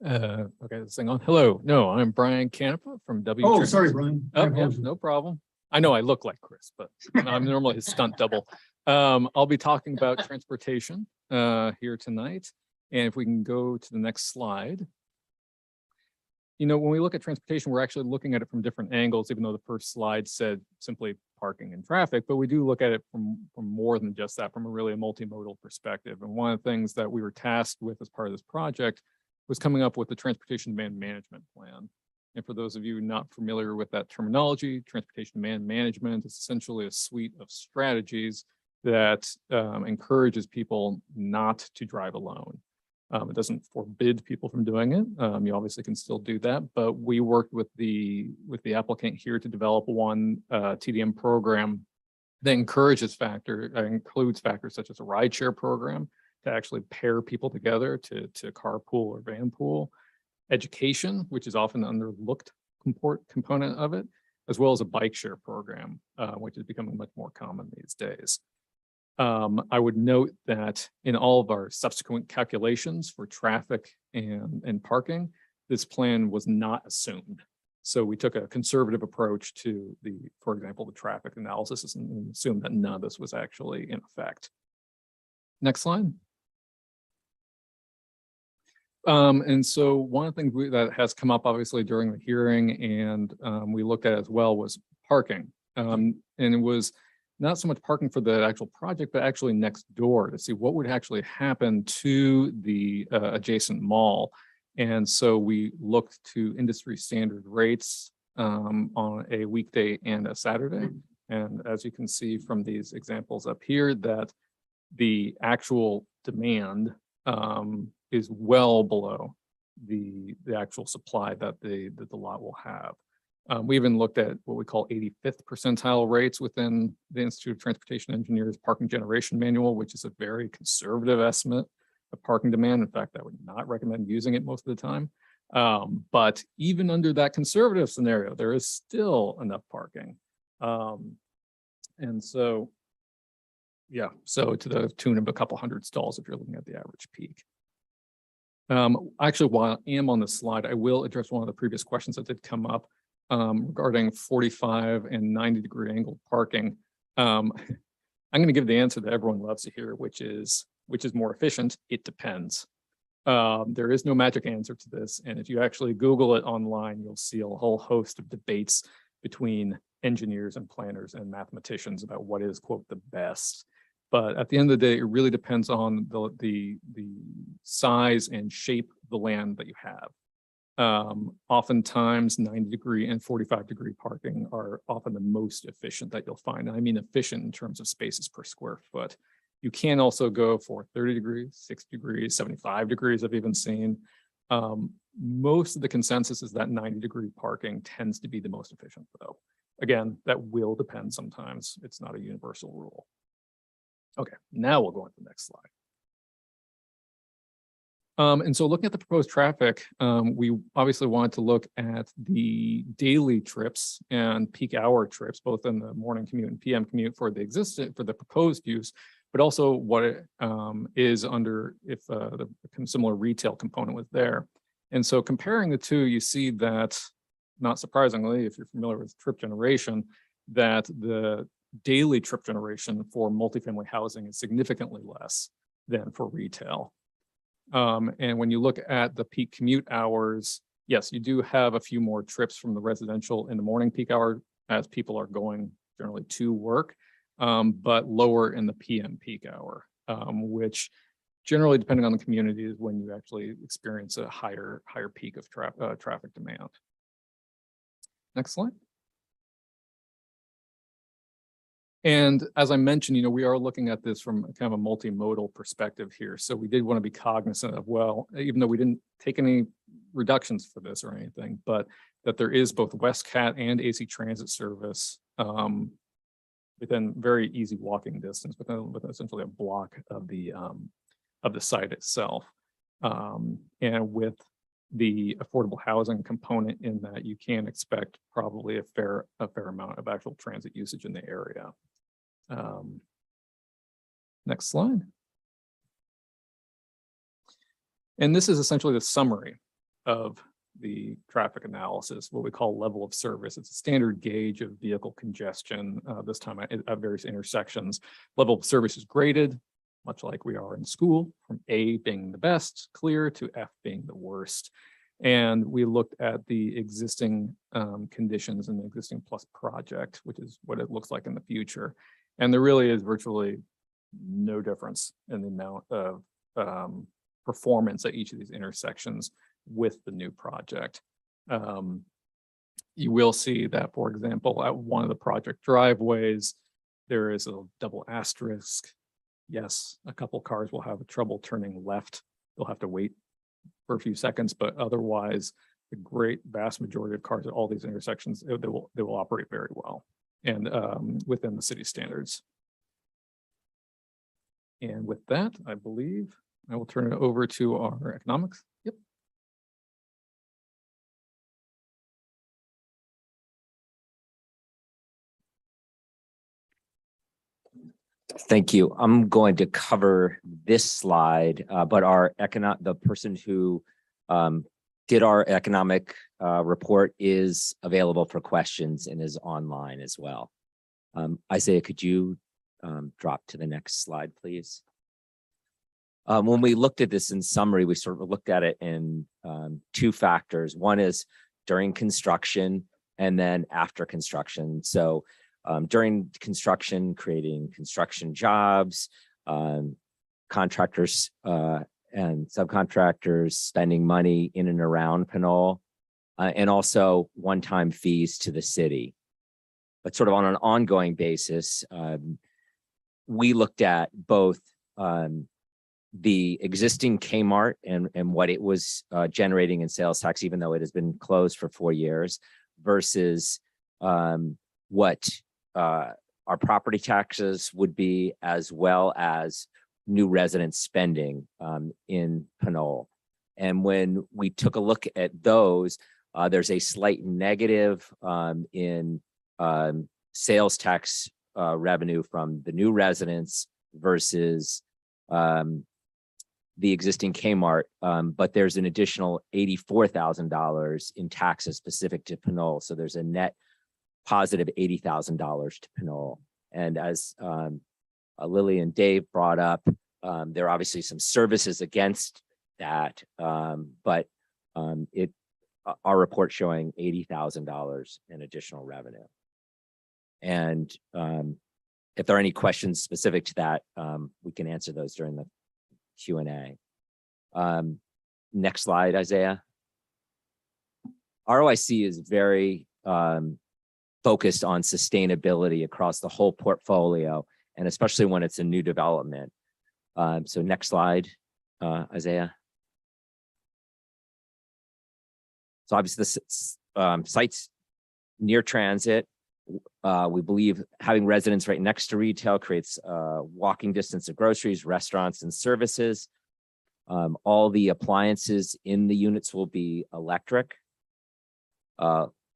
Okay, this thing on. Hello. No, I'm Brian Canepa from W. Oh, sorry, Brian. Oh, yeah, no problem. I know I look like Chris, but I'm normally his stunt double. I'll be talking about transportation here tonight. And if we can go to the next slide. You know, when we look at transportation, we're actually looking at it from different angles, even though the first slide said simply parking and traffic, but we do look at it from more than just that, from a really multimodal perspective. And one of the things that we were tasked with as part of this project was coming up with the transportation demand management plan. And for those of you not familiar with that terminology, transportation demand management is essentially a suite of strategies that encourages people not to drive alone. It doesn't forbid people from doing it. You obviously can still do that, but we worked with the applicant here to develop one TDM program that includes factors such as a rideshare program to actually pair people together to carpool or vanpool, education, which is often an underlooked component of it, as well as a bike share program, which is becoming much more common these days. I would note that in all of our subsequent calculations for traffic and parking, this plan was not assumed. So we took a conservative approach to for example, the traffic analysis and assumed that none of this was actually in effect. Next slide. And so one of the things that has come up obviously during the hearing and we looked at as well was parking. And it was not so much parking for the actual project, but actually next door to see what would actually happen to the adjacent mall. And so we looked to industry standard rates on a weekday and a Saturday. And as you can see from these examples up here, that the actual demand is well below the actual supply that the lot will have. We even looked at what we call 85th percentile rates within the Institute of Transportation Engineers Parking Generation Manual, which is a very conservative estimate of parking demand. In fact, I would not recommend using it most of the time. But even under that conservative scenario, there is still enough parking. And so, yeah, so to the tune of a couple hundred stalls if you're looking at the average peak. Actually, while I am on this slide, I will address one of the previous questions that did come up regarding 45 and 90-degree angled parking. I'm going to give the answer that everyone loves to hear, which is more efficient. It depends. There is no magic answer to this. And if you actually Google it online, you'll see a whole host of debates between engineers and planners and mathematicians about what is, quote, the best. But at the end of the day, it really depends on the size and shape of the land that you have. Oftentimes 90-degree and 45-degree parking are often the most efficient that you'll find. I mean efficient in terms of spaces per square foot. You can also go for 30 degrees, 60 degrees, 75 degrees I've even seen. Most of the consensus is that 90-degree parking tends to be the most efficient though. Again, that will depend sometimes. It's not a universal rule. Okay, now we'll go on to the next slide. And so looking at the proposed traffic, we obviously wanted to look at the daily trips and peak hour trips, both in the morning commute and PM commute for the proposed use, but also what it is under if the similar retail component was there. And so comparing the two, you see that, not surprisingly, if you're familiar with trip generation, that the daily trip generation for multifamily housing is significantly less than for retail. And when you look at the peak commute hours, yes, you do have a few more trips from the residential in the morning peak hour as people are going generally to work, but lower in the PM peak hour, which generally, depending on the community, is when you actually experience a higher peak of traffic demand. Next slide. And as I mentioned, we are looking at this from kind of a multimodal perspective here. So we did want to be cognizant of, well, even though we didn't take any reductions for this or anything, but that there is both WestCat and AC Transit service within very easy walking distance, within essentially a block of the site itself. And with the affordable housing component in that, you can expect probably a fair amount of actual transit usage in the area. Next slide. And this is essentially the summary of the traffic analysis, what we call level of service. It's a standard gauge of vehicle congestion, this time at various intersections. Level of service is graded, much like we are in school, from A being the best, clear, to F being the worst. And we looked at the existing conditions in the existing plus project, which is what it looks like in the future. And there really is virtually no difference in the amount of performance at each of these intersections with the new project. You will see that, for example, at one of the project driveways, there is a double asterisk. Yes, a couple cars will have trouble turning left. They'll have to wait for a few seconds, but otherwise, the great vast majority of cars at all these intersections, they will operate very well and within the city standards. And with that, I believe I will turn it over to our economics. Yep. Thank you. I'm going to cover this slide, but the person who did our economic report is available for questions and is online as well. Isaiah, could you drop to the next slide, please? When we looked at this in summary, we sort of looked at it in two factors. One is during construction and then after construction. So during construction, creating construction jobs, contractors and subcontractors spending money in and around Pinole, and also one-time fees to the city. But sort of on an ongoing basis, we looked at both the existing Kmart and what it was generating in sales tax, even though it has been closed for 4 years, versus what our property taxes would be, as well as new resident spending in Pinole. And when we took a look at those, there's a slight negative in sales tax revenue from the new residents versus the existing Kmart, but there's an additional $84,000 in taxes specific to Pinole. So there's a net positive $80,000 to Pinole. And as Lily and Dave brought up, there are obviously some services against that, but our report showing $80,000 in additional revenue. And if there are any questions specific to that, we can answer those during the Q&A. Next slide, Isaiah. ROIC is very focused on sustainability across the whole portfolio, and especially when it's a new development. So next slide, Isaiah. So obviously this site's near transit. We believe having residents right next to retail creates walking distance of groceries, restaurants, and services. All the appliances in the units will be electric.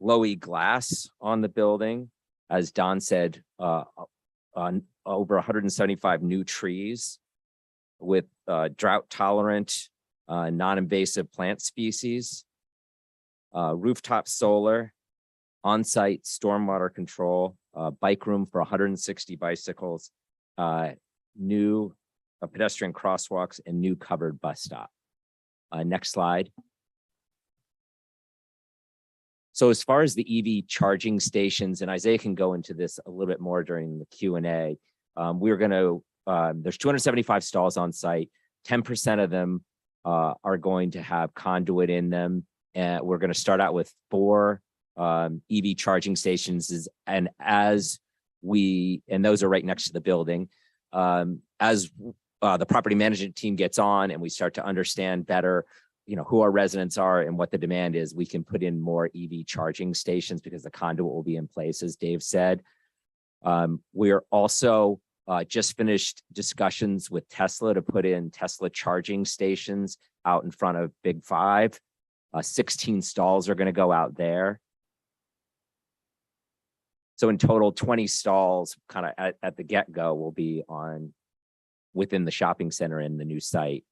Low E glass on the building, as Don said, on over 175 new trees with drought tolerant, non-invasive plant species, rooftop solar, on-site stormwater control, bike room for 160 bicycles, new pedestrian crosswalks, and new covered bus stop. Next slide. So as far as the EV charging stations, and Isaiah can go into this a little bit more during the Q&A, we're going to, there's 275 stalls on site. 10% of them are going to have conduit in them. And we're going to start out with 4 EV charging stations, and those are right next to the building. As the property management team gets on and we start to understand better, who our residents are and what the demand is, we can put in more EV charging stations because the conduit will be in place, as Dave said. We are also just finished discussions with Tesla to put in Tesla charging stations out in front of Big 5. 16 stalls are going to go out there. So in total, 20 stalls kind of at the get-go will be within the shopping center in the new site.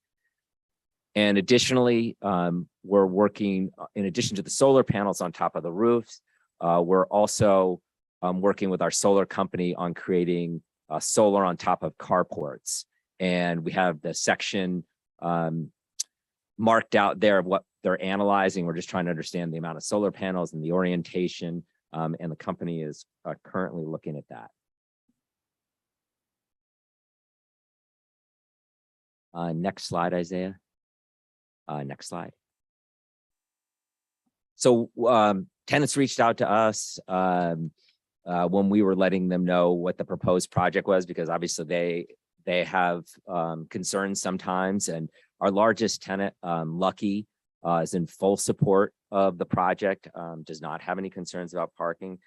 And additionally, we're working, in addition to the solar panels on top of the roofs, we're also working with our solar company on creating solar on top of carports. And we have the section marked out there of what they're analyzing. We're just trying to understand the amount of solar panels and the orientation, and the company is currently looking at that. Next slide, Isaiah. Next slide. So tenants reached out to us when we were letting them know what the proposed project was, because obviously they have concerns sometimes. And our largest tenant, Lucky, is in full support of the project, does not have any concerns about parking.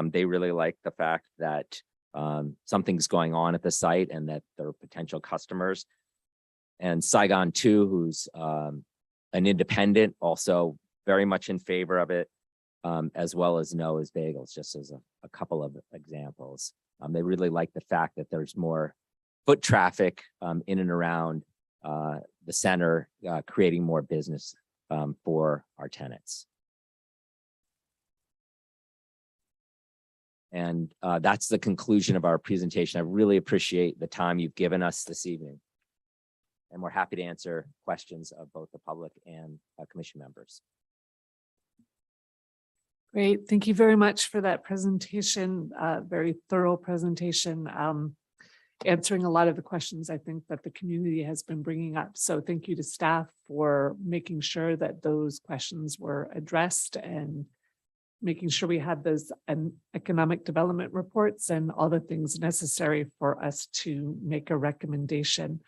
They really like the fact that something's going on at the site and that they're potential customers. And Saigon 2, who's an independent, also very much in favor of it, as well as Noah's Bagels, just as a couple of examples. They really like the fact that there's more foot traffic in and around the center, creating more business for our tenants. And that's the conclusion of our presentation. I really appreciate the time you've given us this evening. And we're happy to answer questions of both the public and commission members. Great. Thank you very much for that presentation, very thorough presentation, answering a lot of the questions I think that the community has been bringing up. So thank you to staff for making sure that those questions were addressed and making sure we had those economic development reports and all the things necessary for us to make a recommendation.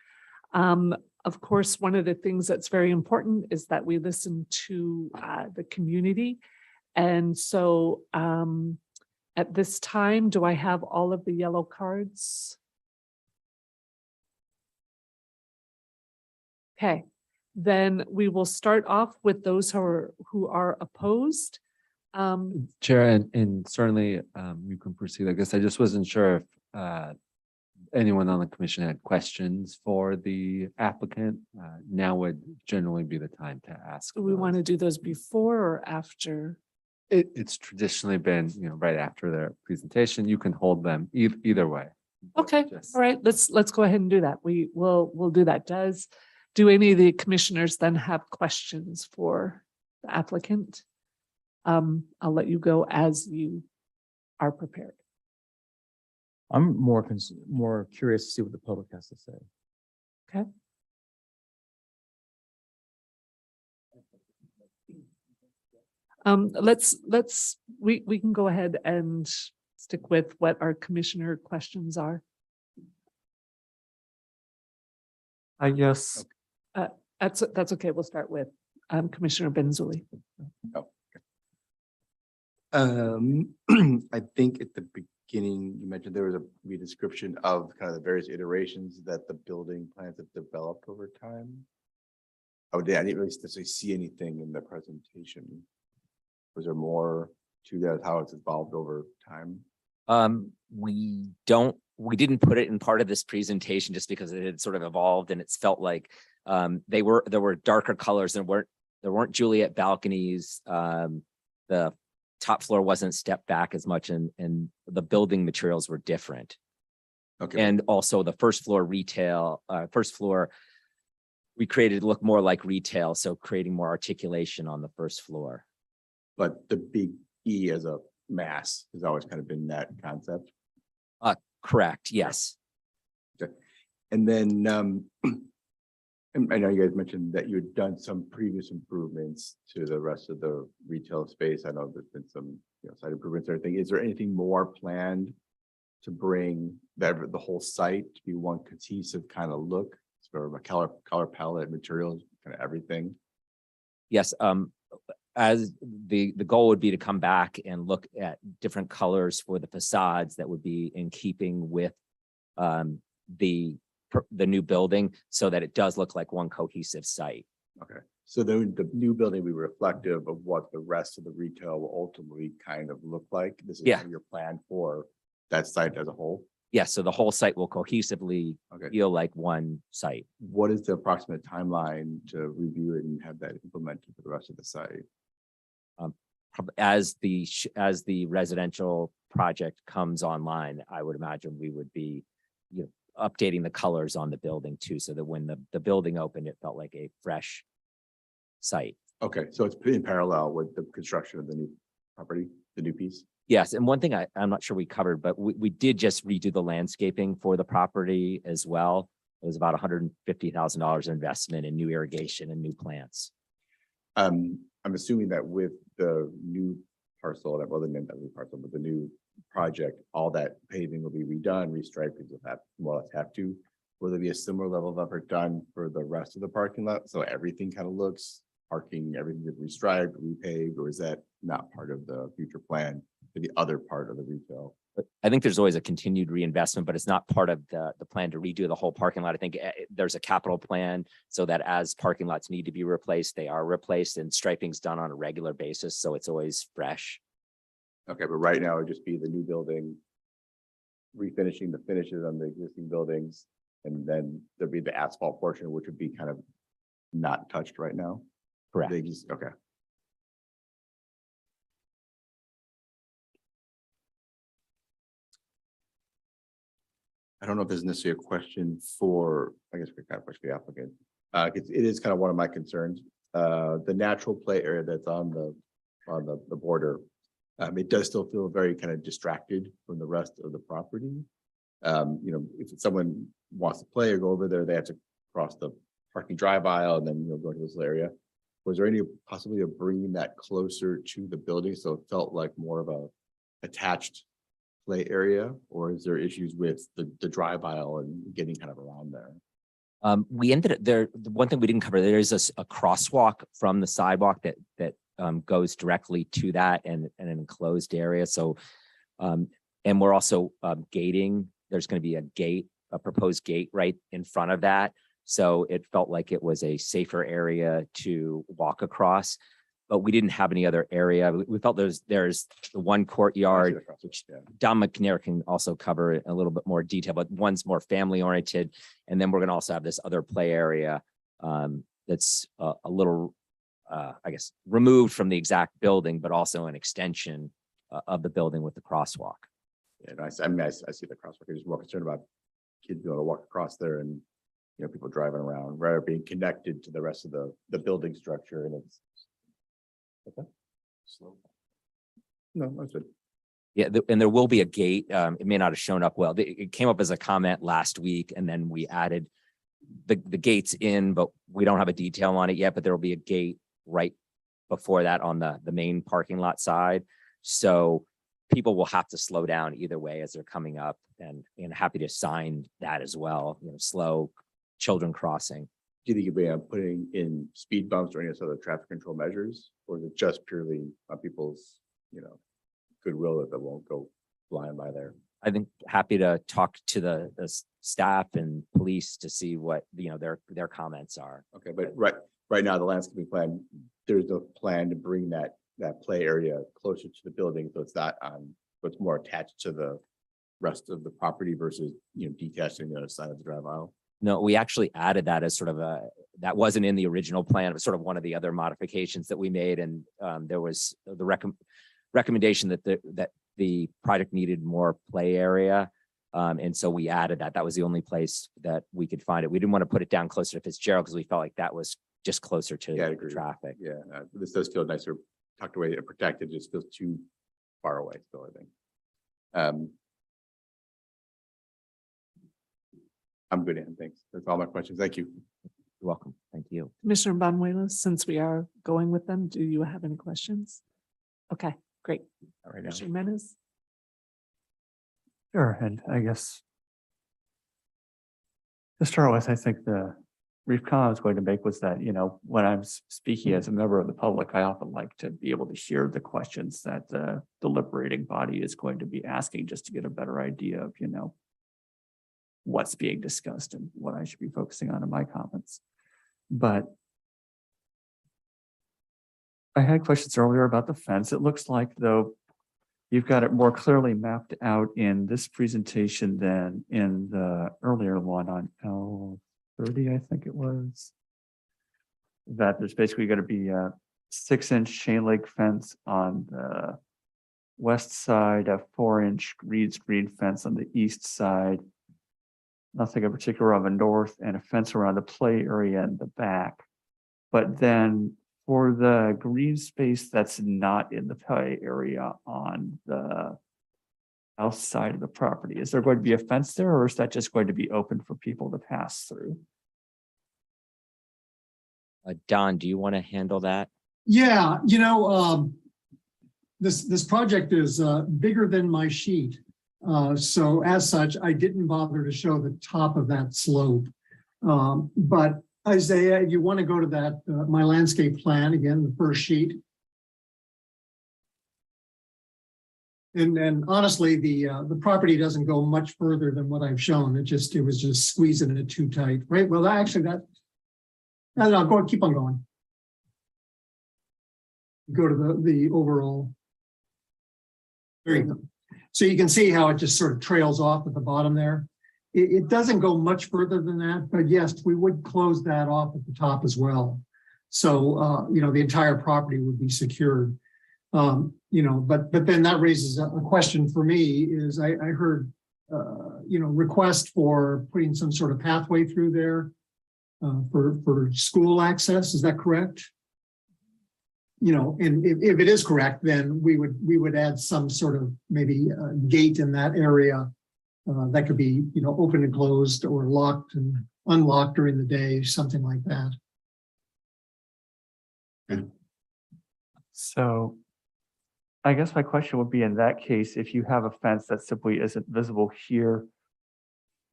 Of course, one of the things that's very important is that we listen to the community. And so at this time, do I have all of the yellow cards? Okay, then we will start off with those who are opposed. Chair, and certainly you can proceed. I guess I just wasn't sure if anyone on the commission had questions for the applicant. Now would generally be the time to ask. Do we want to do those before or after? It's traditionally been, right after their presentation. You can hold them either way. Okay, all right, let's go ahead and do that. We'll do that. Do any of the commissioners then have questions for the applicant? I'll let you go as you are prepared. I'm more curious to see what the public has to say. Okay. We can go ahead and stick with what our commissioner questions are. I guess. That's okay. We'll start with Commissioner Benzuli. I think at the beginning, you mentioned there was a description of kind of the various iterations that the building plans have developed over time. I didn't really necessarily see anything in the presentation. Was there more to that, how it's evolved over time? We didn't put it in part of this presentation just because it had sort of evolved and it's felt like there were darker colors and there weren't Juliet balconies. The top floor wasn't stepped back as much and the building materials were different. Okay. And also the first floor we created to look more like retail. So creating more articulation on the first floor. But the big E as a mass has always kind of been that concept. Correct. Yes. Okay. And then I know you guys mentioned that you had done some previous improvements to the rest of the retail space. I know there's been some site improvements and everything. Is there anything more planned to bring the whole site to be one cohesive kind of look? Sort of a color palette, materials, kind of everything. Yes. As the goal would be to come back and look at different colors for the facades that would be in keeping with the new building so that it does look like one cohesive site. Okay. So the new building will be reflective of what the rest of the retail will ultimately kind of look like. This is your plan for that site as a whole. Yes. So the whole site will cohesively feel like one site. What is the approximate timeline to review it and have that implemented for the rest of the site? As the residential project comes online, I would imagine we would be updating the colors on the building too, so that when the building opened, it felt like a fresh site. Okay, so it's in parallel with the construction of the new property, the new piece? Yes, and one thing I'm not sure we covered, but we did just redo the landscaping for the property as well. It was about $150,000 investment in new irrigation and new plants. I'm assuming that with the new parcel, that wasn't meant as a parcel, but the new project, all that paving will be redone, restriped, because that more or less have to. Will there be a similar level of effort done for the rest of the parking lot? So everything kind of looks, parking, everything is restriped, repaved, or is that not part of the future plan for the other part of the retail? I think there's always a continued reinvestment, but it's not part of the plan to redo the whole parking lot. I think there's a capital plan so that as parking lots need to be replaced, they are replaced, and striping's done on a regular basis. So it's always fresh. Okay, but right now it'd just be the new building, refinishing the finishes on the existing buildings, and then there'd be the asphalt portion, which would be kind of not touched right now. Correct. Okay. I don't know if this is necessarily a question for, I guess we kind of question the applicant. It is kind of one of my concerns. The natural play area that's on the border, it does still feel very kind of distracted from the rest of the property. If someone wants to play or go over there, they have to cross the parking drive aisle and then go to this area. Was there any possibility of bringing that closer to the building so it felt like more of a attached play area, or is there issues with the drive aisle and getting kind of around there? We ended up there. The one thing we didn't cover, there is a crosswalk from the sidewalk that goes directly to that and an enclosed area. So, and we're also gating. There's going to be a proposed gate right in front of that. So it felt like it was a safer area to walk across, but we didn't have any other area. We felt there's the one courtyard, which Don McNair can also cover in a little bit more detail, but one's more family oriented. And then we're going to also have this other play area that's a little, I guess, removed from the exact building, but also an extension of the building with the crosswalk. Yeah, I see the crosswalk. I'm just more concerned about kids being able to walk across there and people driving around rather being connected to the rest of the building structure. And it's okay. Slow. No, that's good. Yeah, and there will be a gate. It may not have shown up well. It came up as a comment last week, and then we added the gates in, but we don't have a detail on it yet. But there will be a gate right before that on the main parking lot side. So people will have to slow down either way as they're coming up, and happy to sign that as well. Slow children crossing. Do you think you'd be putting in speed bumps or any other traffic control measures, or is it just purely on people's, goodwill that they won't go flying by there? I think happy to talk to the staff and police to see what their comments are. Okay, but right now the landscaping plan, there's no plan to bring that play area closer to the building, so it's not so it's more attached to the rest of the property versus detaching the other side of the drive aisle. No, we actually added that as sort of that wasn't in the original plan. It was sort of one of the other modifications that we made. And there was the recommendation that the project needed more play area. And so we added that. That was the only place that we could find it. We didn't want to put it down closer to Fitzgerald because we felt like that was just closer to traffic. Yeah, this does feel nicer, tucked away and protected. It just feels too far away still, I think. I'm good, Ann. Thanks. That's all my questions. Thank you. You're welcome. Thank you. Commissioner Banuelos, since we are going with them, do you have any questions? Okay, great. All right, now. Commissioner Menace? Sure, and I guess to start with, I think the brief comment I was going to make was that, when I'm speaking as a member of the public, I often like to be able to hear the questions that the deliberating body is going to be asking just to get a better idea of, what's being discussed and what I should be focusing on in my comments. But I had questions earlier about the fence. It looks like, though, you've got it more clearly mapped out in this presentation than in the earlier one on L30, I think it was. That there's basically going to be a 6-inch chain link fence on the west side, a 4-inch reed screen fence on the east side, nothing in particular on the north, and a fence around the play area in the back. But then for the green space that's not in the play area on the south side of the property, is there going to be a fence there, or is that just going to be open for people to pass through? Don, do you want to handle that? Yeah, this project is bigger than my sheet. So as such, I didn't bother to show the top of that slope. But Isaiah, you want to go to that, my landscape plan, again, the first sheet. And honestly, the property doesn't go much further than what I've shown. It was just squeezing it too tight, right? Well, no, keep on going. Go to the overall. There you go. So you can see how it just sort of trails off at the bottom there. It doesn't go much further than that, but yes, we would close that off at the top as well. So, the entire property would be secured. But then that raises a question for me is I heard request for putting some sort of pathway through there for school access. Is that correct? And if it is correct, then we would add some sort of maybe gate in that area that could be, open and closed or locked and unlocked during the day, something like that. So I guess my question would be, in that case, if you have a fence that simply isn't visible here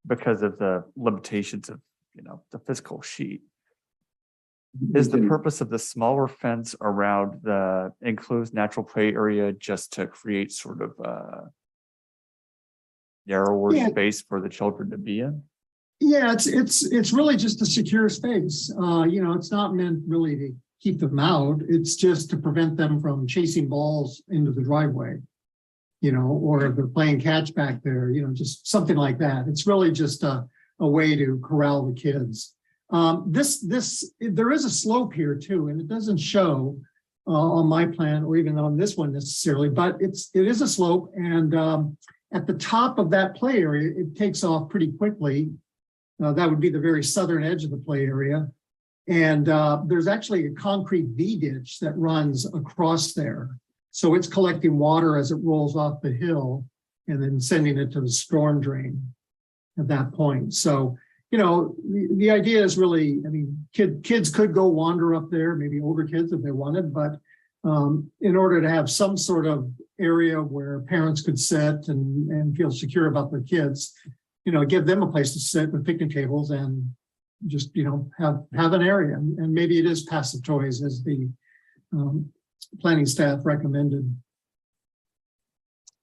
because of the limitations of, the physical sheet, is the purpose of the smaller fence around the enclosed natural play area just to create sort of a narrower space for the children to be in? Yeah, it's really just a secure space. It's not meant really to keep them out. It's just to prevent them from chasing balls into the driveway, or if they're playing catch back there, just something like that. It's really just a way to corral the kids. There is a slope here too, and it doesn't show on my plan or even on this one necessarily, but it is a slope, and at the top of that play area, it takes off pretty quickly. That would be the very southern edge of the play area. And there's actually a concrete V-ditch that runs across there. So it's collecting water as it rolls off the hill and then sending it to the storm drain at that point. So, the idea is really, kids could go wander up there, maybe older kids if they wanted, but in order to have some sort of area where parents could sit and feel secure about their kids, give them a place to sit with picnic tables and just, have an area. And maybe it is passive toys as the planning staff recommended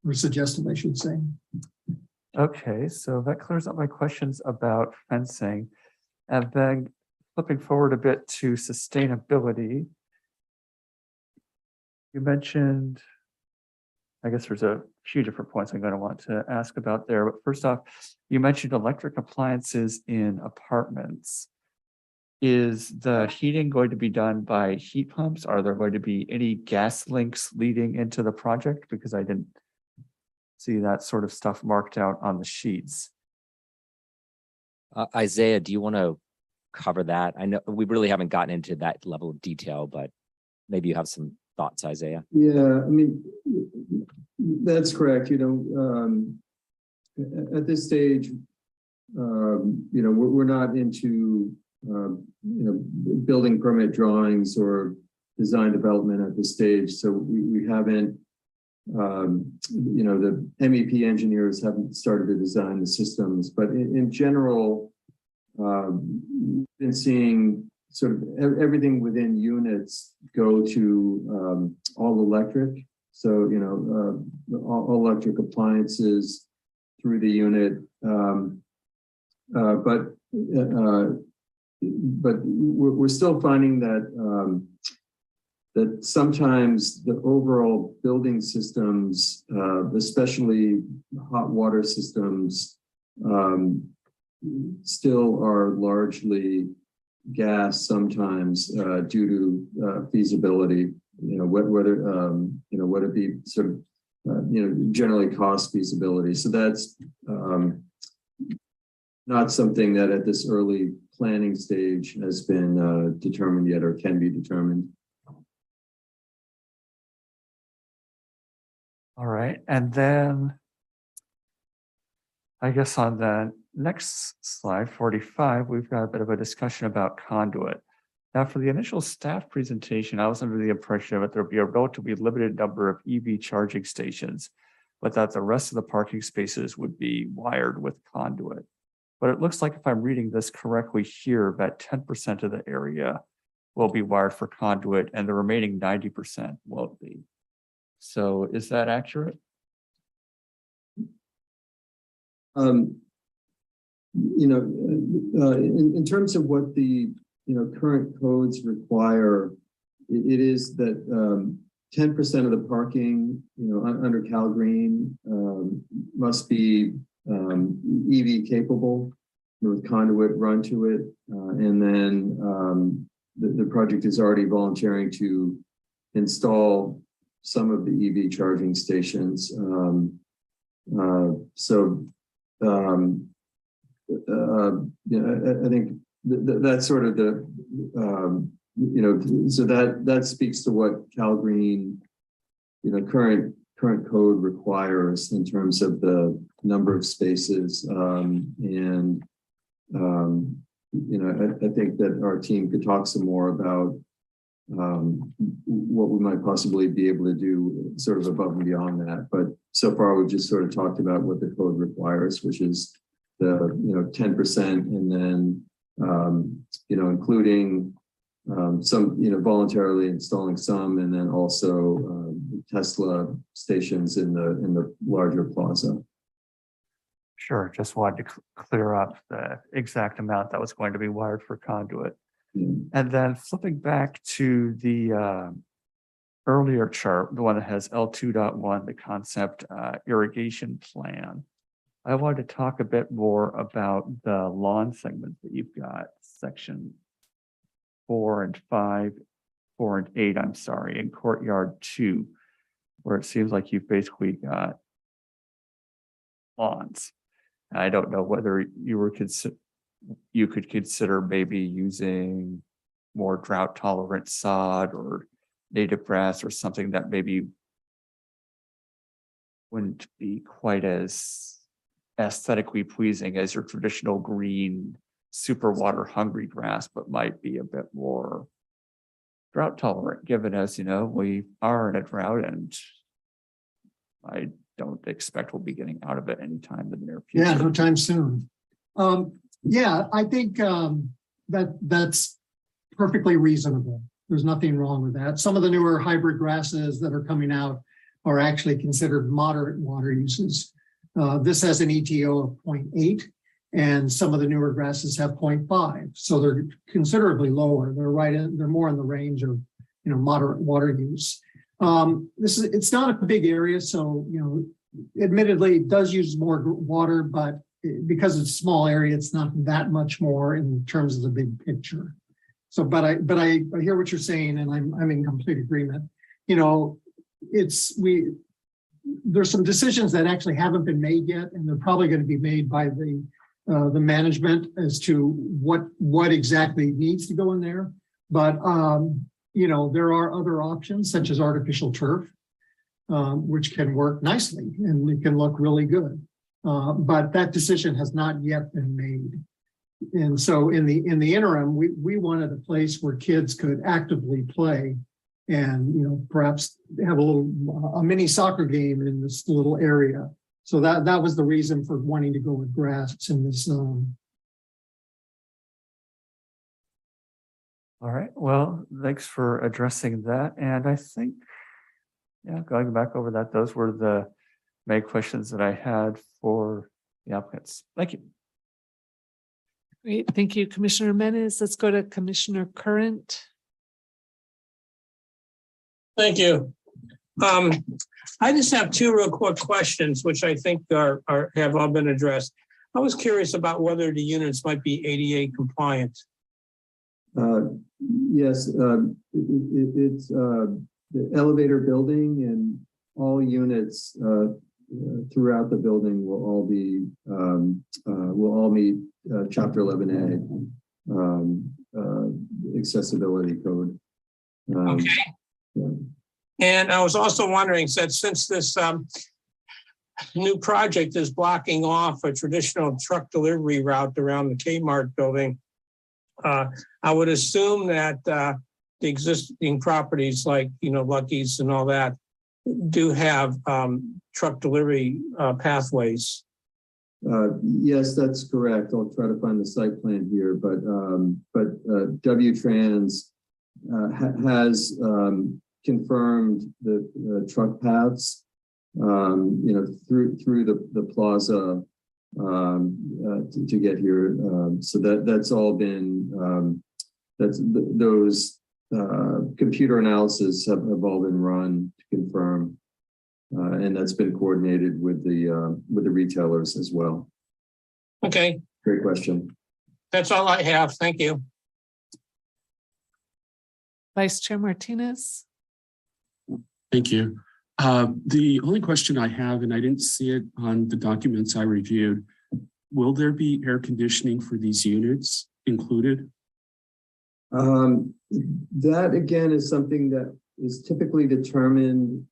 or suggested, I should say. Okay, so that clears up my questions about fencing. And then flipping forward a bit to sustainability. You mentioned, I guess there's a few different points I'm going to want to ask about there. But first off, you mentioned electric appliances in apartments. Is the heating going to be done by heat pumps? Are there going to be any gas links leading into the project? Because I didn't see that sort of stuff marked out on the sheets. Isaiah, do you want to cover that? I know we really haven't gotten into that level of detail, but maybe you have some thoughts, Isaiah. Yeah, that's correct. At this stage, we're not into building permit drawings or design development at this stage. So we haven't, the MEP engineers haven't started to design the systems, but in general, we've been seeing sort of everything within units go to all electric. So, all electric appliances through the unit. But we're still finding that that sometimes the overall building systems, especially hot water systems, still are largely gas sometimes due to feasibility. Whether it be sort of generally cost feasibility. So that's not something that at this early planning stage has been determined yet or can be determined. All right, and then I guess on the next slide, 45, we've got a bit of a discussion about conduit. Now, for the initial staff presentation, I was under the impression that there would be a relatively limited number of EV charging stations, but that the rest of the parking spaces would be wired with conduit. But it looks like, if I'm reading this correctly here, that 10% of the area will be wired for conduit and the remaining 90% won't be. So is that accurate? In terms of what the current codes require, it is that 10% of the parking under Cal Green must be EV capable with conduit run to it, and then the project is already volunteering to install some of the EV charging stations. So I think that's sort of the, so that speaks to what Cal Green, current code requires in terms of the number of spaces. I think that our team could talk some more about what we might possibly be able to do sort of above and beyond that. But so far, we've just sort of talked about what the code requires, which is the 10%, and then including some voluntarily installing some, and then also Tesla stations in the larger plaza. Sure, just wanted to clear up the exact amount that was going to be wired for conduit. And then flipping back to the earlier chart, the one that has L2.1, the concept irrigation plan. I wanted to talk a bit more about the lawn segments that you've got, section 4 and 5, 4 and 8, I'm sorry, in courtyard 2, where it seems like you've basically got lawns. I don't know whether you could consider maybe using more drought tolerant sod or native grass or something that maybe wouldn't be quite as aesthetically pleasing as your traditional green, super water hungry grass, but might be a bit more drought tolerant, given as we are in a drought, and I don't expect we'll be getting out of it anytime in the near future. Yeah, no time soon. Yeah, I think that's perfectly reasonable. There's nothing wrong with that. Some of the newer hybrid grasses that are coming out are actually considered moderate water uses. This has an ETO of 0.8, and some of the newer grasses have 0.5. So they're considerably lower. They're more in the range of moderate water use. It's not a big area, so admittedly it does use more water, but because it's a small area, it's not that much more in terms of the big picture. So, but I hear what you're saying, and I'm in complete agreement. There's some decisions that actually haven't been made yet, and they're probably going to be made by the management as to what exactly needs to go in there. But there are other options such as artificial turf, which can work nicely and it can look really good. But that decision has not yet been made. And so in the interim, we wanted a place where kids could actively play and perhaps have a mini soccer game in this little area. So that was the reason for wanting to go with grass in this zone. All right, well, thanks for addressing that. And I think, going back over that, those were the main questions that I had for the applicants. Thank you. Great, thank you, Commissioner Menes. Let's go to Commissioner Current. Thank you. I just have two real quick questions, which I think have all been addressed. I was curious about whether the units might be ADA compliant. Yes, it's the elevator building, and all units throughout the building will all meet Chapter 11A accessibility code. Okay. Yeah. And I was also wondering, since this new project is blocking off a traditional truck delivery route around the Kmart building, I would assume that the existing properties like, Lucky's and all that do have truck delivery pathways. Yes, that's correct. I'll try to find the site plan here, but W-Trans has confirmed the truck paths, through the plaza to get here. So that's all been those computer analysis have all been run to confirm, and that's been coordinated with the retailers as well. Okay. Great question. That's all I have. Thank you. Vice Chair Martinez. Thank you. The only question I have, and I didn't see it on the documents I reviewed, will there be air conditioning for these units included? That again is something that is typically determined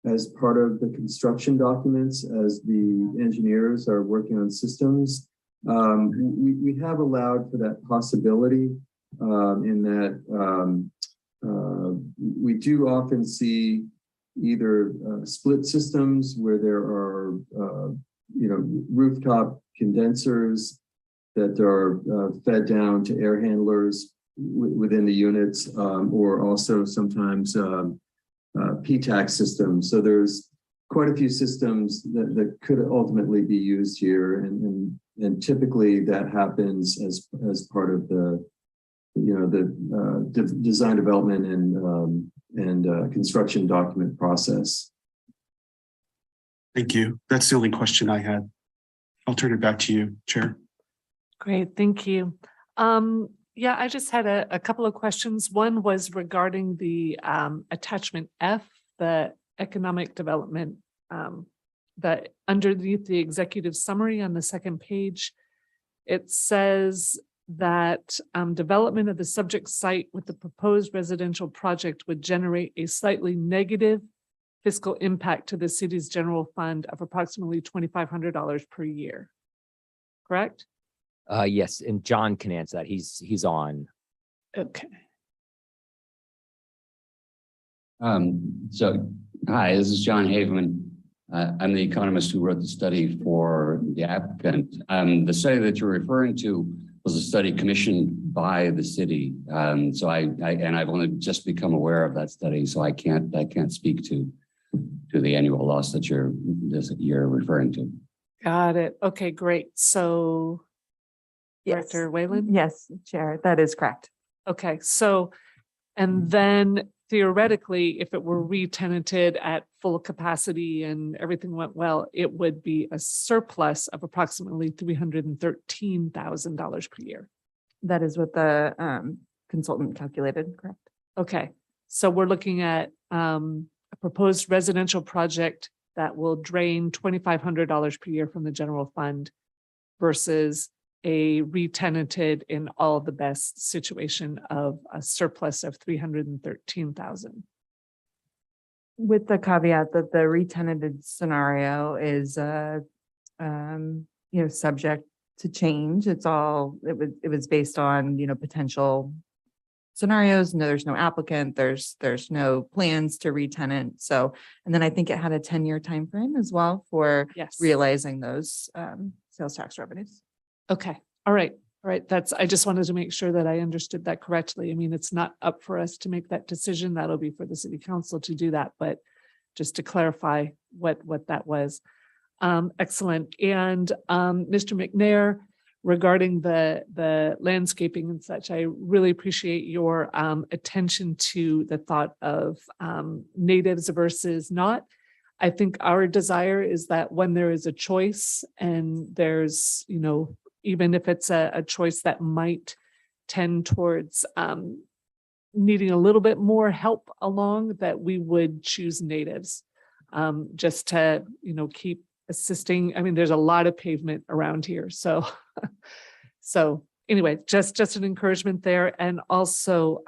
as part of the construction documents as the engineers are working on systems. We have allowed for that possibility in that we do often see either split systems where there are rooftop condensers that are fed down to air handlers within the units, or also sometimes PTAC systems. So there's quite a few systems that could ultimately be used here, and typically that happens as part of the design development and construction document process. Thank you. That's the only question I had. I'll turn it back to you, Chair. Great, thank you. Yeah, I just had a couple of questions. One was regarding the attachment F, the economic development, that underneath the executive summary on the second page, it says that development of the subject site with the proposed residential project would generate a slightly negative fiscal impact to the city's general fund of approximately $2,500 per year. Correct? Yes, and John can answer that. He's on. Okay. So, hi, this is John Haveman. I'm the economist who wrote the study for the applicant. The study that you're referring to was a study commissioned by the city. So I've only just become aware of that study, so I can't speak to the annual loss that you're referring to. Got it. Okay, great. So Director Whalen? Yes, Chair, that is correct. Okay, so, and then theoretically, if it were re-tenanted at full capacity and everything went well, it would be a surplus of approximately $313,000 per year. That is what the consultant calculated, correct? Okay, so we're looking at a proposed residential project that will drain $2,500 per year from the general fund versus a re-tenanted in all the best situation of a surplus of $313,000. With the caveat that the re-tenanted scenario is subject to change. It was based on potential scenarios. No, there's no applicant, there's no plans to re-tenant. So, and then I think it had a 10-year time frame as well for realizing those sales tax revenues. Okay, all right. I just wanted to make sure that I understood that correctly. I mean, it's not up for us to make that decision. That'll be for the city council to do that, but just to clarify what that was. Excellent. And Mr. McNair, regarding the landscaping and such, I really appreciate your attention to the thought of natives versus not. I think our desire is that when there is a choice and there's, even if it's a choice that might tend towards needing a little bit more help along, that we would choose natives just to, keep assisting. I mean, there's a lot of pavement around here. So, so anyway, just an encouragement there, and also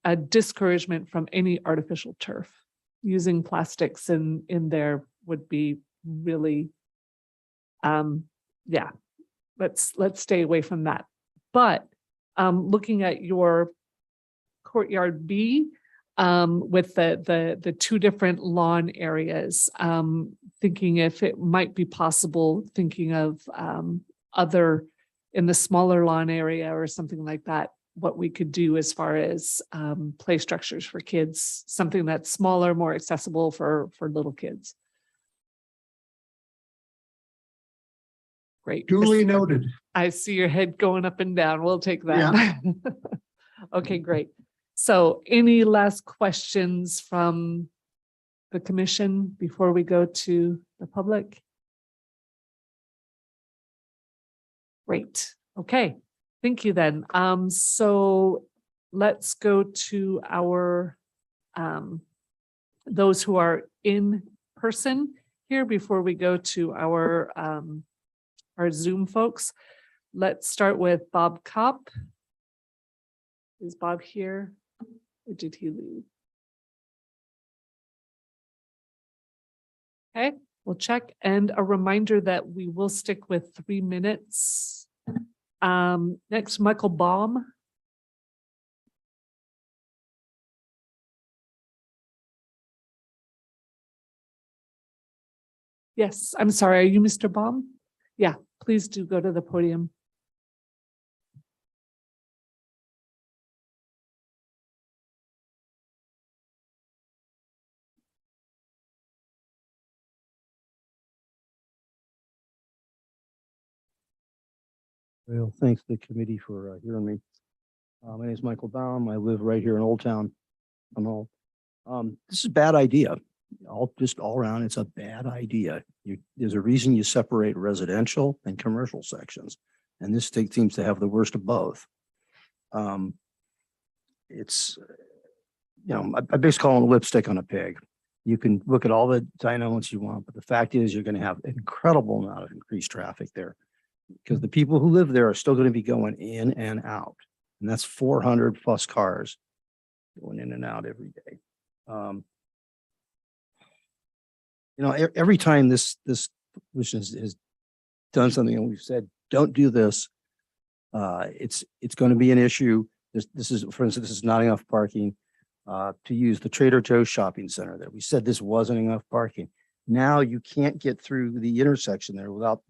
a discouragement from any artificial turf. Using plastics in there would be really, yeah. Let's stay away from that. But looking at your courtyard B with the two different lawn areas, thinking if it might be possible, thinking of other in the smaller lawn area or something like that, what we could do as far as play structures for kids, something that's smaller, more accessible for little kids. Great. Duly noted. I see your head going up and down. We'll take that. Yeah. Okay, great. So any last questions from the commission before we go to the public? Great. Okay. Thank you then. So let's go to our those who are in person here before we go to our our Zoom folks. Let's start with Bob Kopp. Is Bob here? Or did he leave? Okay, we'll check. And a reminder that we will stick with 3 minutes. Next, Michael Baum. Yes, I'm sorry. Are you Mr. Baum? Yeah, please do go to the podium. Well, thanks to the committee for hearing me. My name is Michael Baum. I live right here in Old Town. Pinole. This is a bad idea. Just all around, it's a bad idea. There's a reason you separate residential and commercial sections, and this state seems to have the worst of both. It's, I basically call it lipstick on a pig. You can look at all the dynamics you want, but the fact is you're going to have an incredible amount of increased traffic there because the people who live there are still going to be going in and out. And that's 400 plus cars going in and out every day. Every time this commission has done something and we've said, don't do this, it's going to be an issue. This is, for instance, this is not enough parking to use the Trader Joe's shopping center there. We said this wasn't enough parking. Now you can't get through the intersection there without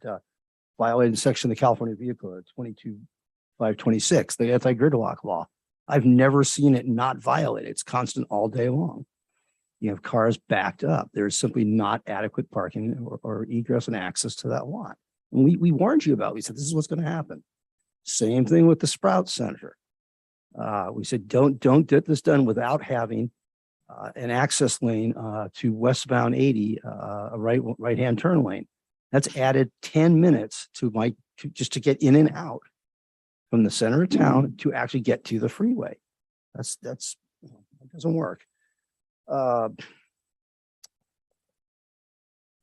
violating section of the California Vehicle Code 22526, the anti-gridlock law. I've never seen it not violated. It's constant all day long. You have cars backed up. There's simply not adequate parking or egress and access to that lot. And we warned you about it. We said, this is what's going to happen. Same thing with the Sprout Center. We said, don't get this done without having an access lane to westbound 80, a right-hand turn lane. That's added 10 minutes to just to get in and out from the center of town to actually get to the freeway. That doesn't work. By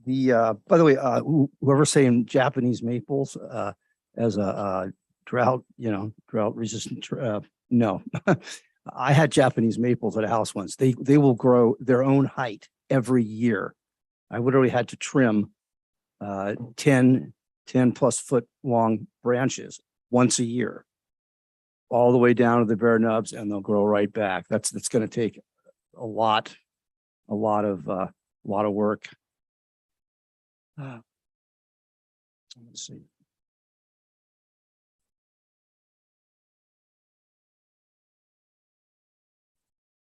the way, whoever's saying Japanese maples as a drought resistant, no. I had Japanese maples at a house once. They will grow their own height every year. I literally had to trim 10 plus foot long branches once a year, all the way down to the bare nubs, and they'll grow right back. That's going to take a lot of work. Let's see.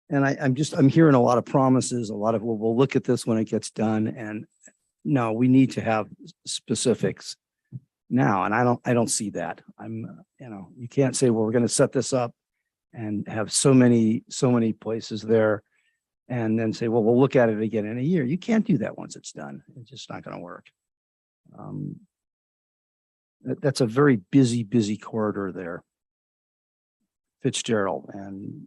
And I'm hearing a lot of promises, a lot of, well, we'll look at this when it gets done. And no, we need to have specifics now. And I don't see that. You can't say, well, we're going to set this up and have so many places there and then say, well, we'll look at it again in a year. You can't do that once it's done. It's just not going to work. That's a very busy corridor there, Fitzgerald, and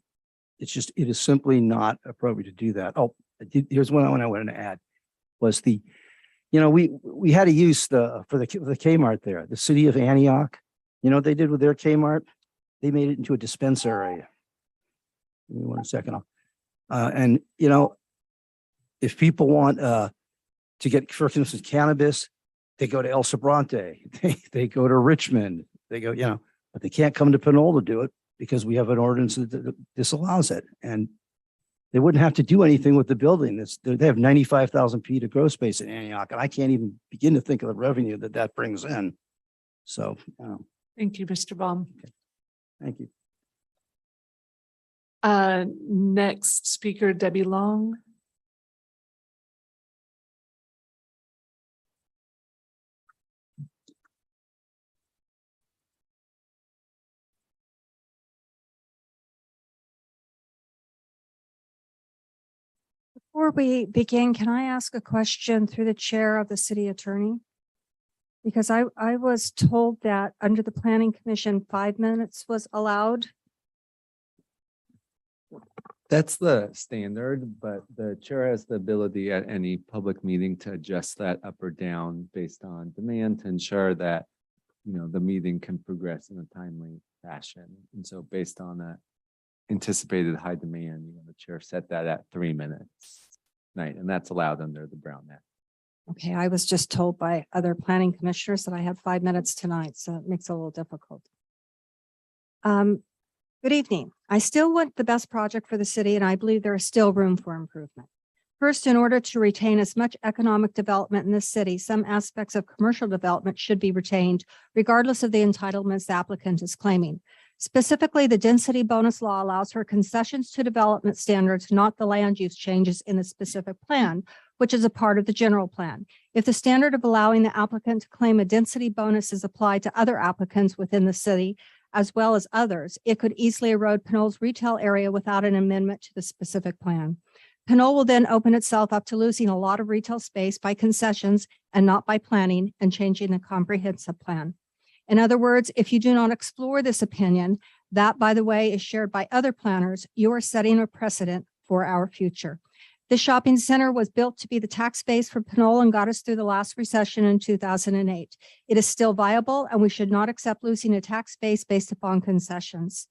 it is simply not appropriate to do that. Oh, here's one I wanted to add was we had a use for the Kmart there, the city of Antioch. You know what they did with their Kmart? They made it into a dispensary. Give me 1 second. And if people want to get, for instance, cannabis, they go to El Sobrante, they go to Richmond, they go, but they can't come to Pinole to do it because we have an ordinance that disallows it. And they wouldn't have to do anything with the building. They have 95,000 feet of grow space in Antioch, and I can't even begin to think of the revenue that brings in. So, thank you, Mr. Baum. Okay. Thank you. Next speaker, Debbie Long. Before we begin, can I ask a question through the chair of the city attorney? Because I was told that under the planning commission, 5 minutes was allowed. That's the standard, but the chair has the ability at any public meeting to adjust that up or down based on demand to ensure that the meeting can progress in a timely fashion. And so based on that anticipated high demand, the chair set that at 3 minutes. Right, and that's allowed under the Brown Act. Okay, I was just told by other planning commissioners that I had 5 minutes tonight, so it makes it a little difficult. Good evening. I still want the best project for the city, and I believe there is still room for improvement. First, in order to retain as much economic development in this city, some aspects of commercial development should be retained, regardless of the entitlements the applicant is claiming. Specifically, the density bonus law allows for concessions to development standards, not the land use changes in the specific plan, which is a part of the general plan. If the standard of allowing the applicant to claim a density bonus is applied to other applicants within the city, as well as others, it could easily erode Pinole's retail area without an amendment to the specific plan. Pinole will then open itself up to losing a lot of retail space by concessions and not by planning and changing the comprehensive plan. In other words, if you do not explore this opinion, that, by the way, is shared by other planners, you are setting a precedent for our future. This shopping center was built to be the tax base for Pinole and got us through the last recession in 2008. It is still viable, and we should not accept losing a tax base based upon concessions.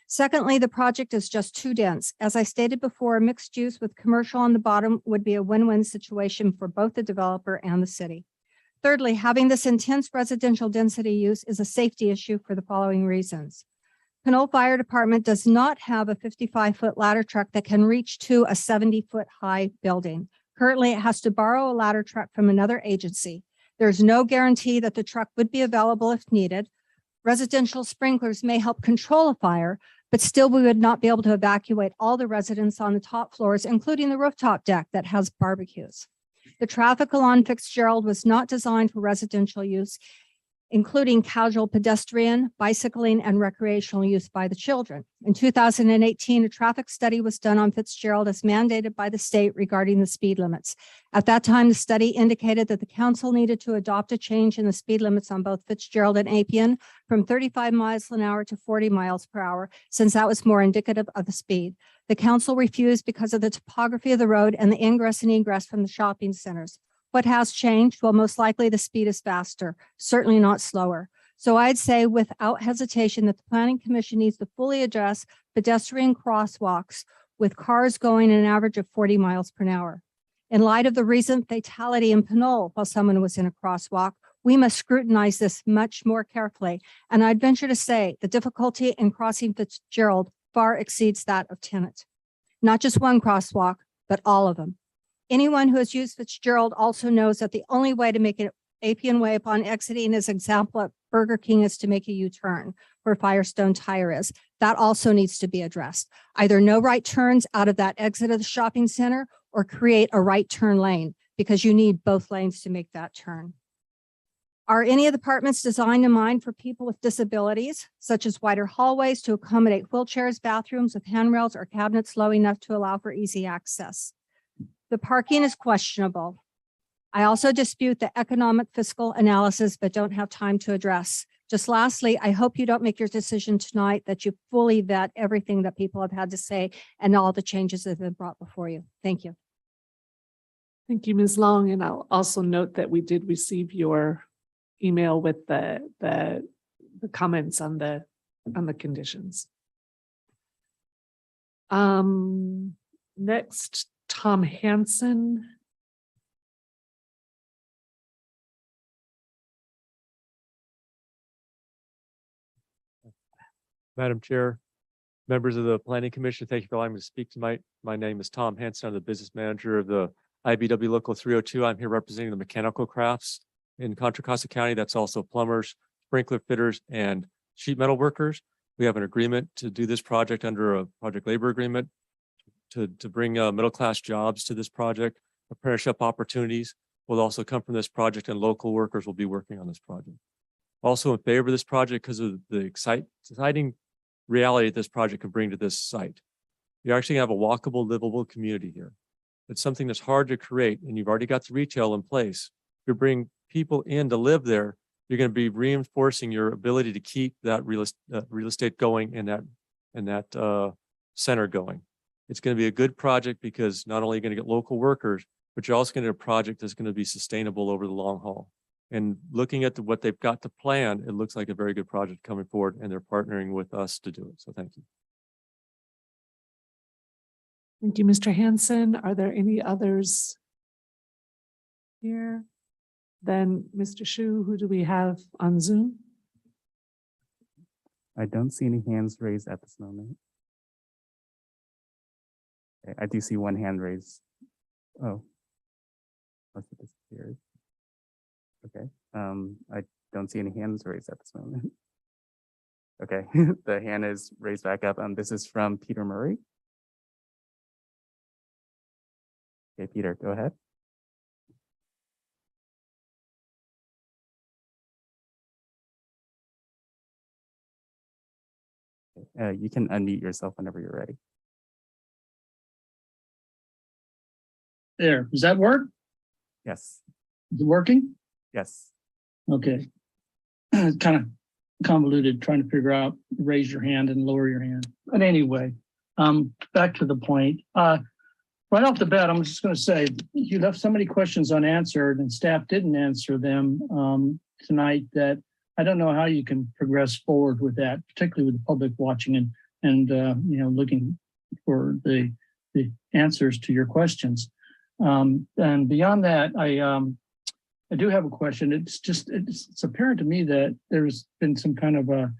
Secondly, the project is just too dense. As I stated before, mixed use with commercial on the bottom would be a win-win situation for both the developer and the city. Thirdly, having this intense residential density use is a safety issue for the following reasons. Pinole Fire Department does not have a 55-foot ladder truck that can reach to a 70-foot high building. Currently, it has to borrow a ladder truck from another agency. There's no guarantee that the truck would be available if needed. Residential sprinklers may help control a fire, but still we would not be able to evacuate all the residents on the top floors, including the rooftop deck that has barbecues. The traffic along Fitzgerald was not designed for residential use, including casual pedestrian, bicycling, and recreational use by the children. In 2018, a traffic study was done on Fitzgerald as mandated by the state regarding the speed limits. At that time, the study indicated that the council needed to adopt a change in the speed limits on both Fitzgerald and Appian from 35 miles an hour to 40 miles per hour, since that was more indicative of the speed. The council refused because of the topography of the road and the ingress and egress from the shopping centers. What has changed? Well, most likely the speed is faster, certainly not slower. So I'd say without hesitation that the Planning Commission needs to fully address pedestrian crosswalks with cars going an average of 40 miles per hour. In light of the recent fatality in Pinole while someone was in a crosswalk, we must scrutinize this much more carefully. And I'd venture to say the difficulty in crossing Fitzgerald far exceeds that of Tenet. Not just one crosswalk, but all of them. Anyone who has used Fitzgerald also knows that the only way to make an Appian Way upon exiting his example at Burger King is to make a U-turn where Firestone Tire is. That also needs to be addressed. Either no right turns out of that exit of the shopping center or create a right turn lane because you need both lanes to make that turn. Are any of the apartments designed in mind for people with disabilities, such as wider hallways to accommodate wheelchairs, bathrooms with handrails or cabinets low enough to allow for easy access? The parking is questionable. I also dispute the economic fiscal analysis, but don't have time to address. Just lastly, I hope you don't make your decision tonight, that you fully vet everything that people have had to say and all the changes that have been brought before you. Thank you. Thank you, Ms. Long. And I'll also note that we did receive your email with the comments on the conditions. Next, Tom Hansen. Madam Chair, members of the Planning Commission, thank you for allowing me to speak tonight. My name is Tom Hansen. I'm the business manager of the IBW Local 302. I'm here representing the mechanical crafts in Contra Costa County. That's also plumbers, sprinkler fitters, and sheet metal workers. We have an agreement to do this project under a project labor agreement to bring middle-class jobs to this project. Apprenticeship opportunities will also come from this project, and local workers will be working on this project. Also in favor of this project because of the exciting reality that this project can bring to this site. You're actually gonna have a walkable, livable community here. It's something that's hard to create, and you've already got the retail in place. You bring people in to live there, you're going to be reinforcing your ability to keep that real estate going and that center going. It's going to be a good project because not only are you going to get local workers, but you're also going to get a project that's going to be sustainable over the long haul. And looking at what they've got to plan, it looks like a very good project coming forward, and they're partnering with us to do it. So thank you. Thank you, Mr. Hanson. Are there any others here? Then Mr. Shu, who do we have on Zoom? I don't see any hands raised at this moment. Okay, I do see one hand raised. Oh. Must have disappeared. Okay, I don't see any hands raised at this moment. Okay, the hand is raised back up. This is from Peter Murray. Okay, Peter, go ahead. You can unmute yourself whenever you're ready. There, does that work? Yes. Is it working? Yes. Okay. It's kind of convoluted trying to figure out raise your hand and lower your hand. But anyway, back to the point. Right off the bat, I'm just going to say you left so many questions unanswered and staff didn't answer them tonight that I don't know how you can progress forward with that, particularly with the public watching and you know, looking for the answers to your questions. And beyond that, I do have a question. It's apparent to me that there's been some kind of a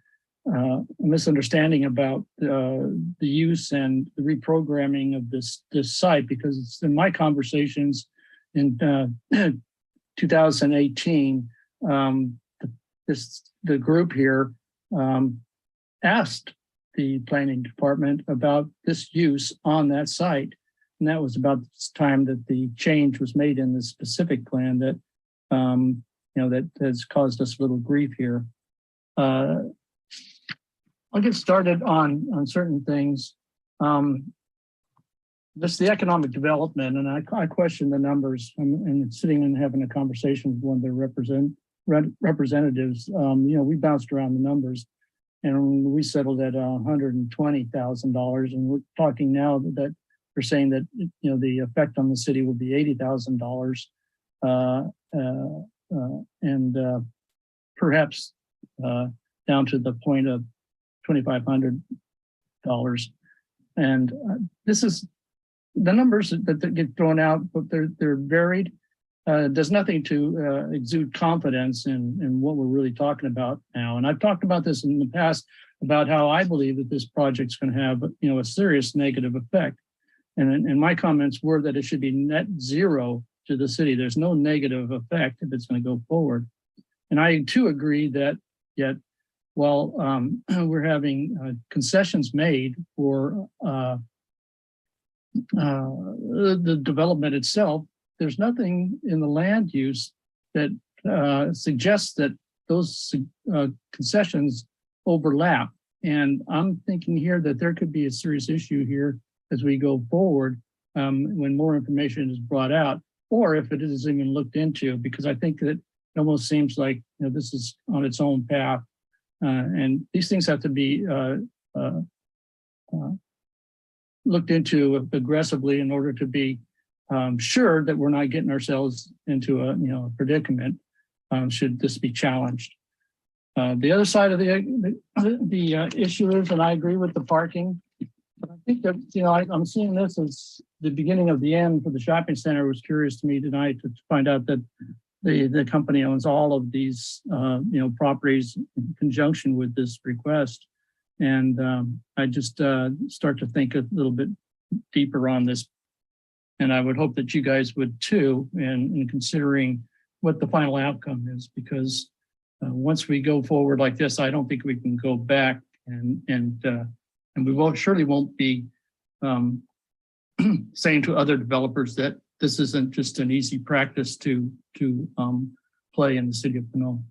misunderstanding about the use and the reprogramming of this site, because it's in my conversations in 2018, the group here asked the planning department about this use on that site. And that was about this time that the change was made in the specific plan that, you know, that has caused us a little grief here. I'll get started on certain things. Just the economic development, and I question the numbers. And sitting and having a conversation with one of their representatives, you know, we bounced around the numbers, and we settled at $120,000, and we're talking now that they're saying that, you know, the effect on the city will be $80,000, and perhaps down to the point of $2,500. And this is the numbers that get thrown out, but they're varied. Does nothing to exude confidence in what we're really talking about now. And I've talked about this in the past about how I believe that this project's going to have, you know, a serious negative effect. And my comments were that it should be net zero to the city. There's no negative effect if it's going to go forward. And I too agree that yet while we're having concessions made for the development itself, there's nothing in the land use that suggests that those concessions overlap. And I'm thinking here that there could be a serious issue here as we go forward when more information is brought out, or if it is even looked into, because I think that it almost seems like, you know, this is on its own path. And these things have to be looked into aggressively in order to be sure that we're not getting ourselves into a, you know, a predicament should this be challenged. The other side of the issue is, and I agree with the parking, but I think that, you know, I'm seeing this as the beginning of the end for the shopping center. It was curious to me tonight to find out that the company owns all of these, you know, properties in conjunction with this request. And I just start to think a little bit deeper on this. And I would hope that you guys would too, in considering what the final outcome is, because once we go forward like this, I don't think we can go back, and we surely won't be saying to other developers that this isn't just an easy practice to play in the city of Pinole.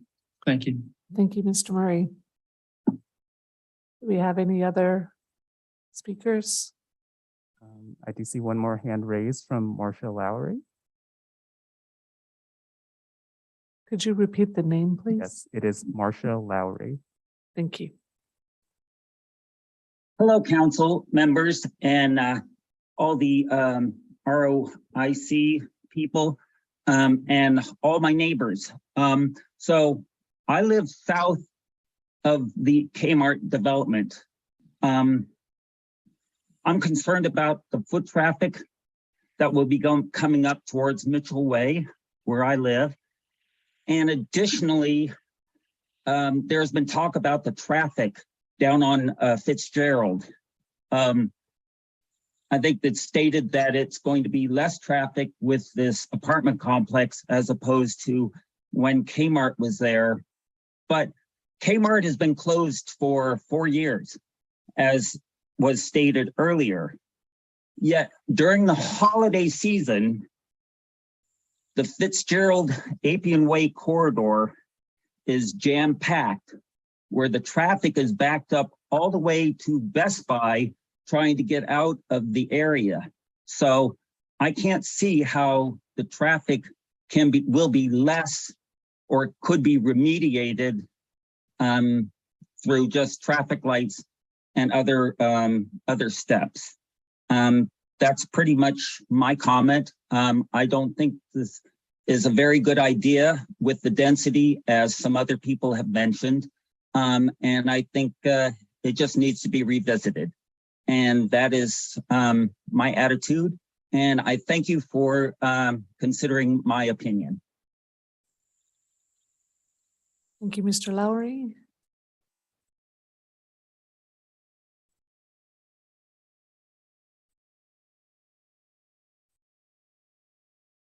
Thank you. Thank you, Mr. Murray. Do we have any other speakers? I do see one more hand raised from Marcia Lowry. Could you repeat the name, please? Yes, it is Marcia Lowry. Thank you. Hello, council members and all the ROIC people. and all my neighbors. So I live south of the Kmart development. I'm concerned about the foot traffic that will be coming up towards Mitchell Way, where I live. And additionally, there's been talk about the traffic down on Fitzgerald. I think it's stated that it's going to be less traffic with this apartment complex as opposed to when Kmart was there. But Kmart has been closed for 4 years, as was stated earlier. Yet during the holiday season, the Fitzgerald Appian Way corridor is jam-packed, where the traffic is backed up all the way to Best Buy trying to get out of the area. So I can't see how the traffic will be less or could be remediated through just traffic lights and other steps. That's pretty much my comment. I don't think this is a very good idea with the density, as some other people have mentioned. And I think it just needs to be revisited. And that is my attitude. And I thank you for considering my opinion. Thank you, Mr. Lowry.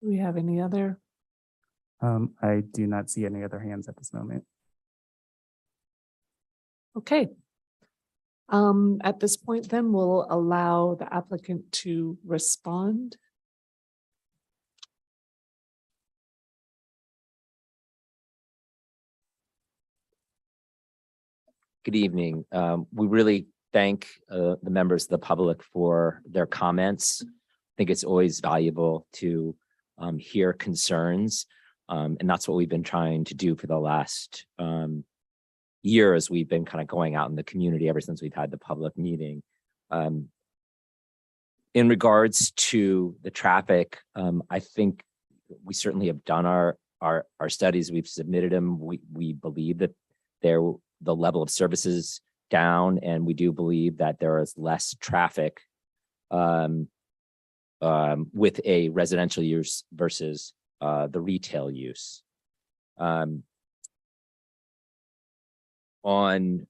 Do we have any other? I do not see any other hands at this moment. Okay. At this point, then we'll allow the applicant to respond. Good evening. We really thank the members of the public for their comments. I think it's always valuable to hear concerns. And that's what we've been trying to do for the last year, as we've been kind of going out in the community ever since we've had the public meeting. In regards to the traffic, I think we certainly have done our studies. We've submitted them. We believe that the level of services down, and we do believe that there is less traffic with a residential use versus the retail use. On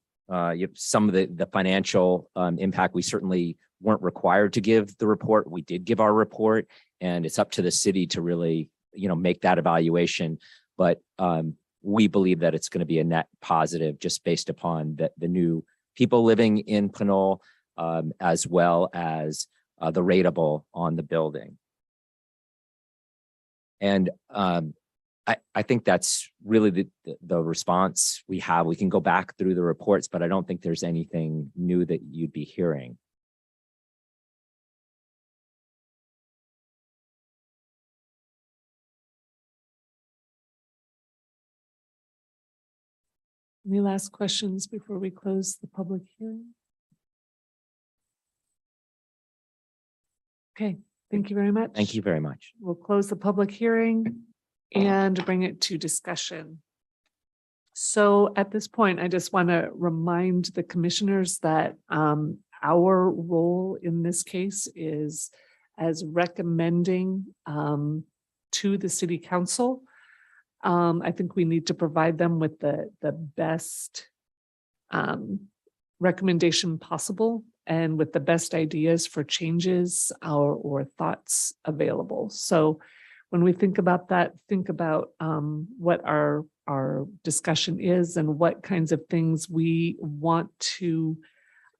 some of the financial impact, we certainly weren't required to give the report. We did give our report, and it's up to the city to really, make that evaluation. But we believe that it's going to be a net positive just based upon the new people living in Pinole, as well as the rateable on the building. And I think that's really the response we have. We can go back through the reports, but I don't think there's anything new that you'd be hearing. Any last questions before we close the public hearing? Okay, thank you very much. Thank you very much. We'll close the public hearing and bring it to discussion. So at this point, I just want to remind the commissioners that our role in this case is as recommending to the city council. I think we need to provide them with the best recommendation possible and with the best ideas for changes or thoughts available. So when we think about that, think about what our discussion is and what kinds of things we want to,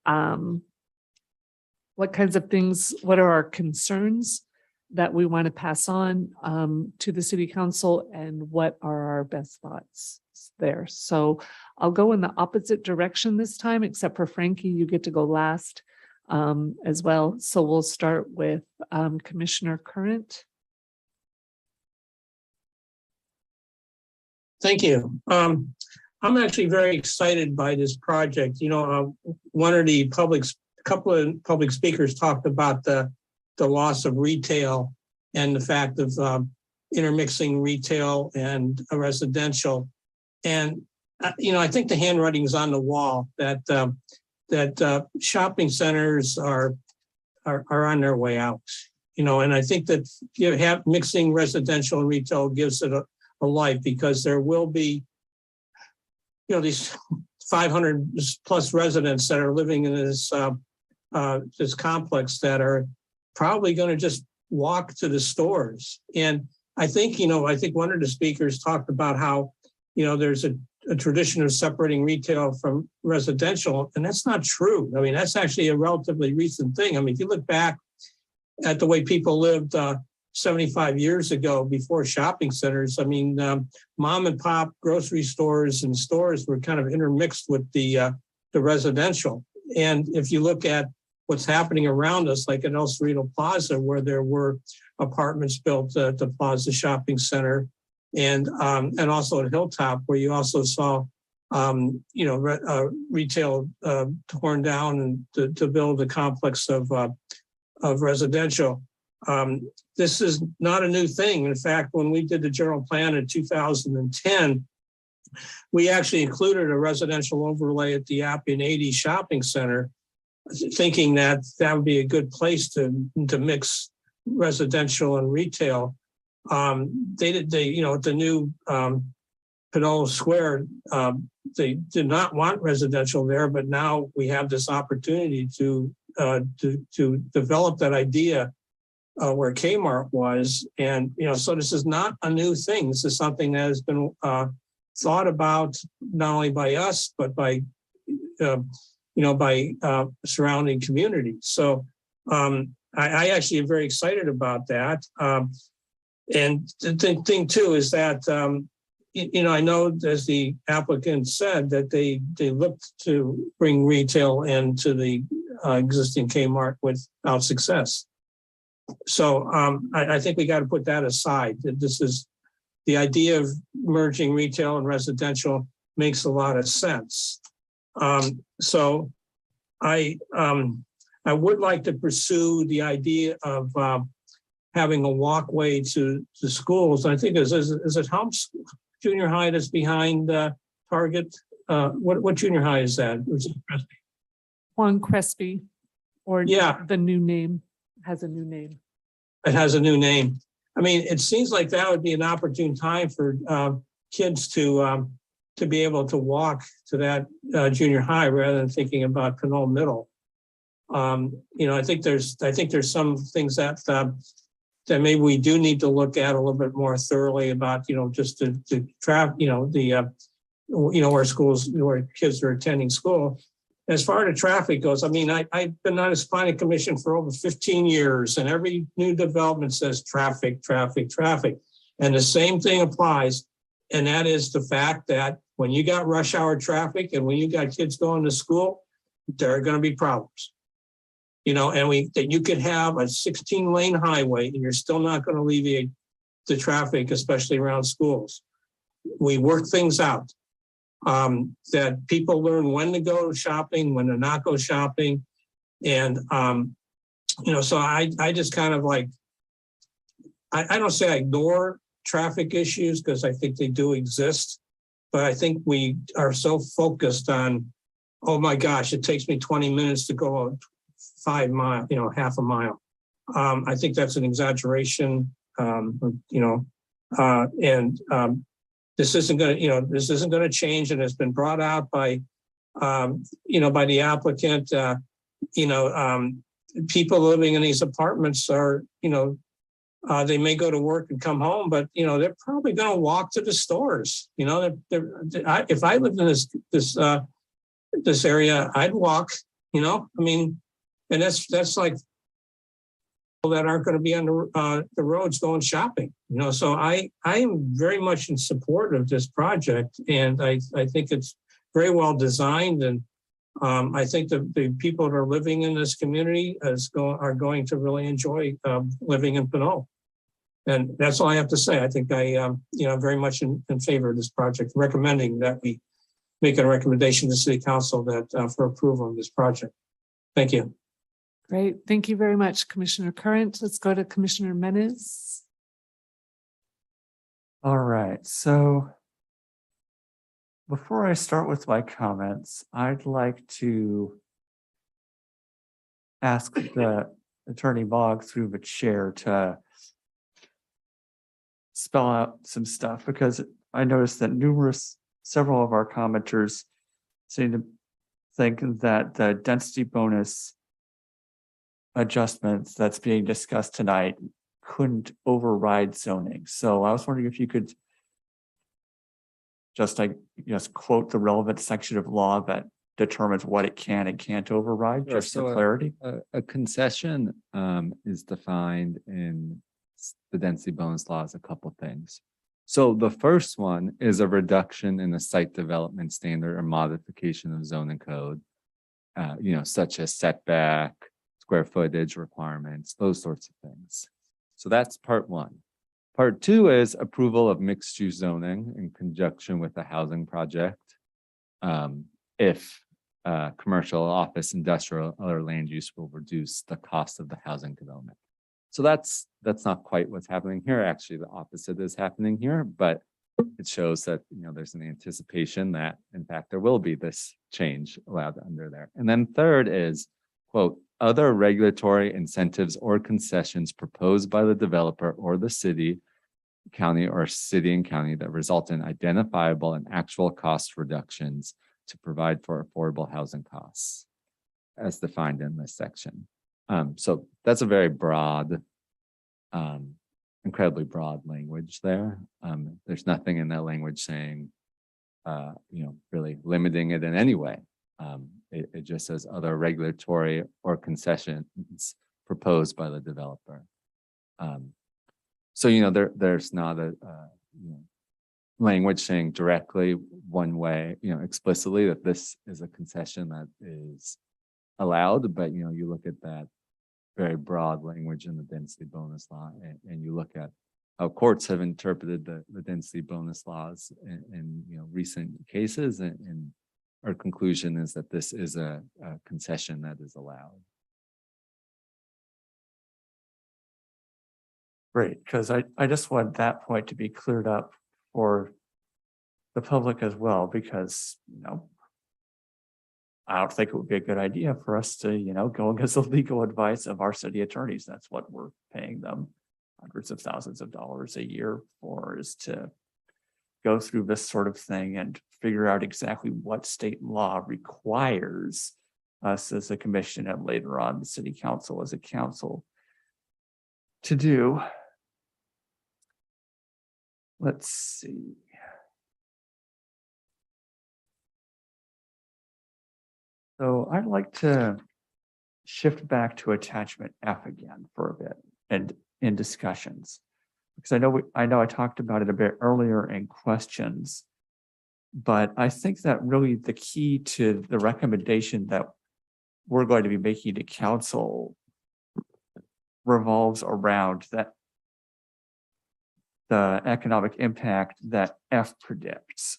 what are our concerns that we want to pass on to the city council, and what are our best thoughts there. So I'll go in the opposite direction this time, except for Frankie, you get to go last as well. So we'll start with Commissioner Current. Thank you. I'm actually very excited by this project. One of the couple of public speakers talked about the loss of retail and the fact of intermixing retail and residential. And, I think the handwriting is on the wall that shopping centers are on their way out. And I think that you have mixing residential and retail gives it a life, because there will be, these 500 plus residents that are living in this complex that are probably going to just walk to the stores. And I think one of the speakers talked about how, there's a tradition of separating retail from residential, and that's not true. I mean, that's actually a relatively recent thing. I mean, if you look back at the way people lived 75 years ago before shopping centers, I mean, mom and pop grocery stores and stores were kind of intermixed with the residential. And if you look at what's happening around us, like in El Cerrito Plaza, where there were apartments built to Plaza Shopping Center, and also at Hilltop, where you also saw, retail torn down and to build a complex of residential. This is not a new thing. In fact, when we did the general plan in 2010, we actually included a residential overlay at the Appian 80 Shopping Center, thinking that that would be a good place to mix residential and retail. At the new Pinole Square, they did not want residential there, but now we have this opportunity to develop that idea where Kmart was. And, so this is not a new thing. This is something that has been thought about not only by us, but by surrounding communities. So I actually am very excited about that. And the thing too is that, I know, as the applicant said, that they looked to bring retail into the existing Kmart without success. So I think we got to put that aside. This is the idea of merging retail and residential makes a lot of sense. So I would like to pursue the idea of having a walkway to schools. I think is it Helms Junior High that's behind Target? What junior high is that? Juan Crespi, or yeah, the new name has a new name. It has a new name. I mean, it seems like that would be an opportune time for kids to be able to walk to that junior high rather than thinking about Pinole Middle. I think there's some things that maybe we do need to look at a little bit more thoroughly about, just to trap, where schools, where kids are attending school. As far as traffic goes, I mean, I've been on this planning commission for over 15 years, and every new development says traffic, traffic, traffic. And the same thing applies. And that is the fact that when you got rush hour traffic and when you got kids going to school, there are going to be problems. And that you could have a 16-lane highway and you're still not going to alleviate the traffic, especially around schools. We work things out that people learn when to go shopping, when to not go shopping. And, so I just kind of like, I don't say I ignore traffic issues because I think they do exist, but I think we are so focused on, oh my gosh, it takes me 20 minutes to go 5 miles, half a mile. I think that's an exaggeration, this isn't going to change, and it's been brought out by, by the applicant. People living in these apartments are, they may go to work and come home, but they're probably going to walk to the stores. If I lived in this area, I'd walk. And that's like people that aren't going to be on the roads going shopping. So I am very much in support of this project, and I think it's very well designed, and I think the people that are living in this community are going to really enjoy living in Pinole. And that's all I have to say. I think I'm very much in favor of this project, recommending that we make a recommendation to City Council that for approval of this project. Thank you. Great. Thank you very much, Commissioner Current. Let's go to Commissioner Menes. All right, so before I start with my comments, I'd like to ask the Attorney Bogg through the chair to spell out some stuff, because I noticed that several of our commenters seem to think that the density bonus adjustments that's being discussed tonight couldn't override zoning. So I was wondering if you could just quote the relevant section of law that determines what it can and can't override, Sure. just So for clarity. A concession is defined in the density bonus law as a couple things. So the first one is a reduction in the site development standard or modification of zoning code, such as setback, square footage requirements, those sorts of things. So that's part one. Part two is approval of mixed use zoning in conjunction with a housing project. If commercial, office, industrial, other land use will reduce the cost of the housing development. So that's not quite what's happening here. Actually, the opposite is happening here, but it shows that there's an anticipation that in fact there will be this change allowed under there. And then third is, quote, other regulatory incentives or concessions proposed by the developer or the city, county, or city and county that result in identifiable and actual cost reductions to provide for affordable housing costs as defined in this section. So that's a very broad, incredibly broad language there. There's nothing in that language saying, really limiting it in any way. It just says other regulatory or concessions proposed by the developer. So, there's not a language saying directly one way, explicitly that this is a concession that is allowed, but you look at that very broad language in the density bonus law, and you look at how courts have interpreted the density bonus laws in recent cases, and our conclusion is that this is a concession that is allowed. Great, because I just want that point to be cleared up for the public as well, because I don't think it would be a good idea for us to, go against the legal advice of our city attorneys. That's what we're paying them hundreds of thousands of dollars a year for, is to go through this sort of thing and figure out exactly what state law requires us as a commission and later on the city council as a council to do. Let's see. So I'd like to shift back to attachment F again for a bit and in discussions, because I know I talked about it a bit earlier in questions, but I think that really the key to the recommendation that we're going to be making to council revolves around that the economic impact that F predicts.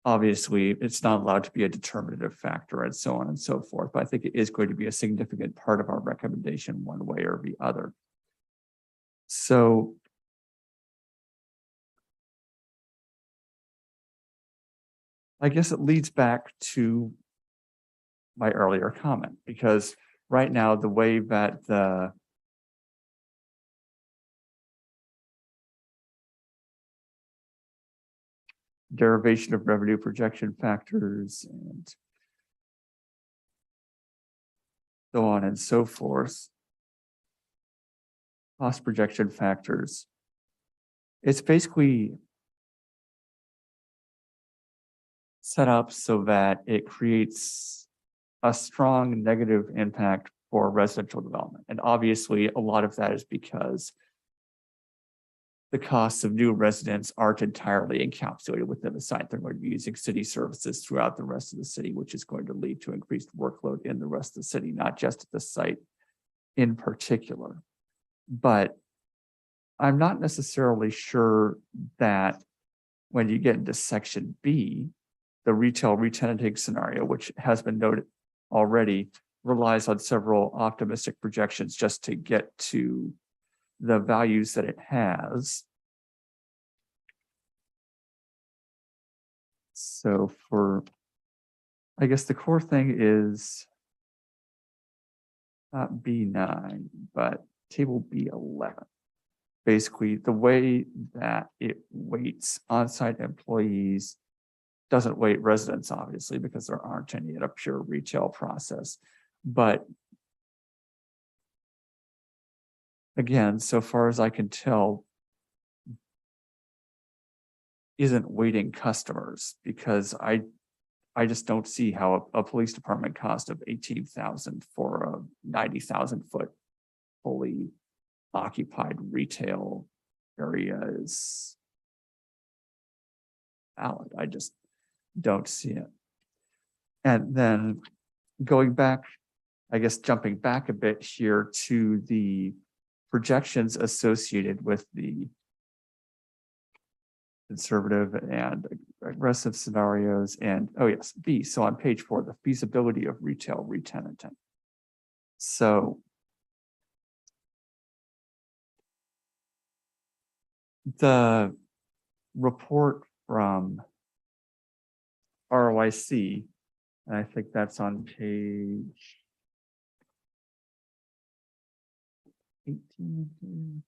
Obviously, it's not allowed to be a determinative factor and so on and so forth, but I think it is going to be a significant part of our recommendation one way or the other. So I guess it leads back to my earlier comment, because right now the way that the derivation of revenue projection factors and so on and so forth, cost projection factors, it's basically set up so that it creates a strong negative impact for residential development. And obviously a lot of that is because the costs of new residents aren't entirely encapsulated within the site. They're going to be using city services throughout the rest of the city, which is going to lead to increased workload in the rest of the city, not just at the site in particular. But I'm not necessarily sure that when you get into section B, the retail re-tenanting scenario, which has been noted already, relies on several optimistic projections just to get to the values that it has. So I guess the core thing is not B9, but table B11. Basically, the way that it weights on-site employees doesn't weight residents, obviously, because there aren't any at a pure retail process. But again, so far as I can tell, isn't weighting customers, because I just don't see how a police department cost of 18,000 for a 90,000 foot fully occupied retail area is valid. I just don't see it. And then going back, I guess jumping back a bit here to the projections associated with the conservative and aggressive scenarios, and oh yes, B. So on page 4, the feasibility of retail re-tenanting. So the report from ROIC, and I think that's on page 18.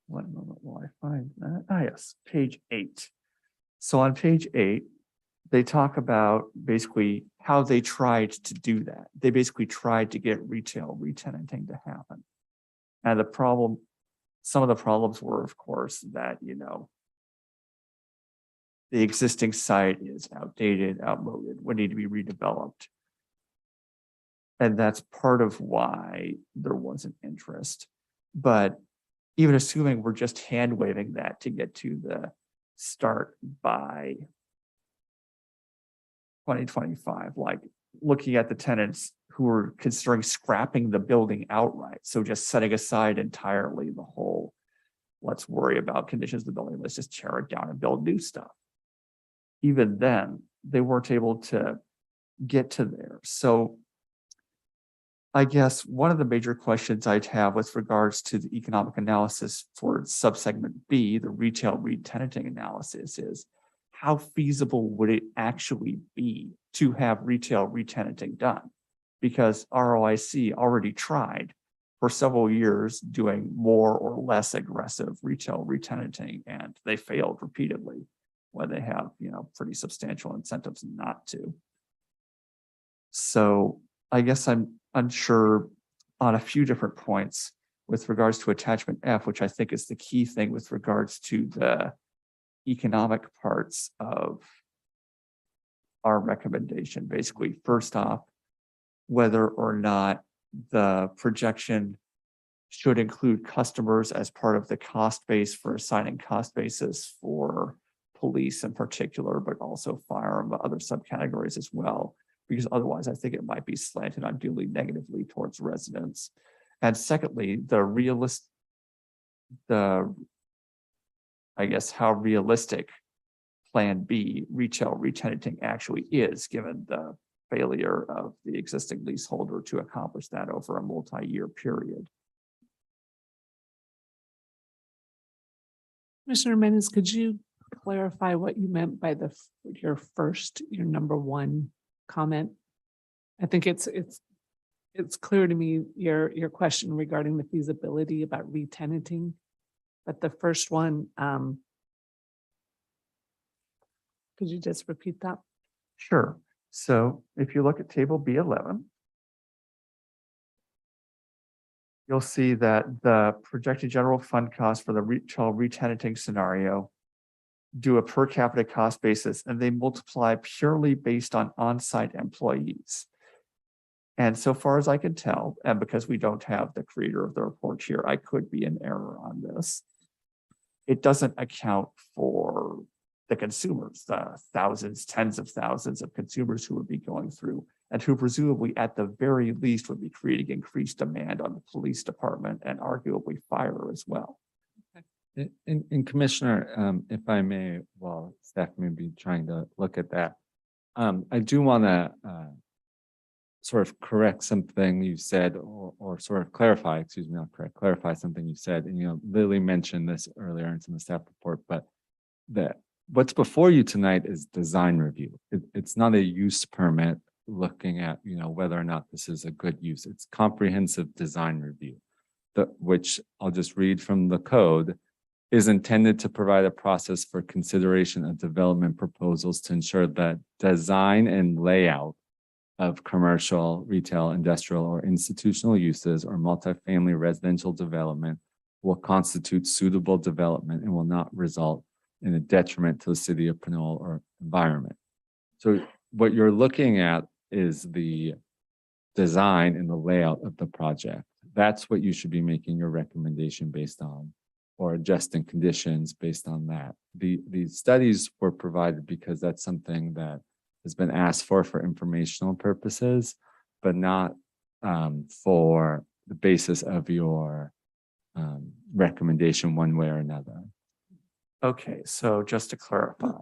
One moment while I find that. Ah, yes, page 8. So on page 8, they talk about basically how they tried to do that. They basically tried to get retail re-tenanting to happen. And some of the problems were, of course, that, the existing site is outdated, outmoded, would need to be redeveloped. And that's part of why there wasn't interest. But even assuming we're just hand waving that to get to the start by 2025, like looking at the tenants who are considering scrapping the building outright. So just setting aside entirely the whole, let's worry about conditions of the building, let's just tear it down and build new stuff. Even then, they weren't able to get to there. So I guess one of the major questions I'd have with regards to the economic analysis for subsegment B, the retail re-tenanting analysis, is how feasible would it actually be to have retail re-tenanting done? Because ROIC already tried for several years doing more or less aggressive retail re-tenanting, and they failed repeatedly when they have, pretty substantial incentives not to. So I guess I'm unsure on a few different points with regards to attachment F, which I think is the key thing with regards to the economic parts of our recommendation. Basically, first off, whether or not the projection should include customers as part of the cost base for assigning cost basis for police in particular, but also fire and other subcategories as well, because otherwise I think it might be slanted unduly negatively towards residents. And secondly, I guess how realistic Plan B retail re-tenanting actually is, given the failure of the existing leaseholder to accomplish that over a multi-year period. Commissioner Menes, could you clarify what you meant by your number one comment? I think it's clear to me your question regarding the feasibility about re-tenanting, but the first one, could you just repeat that? Sure. So if you look at table B11, you'll see that the projected general fund cost for the retail re-tenanting scenario do a per capita cost basis, and they multiply purely based on on-site employees. And so far as I can tell, and because we don't have the creator of the report here, I could be in error on this. It doesn't account for the consumers, the thousands, tens of thousands of consumers who would be going through, and who presumably at the very least would be creating increased demand on the police department and arguably fire as well. And Commissioner, if I may, while staff may be trying to look at that, I do want to sort of correct something you said or sort of clarify, excuse me, not correct, clarify something you said. And, you know, Lily mentioned this earlier, and it's in the staff report, but that what's before you tonight is design review. It's not a use permit looking at, you know, whether or not this is a good use. It's comprehensive design review, which I'll just read from the code, is intended to provide a process for consideration of development proposals to ensure that design and layout of commercial, retail, industrial, or institutional uses or multifamily residential development will constitute suitable development and will not result in a detriment to the city of Pinole or environment. So what you're looking at is the design and the layout of the project. That's what you should be making your recommendation based on, or adjusting conditions based on that. The studies were provided because that's something that has been asked for informational purposes, but not for the basis of your recommendation one way or another. Okay, so just to clarify,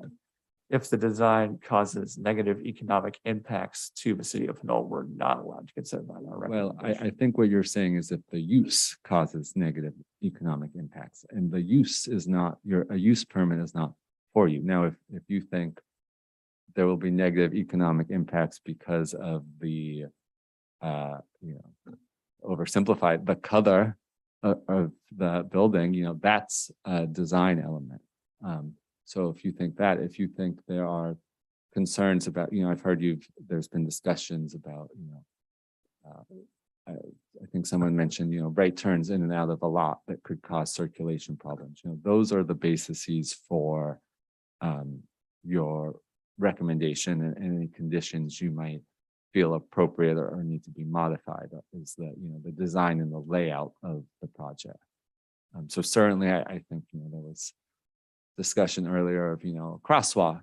if the design causes negative economic impacts to the city of Pinole, we're not allowed to consider that in our Well, recommendation. I think what you're saying is that the use causes negative economic impacts, and the use is not, a use permit is not for you. Now, if you think there will be negative economic impacts because of the, oversimplified, the color of the building, you know, that's a design element. So if you think there are concerns about, you know, I've heard there's been discussions about, you know, I think someone mentioned, you know, right turns in and out of a lot that could cause circulation problems. You know, those are the bases for your recommendation, and any conditions you might feel appropriate or need to be modified is the, you know, the design and the layout of the project. So certainly I think, you know, there was discussion earlier of, you know, crosswalk,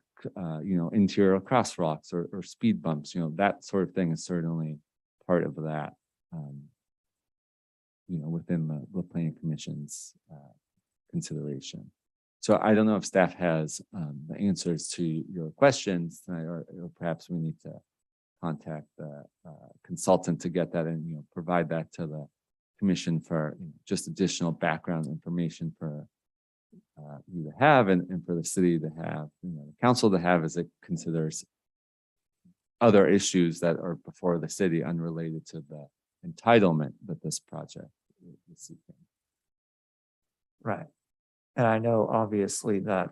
you know, interior crosswalks or speed bumps, you know, that sort of thing is certainly part of that, you know, within the planning commission's consideration. So I don't know if staff has the answers to your questions tonight, or perhaps we need to contact the consultant to get that and, you know, provide that to the commission for, you know, just additional background information for you to have and for the city to have, you know, the council to have as it considers other issues that are before the city unrelated to the entitlement that this project is seeking. Right. And I know obviously that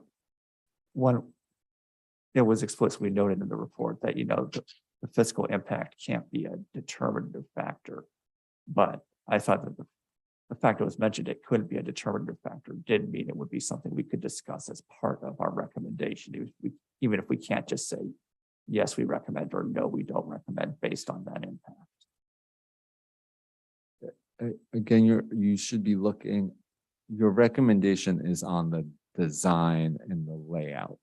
it was explicitly noted in the report that, you know, the fiscal impact can't be a determinative factor. But I thought that the fact it was mentioned, it couldn't be a determinative factor, didn't mean it would be something we could discuss as part of our recommendation. Even if we can't just say, yes, we recommend, or no, we don't recommend based on that impact. Again, you should be looking, your recommendation is on the design and the layout.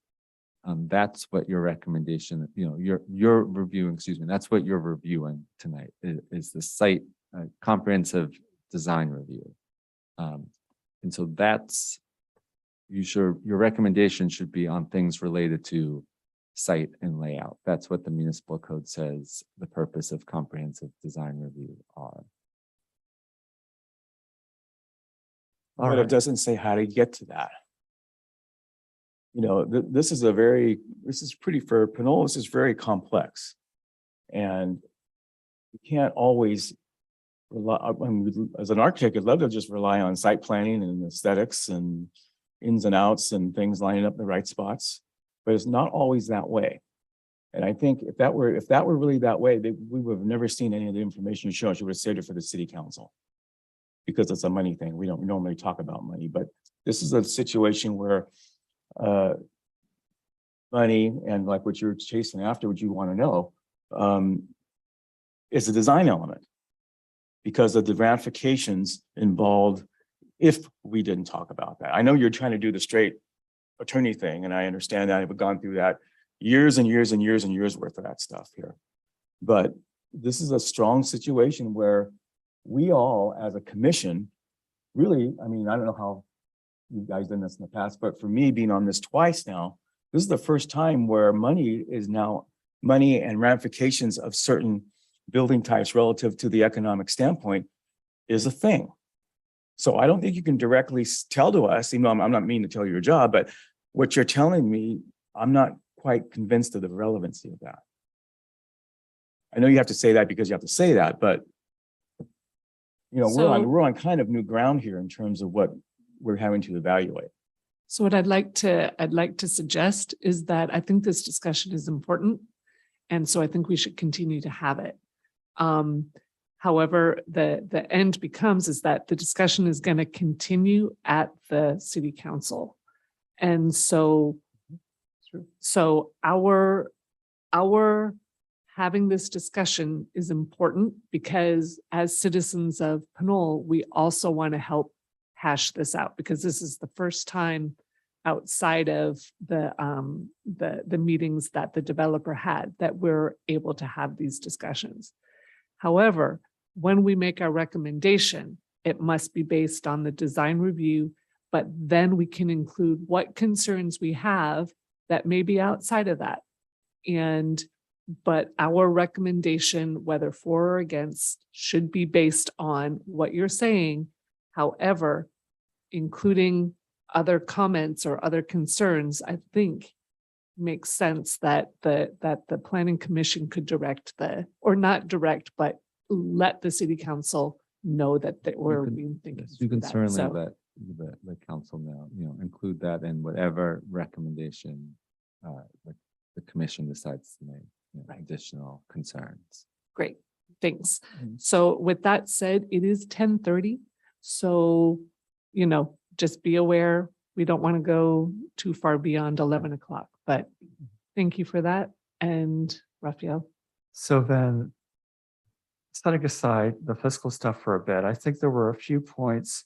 That's what your recommendation, you know, you're reviewing, excuse me, that's what you're reviewing tonight is the site comprehensive design review. And so that's, your recommendation should be on things related to site and layout. That's what the municipal code says the purpose of comprehensive design review are. But it doesn't say how to get to that. You know, this is pretty, for Pinole, this is very complex. And you can't always rely, as an architect, I'd love to just rely on site planning and aesthetics and ins and outs and things lining up in the right spots, but it's not always that way. And I think if that were really that way, we would have never seen any of the information you showed us. You would have saved it for the city council, because it's a money thing. We don't normally talk about money, but this is a situation where money and like what you're chasing after, what you want to know, is a design element, because of the ramifications involved if we didn't talk about that. I know you're trying to do the straight attorney thing, and I understand that. I've gone through that years and years and years and years worth of that stuff here. But this is a strong situation where we all, as a commission, really, I mean, I don't know how you guys done this in the past, but for me, being on this twice now, this is the first time where money and ramifications of certain building types relative to the economic standpoint is a thing. So I don't think you can directly tell to us, even though I'm not meaning to tell you your job, but what you're telling me, I'm not quite convinced of the relevancy of that. I know you have to say that because you have to say that, but you know, we're on kind of new ground here in terms of what we're having to evaluate. So what I'd like to suggest is that I think this discussion is important. And so I think we should continue to have it. However, the end becomes is that the discussion is going to continue at the city council. And so our having this discussion is important because as citizens of Pinole, we also want to help hash this out because this is the first time outside of the meetings that the developer had that we're able to have these discussions. However, when we make our recommendation, it must be based on the design review, but then we can include what concerns we have that may be outside of that. But our recommendation, whether for or against, should be based on what you're saying. However, including other comments or other concerns, I think makes sense that the planning commission could direct or not direct, but let the city council know that we're being thinking. You can certainly So- let the council know, include that in whatever recommendation the commission decides to make, additional concerns. Great, thanks. So with that said, it is 10:30. So, just be aware, we don't want to go too far beyond 11 o'clock, but thank you for that. And Raphael. So then, setting aside the fiscal stuff for a bit, I think there were a few points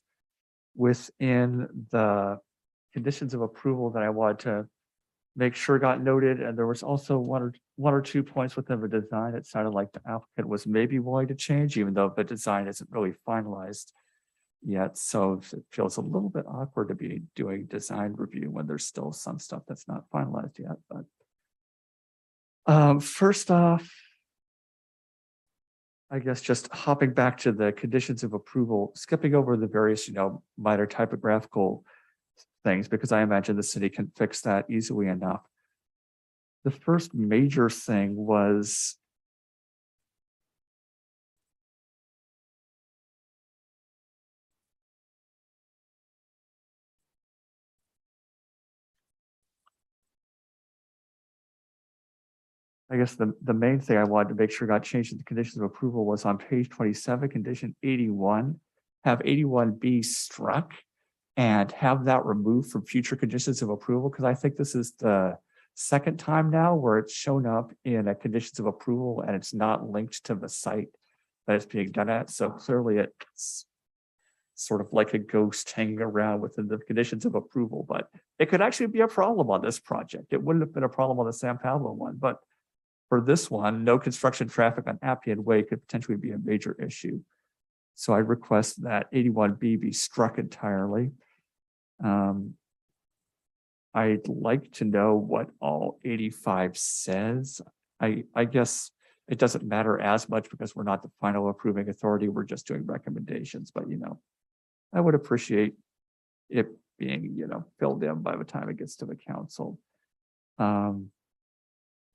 within the conditions of approval that I wanted to make sure got noted. And there was also one or two points within the design. It sounded like the applicant was maybe willing to change, even though the design isn't really finalized yet. So it feels a little bit awkward to be doing design review when there's still some stuff that's not finalized yet. But first off, I guess just hopping back to the conditions of approval, skipping over the various, minor typographical things, because I imagine the city can fix that easily enough. The first major thing was I guess the main thing I wanted to make sure got changed in the conditions of approval was on page 27, condition 81, have 81B struck and have that removed from future conditions of approval, because I think this is the second time now where it's shown up in a conditions of approval and it's not linked to the site that it's being done at. So clearly it's sort of like a ghost hanging around within the conditions of approval, but it could actually be a problem on this project. It wouldn't have been a problem on the San Pablo one, but for this one, no construction traffic on Appian Way could potentially be a major issue. So I request that 81B be struck entirely. I'd like to know what all 85 says. I guess it doesn't matter as much because we're not the final approving authority. We're just doing recommendations, but I would appreciate it being, filled in by the time it gets to the council.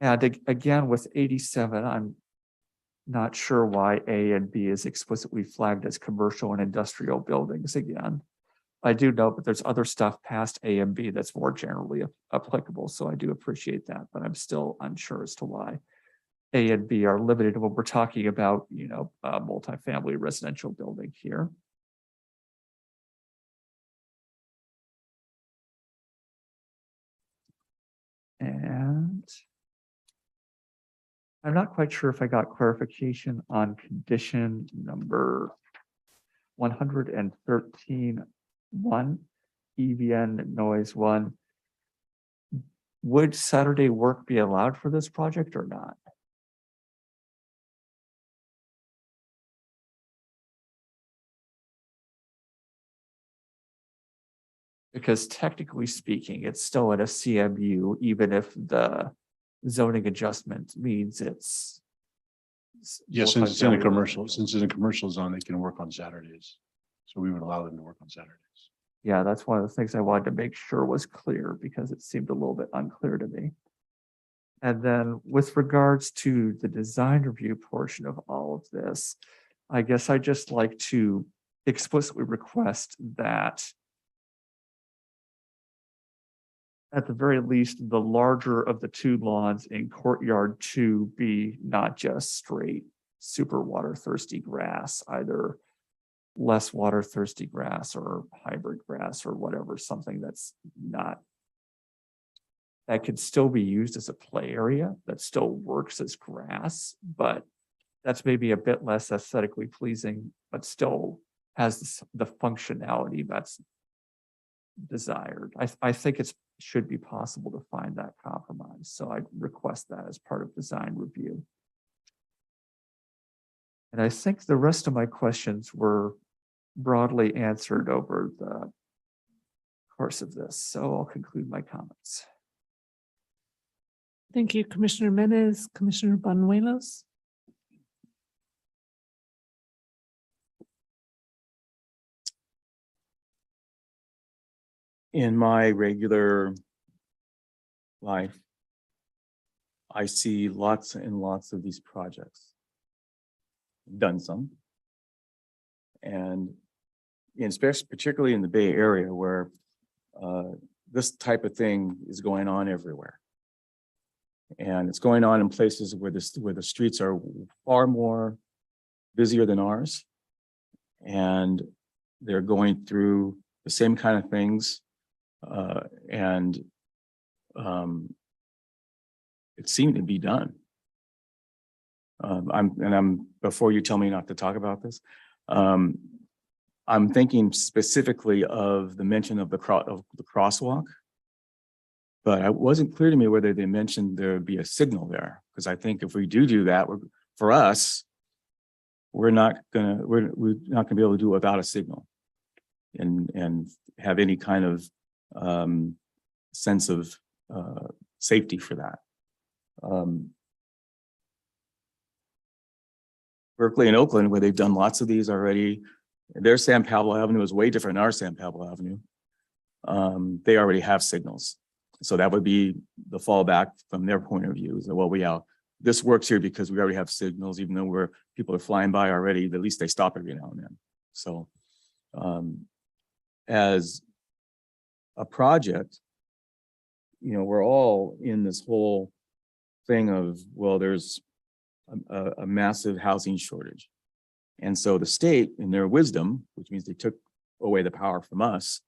And again, with 87, I'm not sure why A and B is explicitly flagged as commercial and industrial buildings again. I do know, but there's other stuff past A and B that's more generally applicable. So I do appreciate that, but I'm still unsure as to why A and B are limited when we're talking about, a multifamily residential building here. And I'm not quite sure if I got clarification on condition number 113.1, EVN noise 1. Would Saturday work be allowed for this project or not? Because technically speaking, it's still at a CMU, even if the zoning adjustment means it's Yes, since it's in a commercial, zone, they can work on Saturdays. So we would allow them to work on Saturdays. Yeah, that's one of the things I wanted to make sure was clear because it seemed a little bit unclear to me. And then with regards to the design review portion of all of this, I guess I'd just like to explicitly request that at the very least, the larger of the two lawns in courtyard 2 be not just straight super water thirsty grass, either less water thirsty grass or hybrid grass or whatever, something that's not, that could still be used as a play area, that still works as grass, but that's maybe a bit less aesthetically pleasing, but still has the functionality that's desired. I think it should be possible to find that compromise. So I request that as part of design review. And I think the rest of my questions were broadly answered over the course of this. So I'll conclude my comments. Thank you, Commissioner Menez. Commissioner Banuelos. In my regular life, I see lots and lots of these projects. Done some. And especially particularly in the Bay Area where this type of thing is going on everywhere. And it's going on in places where the streets are far more busier than ours. And they're going through the same kind of things. It seemed to be done. Before you tell me not to talk about this, I'm thinking specifically of the mention of the crosswalk. But it wasn't clear to me whether they mentioned there would be a signal there, because I think if we do that, for us, we're not gonna be able to do it without a signal, and have any kind of sense of safety for that. Berkeley and Oakland, where they've done lots of these already, their San Pablo Avenue is way different than our San Pablo Avenue. They already have signals. So that would be the fallback from their point of view. Is that, well, this works here because we already have signals, even though people are flying by already, at least they stop every now and then. So as a project, we're all in this whole thing of, well, there's a massive housing shortage. And so the state, in their wisdom, which means they took away the power from us,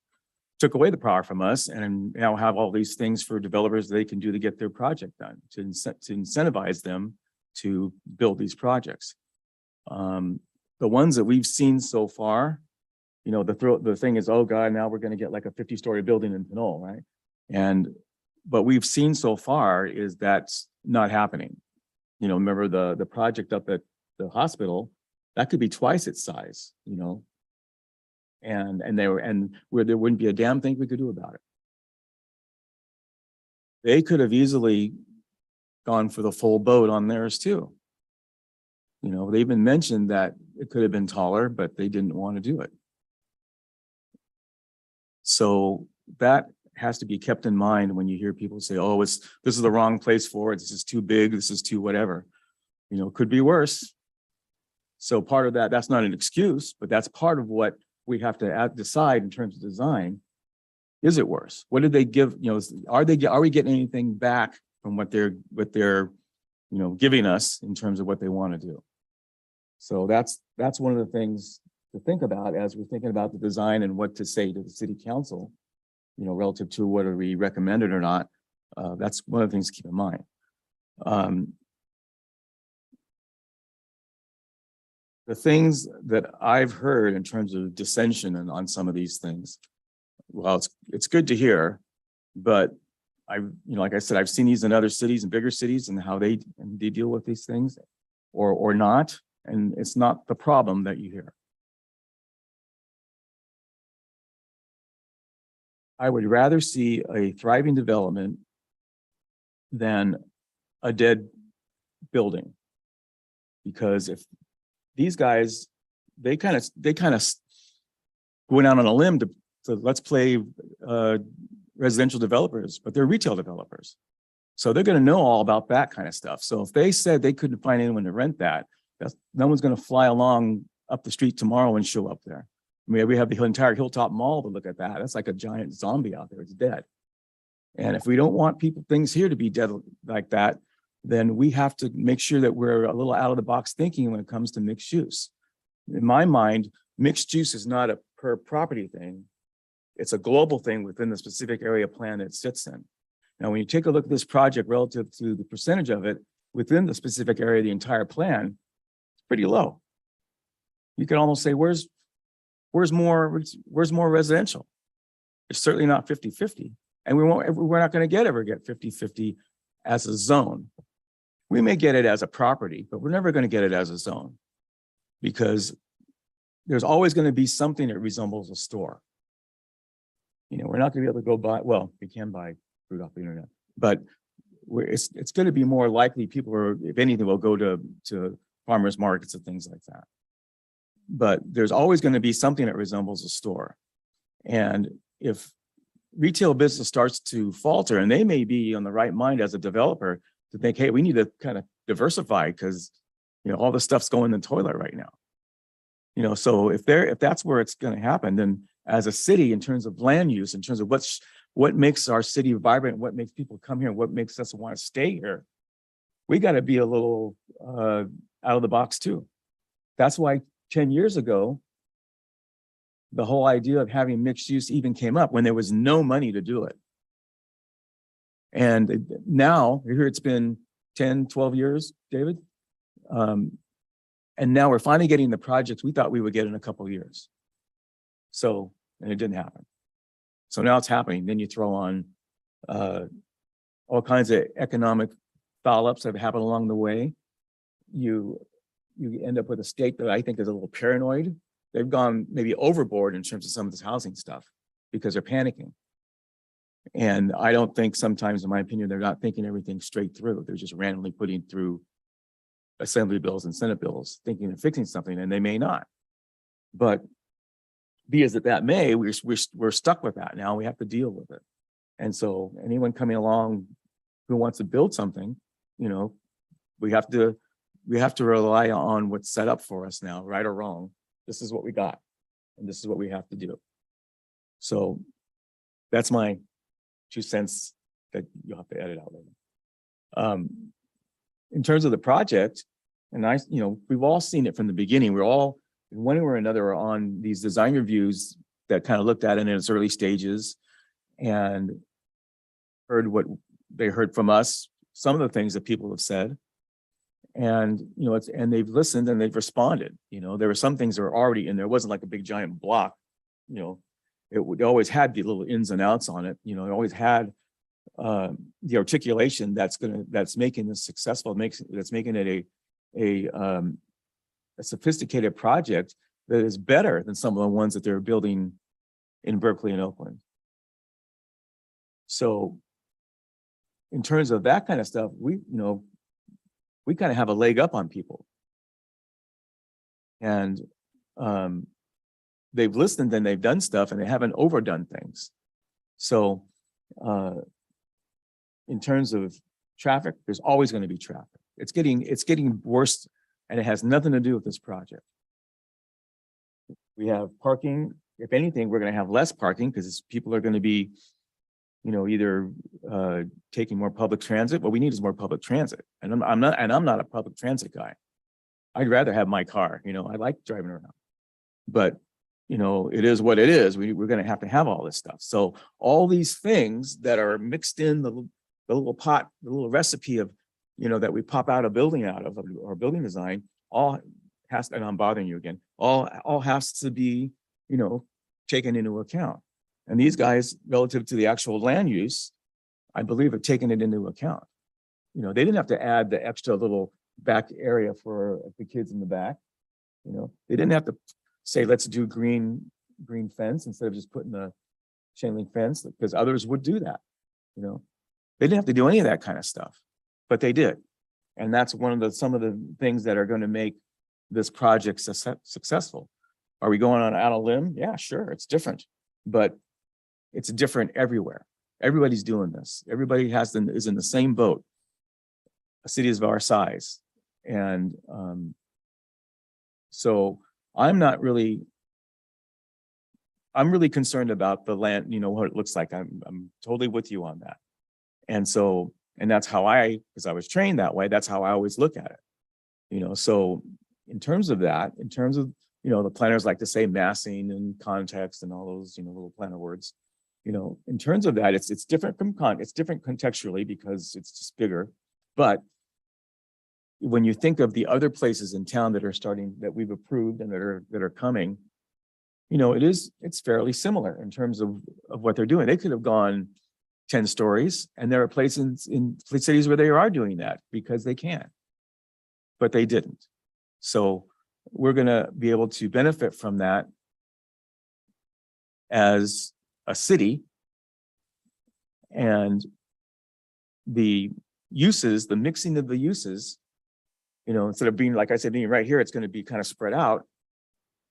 and now have all these things for developers they can do to get their project done, to incentivize them to build these projects. The ones that we've seen so far, the thing is, oh God, now we're going to get like a 50-story building in Pinole, right? But we've seen so far is that's not happening. Remember the project up at the hospital, that could be twice its size, and where there wouldn't be a damn thing we could do about it. They could have easily gone for the full boat on theirs too. They even mentioned that it could have been taller, but they didn't want to do it. So that has to be kept in mind when you hear people say, oh, this is the wrong place for it. This is too big. This is too whatever. Could be worse. So part of that's not an excuse, but that's part of what we have to decide in terms of design. Is it worse? What did they give? Are we getting anything back from what they're giving us in terms of what they want to do? So that's one of the things to think about as we're thinking about the design and what to say to the city council, relative to whether we recommend it or not. That's one of the things to keep in mind. The things that I've heard in terms of dissension and on some of these things, well, it's good to hear, but like I said, I've seen these in other cities and bigger cities and how they deal with these things or not. And it's not the problem that you hear. I would rather see a thriving development than a dead building. Because if these guys, they kind of went out on a limb to let's play residential developers, but they're retail developers. So they're going to know all about that kind of stuff. So if they said they couldn't find anyone to rent that, no one's going to fly along up the street tomorrow and show up there. I mean, we have the entire Hilltop Mall to look at that. That's like a giant zombie out there. It's dead. And if we don't want things here to be dead like that, then we have to make sure that we're a little out of the box thinking when it comes to mixed use. In my mind, mixed use is not a per property thing. It's a global thing within the specific area plan it sits in. Now, when you take a look at this project relative to the percentage of it within the specific area of the entire plan, it's pretty low. You could almost say, where's more residential? It's certainly not 50-50. And we're not going to ever get 50-50 as a zone. We may get it as a property, but we're never going to get it as a zone because there's always going to be something that resembles a store. You know, we're not going to be able to go buy, well, we can buy fruit off the internet, but it's going to be more likely people are, if anything, will go to farmers markets and things like that. But there's always going to be something that resembles a store. And if retail business starts to falter, and they may be on the right mind as a developer to think, hey, we need to kind of diversify because, you know, all this stuff's going in the toilet right now. You know, so if that's where it's going to happen, then as a city, in terms of land use, in terms of what makes our city vibrant, what makes people come here, what makes us want to stay here, we got to be a little out of the box too. That's why 10 years ago, the whole idea of having mixed use even came up when there was no money to do it. And now, here it's been 10, 12 years, David. And now we're finally getting the projects we thought we would get in a couple of years. So, and it didn't happen. So now it's happening. Then you throw on all kinds of economic foul-ups that have happened along the way. You end up with a state that I think is a little paranoid. They've gone maybe overboard in terms of some of this housing stuff because they're panicking. And I don't think sometimes, in my opinion, they're not thinking everything straight through. They're just randomly putting through assembly bills and Senate bills, thinking of fixing something, and they may not. But be as that may, we're stuck with that now. We have to deal with it. And so anyone coming along who wants to build something, you know, we have to rely on what's set up for us now, right or wrong. This is what we got, and this is what we have to do. So that's my 2 cents that you'll have to edit out later. In terms of the project, and we've all seen it from the beginning. We're all, in one way or another, on these design reviews that kind of looked at it in its early stages and heard what they heard from us, some of the things that people have said. And, you know, and they've listened and they've responded. You know, there were some things that were already in there. It wasn't like a big giant block, you know, it always had the little ins and outs on it. You know, it always had the articulation that's making this successful, that's making it a sophisticated project that is better than some of the ones that they're building in Berkeley and Oakland. So in terms of that kind of stuff, we kind of have a leg up on people. And they've listened and they've done stuff and they haven't overdone things. So in terms of traffic, there's always going to be traffic. It's getting worse, and it has nothing to do with this project. We have parking. If anything, we're going to have less parking because people are going to be, you know, either taking more public transit. What we need is more public transit, and I'm not a public transit guy. I'd rather have my car. You know, I like driving around, but you know, it is what it is. We're going to have all this stuff. So all these things that are mixed in the little pot, the little recipe of, you know, that we pop out a building out of, or building design, all has, and I'm bothering you again, all has to be, you know, taken into account. And these guys, relative to the actual land use, I believe have taken it into account. You know, they didn't have to add the extra little back area for the kids in the back. You know, they didn't have to say, let's do green fence instead of just putting a chain link fence, because others would do that. You know, they didn't have to do any of that kind of stuff, but they did. And that's one of some of the things that are going to make this project successful. Are we going on out of limb? Yeah, sure, it's different, but it's different everywhere. Everybody's doing this. Everybody is in the same boat. A city is of our size. And so I'm really concerned about the land, what it looks like. I'm totally with you on that. And that's how because I was trained that way, that's how I always look at it. So in terms of that, the planners like to say massing and context and all those, little planner words. In terms of that, it's different it's different contextually because it's just bigger. But when you think of the other places in town that we've approved and that are coming, it's fairly similar in terms of what they're doing. They could have gone 10 stories, and there are places in cities where they are doing that because they can, but they didn't. So we're going to be able to benefit from that as a city, and the mixing of the uses, instead of being, like I said, being right here, it's going to be kind of spread out.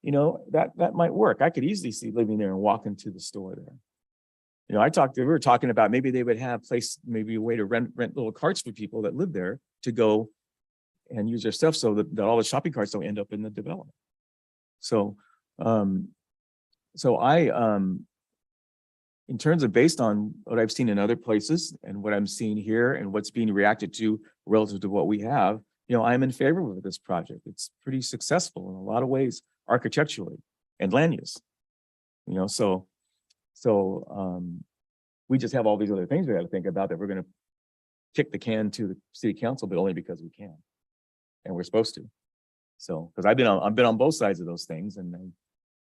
That might work. I could easily see living there and walking to the store there. We were talking about maybe they would have maybe a way to rent little carts for people that live there to go and use their stuff so that all the shopping carts don't end up in the development. So, in terms of based on what I've seen in other places and what I'm seeing here and what's being reacted to relative to what we have, I'm in favor of this project. It's pretty successful in a lot of ways, architecturally and land use. We just have all these other things we got to think about that we're going to kick the can to the city council, but only because we can, and we're supposed to. So, because I've been on both sides of those things, and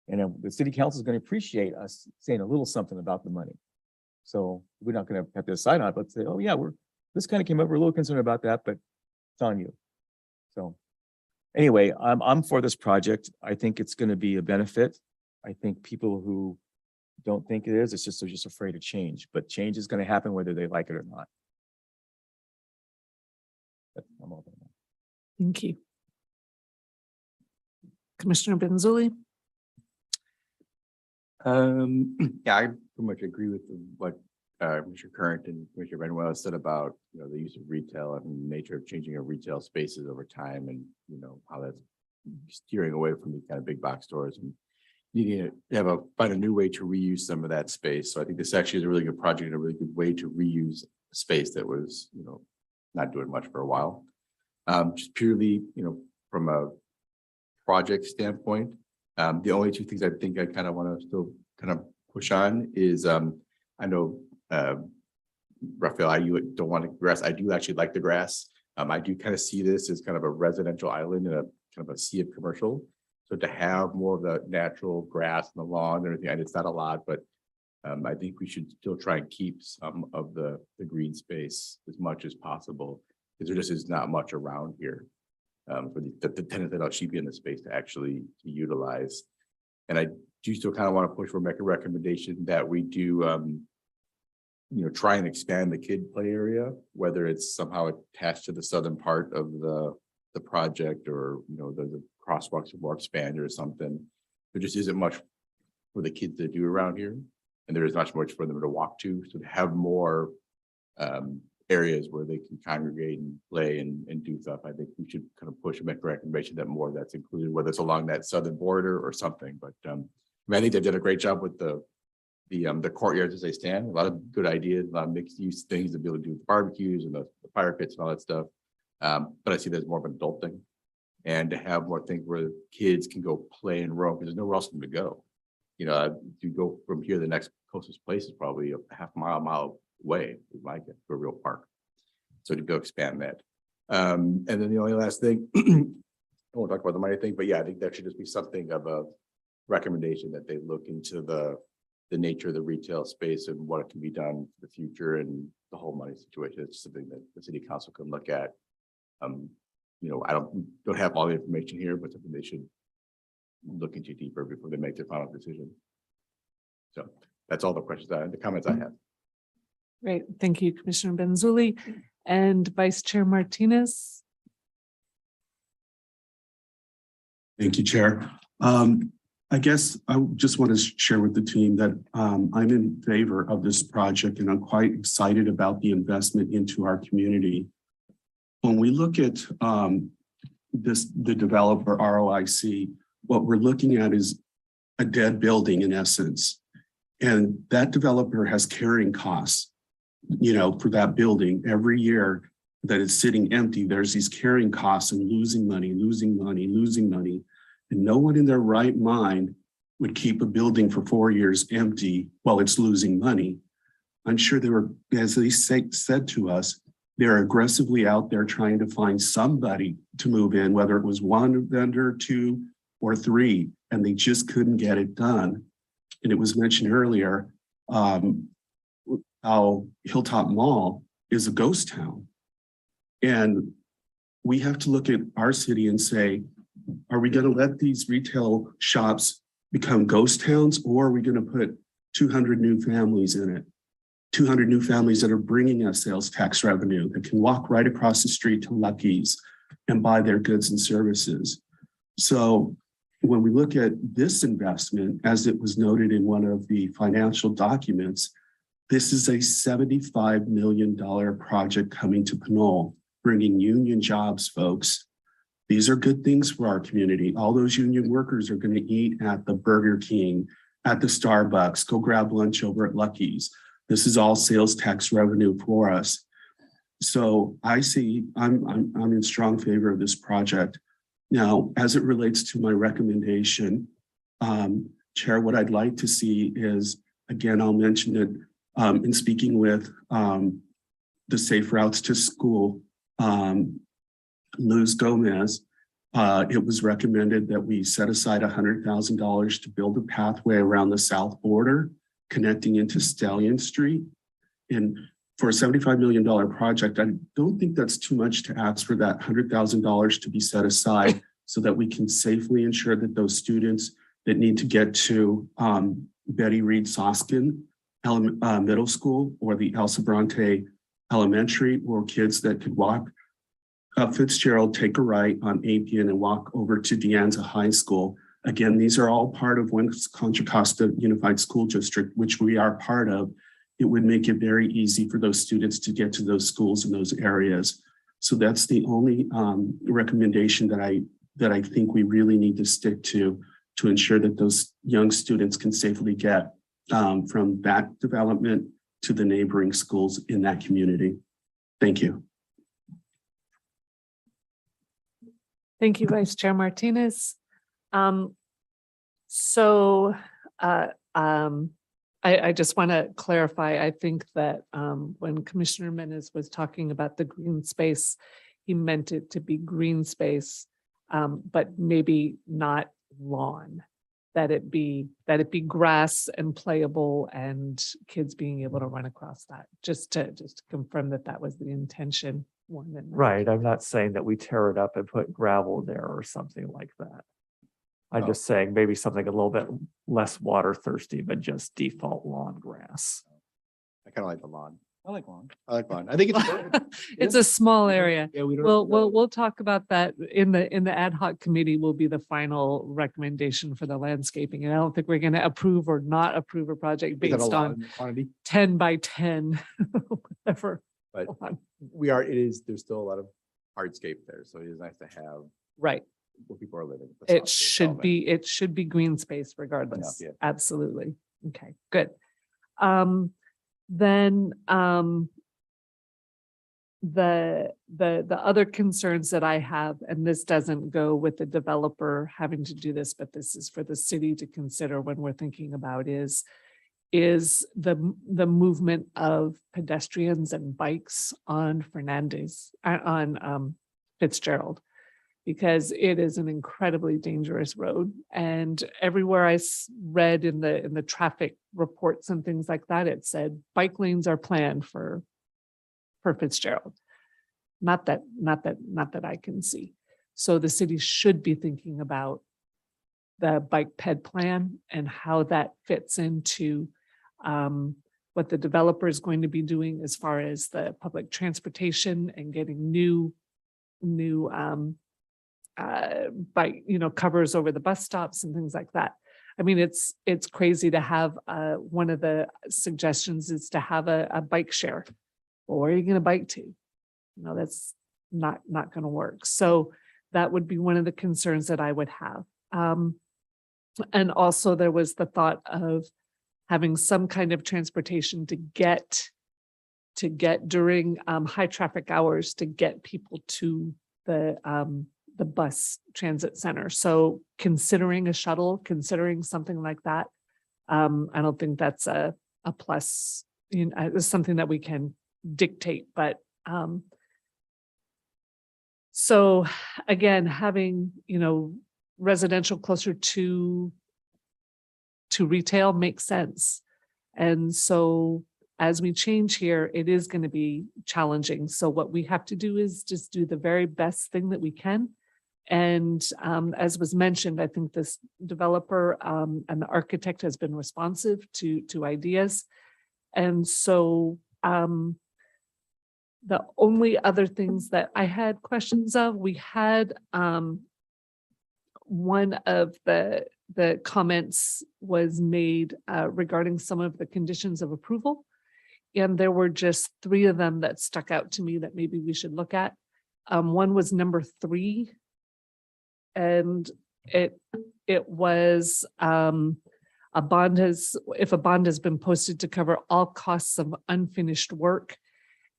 the city council is going to appreciate us saying a little something about the money. So we're not going to have to decide on it, but say, oh yeah, this kind of came up. We're a little concerned about that, but it's on you. So anyway, I'm for this project. I think it's going to be a benefit. I think people who don't think it is, they're just afraid of change, but change is going to happen whether they like it or not. I'm all done. Thank you. Commissioner Benzuli. Yeah, I pretty much agree with what Mr. Current and Commissioner Benwell said about the use of retail and the nature of changing our retail spaces over time, and how that's steering away from these kind of big box stores and needing to find a new way to reuse some of that space. So I think this actually is a really good project and a really good way to reuse space that was not doing much for a while. Just purely from a project standpoint, the only two things I think I kind of want to still kind of push on is I know Raphael, you don't want the grass. I do actually like the grass. I do kind of see this as kind of a residential island and a kind of a sea of commercial. So to have more of the natural grass and the lawn and everything, and it's not a lot, but I think we should still try and keep some of the green space as much as possible, because there just is not much around here for the tenants that should be in the space to actually utilize. And I do still kind of want to push for, make a recommendation that we do try and expand the kid play area, whether it's somehow attached to the southern part of the project, or the crosswalks are more expanded or something. There just isn't much for the kids to do around here, and there is not much for them to walk to. So to have more areas where they can congregate and play and do stuff, I think we should kind of push and make a recommendation that more that's included, whether it's along that southern border or something. But I think they did a great job with the courtyards as they stand. A lot of good ideas, a lot of mixed use things to be able to do with barbecues and the fire pits and all that stuff. But I see that as more of an adult thing, and to have more things where kids can go play and roam, because there's nowhere else for them to go. To go from here, the next closest place is probably a mile away, if I get to a real park. So to go expand that. And then the only last thing, I won't talk about the money thing, but yeah, I think that should just be something of a recommendation that they look into the nature of the retail space and what it can be done for the future and the whole money situation. It's something that the city council can look at. I don't have all the information here, but something they should look into deeper before they make their final decision. So that's all the comments I have. Great. Thank you, Commissioner Benzuli. And Vice Chair Martinez, Thank you, Chair. I guess I just want to share with the team that I'm in favor of this project and I'm quite excited about the investment into our community. When we look at the developer ROIC, what we're looking at is a dead building in essence. And that developer has carrying costs, you know, for that building every year that it's sitting empty. There's these carrying costs and losing money, losing money, losing money. And no one in their right mind would keep a building for 4 years empty while it's losing money. I'm sure they were, as they said to us, they're aggressively out there trying to find somebody to move in, whether it was one vendor, 2, or 3, and they just couldn't get it done. And it was mentioned earlier how Hilltop Mall is a ghost town. And we have to look at our city and say, are we going to let these retail shops become ghost towns, or are we going to put 200 new families in it? 200 new families that are bringing us sales tax revenue that can walk right across the street to Lucky's and buy their goods and services. So when we look at this investment, as it was noted in one of the financial documents, this is a $75 million project coming to Pinole, bringing union jobs, folks. These are good things for our community. All those union workers are going to eat at the Burger King, at the Starbucks, go grab lunch over at Lucky's. This is all sales tax revenue for us. So I see, I'm in strong favor of this project. Now, as it relates to my recommendation, Chair, what I'd like to see is, again, I'll mention it in speaking with the Safe Routes to School, Luz Gomez, it was recommended that we set aside $100,000 to build a pathway around the south border connecting into Stallion Street. And for a $75 million project, I don't think that's too much to ask for that $100,000 to be set aside so that we can safely ensure that those students that need to get to Betty Reed Soskin Middle School or the Elsa Bronte Elementary, or kids that could walk up Fitzgerald, take a right on Appian and walk over to De Anza High School. Again, these are all part of West Contra Costa Unified School District, which we are part of. It would make it very easy for those students to get to those schools in those areas. So that's the only recommendation that I think we really need to stick to ensure that those young students can safely get from that development to the neighboring schools in that community. Thank you. Thank you, Vice Chair Martinez. I just want to clarify, I think that when Commissioner Menes was talking about the green space, he meant it to be green space, but maybe not lawn, that it be grass and playable and kids being able to run across that, just to confirm that that was the intention. Right. I'm not saying that we tear it up and put gravel there or something like that. I'm just saying maybe something a little bit less water thirsty, but just default lawn grass. I kind of like the lawn. I like lawn. I like lawn. I think it's It's a small area. Yeah, we don't. We'll talk about that in the ad hoc committee. Will be the final recommendation for the landscaping, and I don't think we're going to approve or not approve a project Is that a based lot on in quantity? 10 by 10, whatever. But lawn. there's still a lot of hardscape there. So it is nice to have Right. where people are living. It should be green space regardless. yeah. Absolutely. Okay, good. Then the other concerns that I have, and this doesn't go with the developer having to do this, but this is for the city to consider when we're thinking about is the movement of pedestrians and bikes on Fitzgerald, because it is an incredibly dangerous road. And everywhere I read in the traffic reports and things like that, it said bike lanes are planned for Fitzgerald. Not that I can see. So the city should be thinking about the bike ped plan and how that fits into what the developer is going to be doing as far as the public transportation and getting new bike, covers over the bus stops and things like that. I mean, it's crazy to have, one of the suggestions is to have a bike share. Well, where are you going to bike to? That's not going to work. So that would be one of the concerns that I would have. And also there was the thought of having some kind of transportation to get during high traffic hours to get people to the bus transit center. So considering a shuttle, considering something like that, I don't think that's a plus. It's something that we can dictate, but so again, having residential closer to retail makes sense. And so as we change here, it is going to be challenging. So what we have to do is just do the very best thing that we can. And as was mentioned, I think this developer and the architect has been responsive to ideas. And so the only other things that I had questions of, we had one of the comments was made regarding some of the conditions of approval. And there were just 3 of them that stuck out to me that maybe we should look at. One was number 3. And it was if a bond has been posted to cover all costs of unfinished work.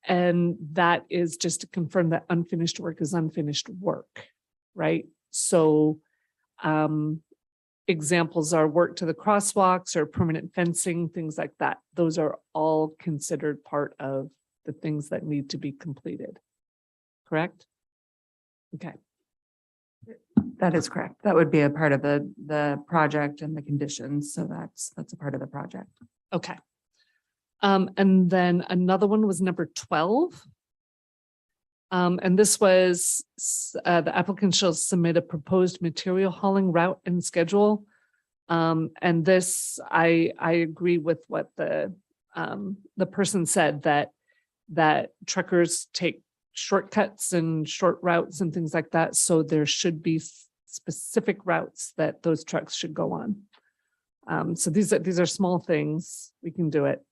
And that is just to confirm that unfinished work is unfinished work, right? So examples are work to the crosswalks or permanent fencing, things like that. Those are all considered part of the things that need to be completed. Correct? Okay. That is correct. That would be a part of the project and the conditions. So that's a part of the project. Okay. And then another one was number 12. And this was the applicant shall submit a proposed material hauling route and schedule. And this, I agree with what the person said, that truckers take shortcuts and short routes and things like that. So there should be specific routes that those trucks should go on. So these are small things. We can do it.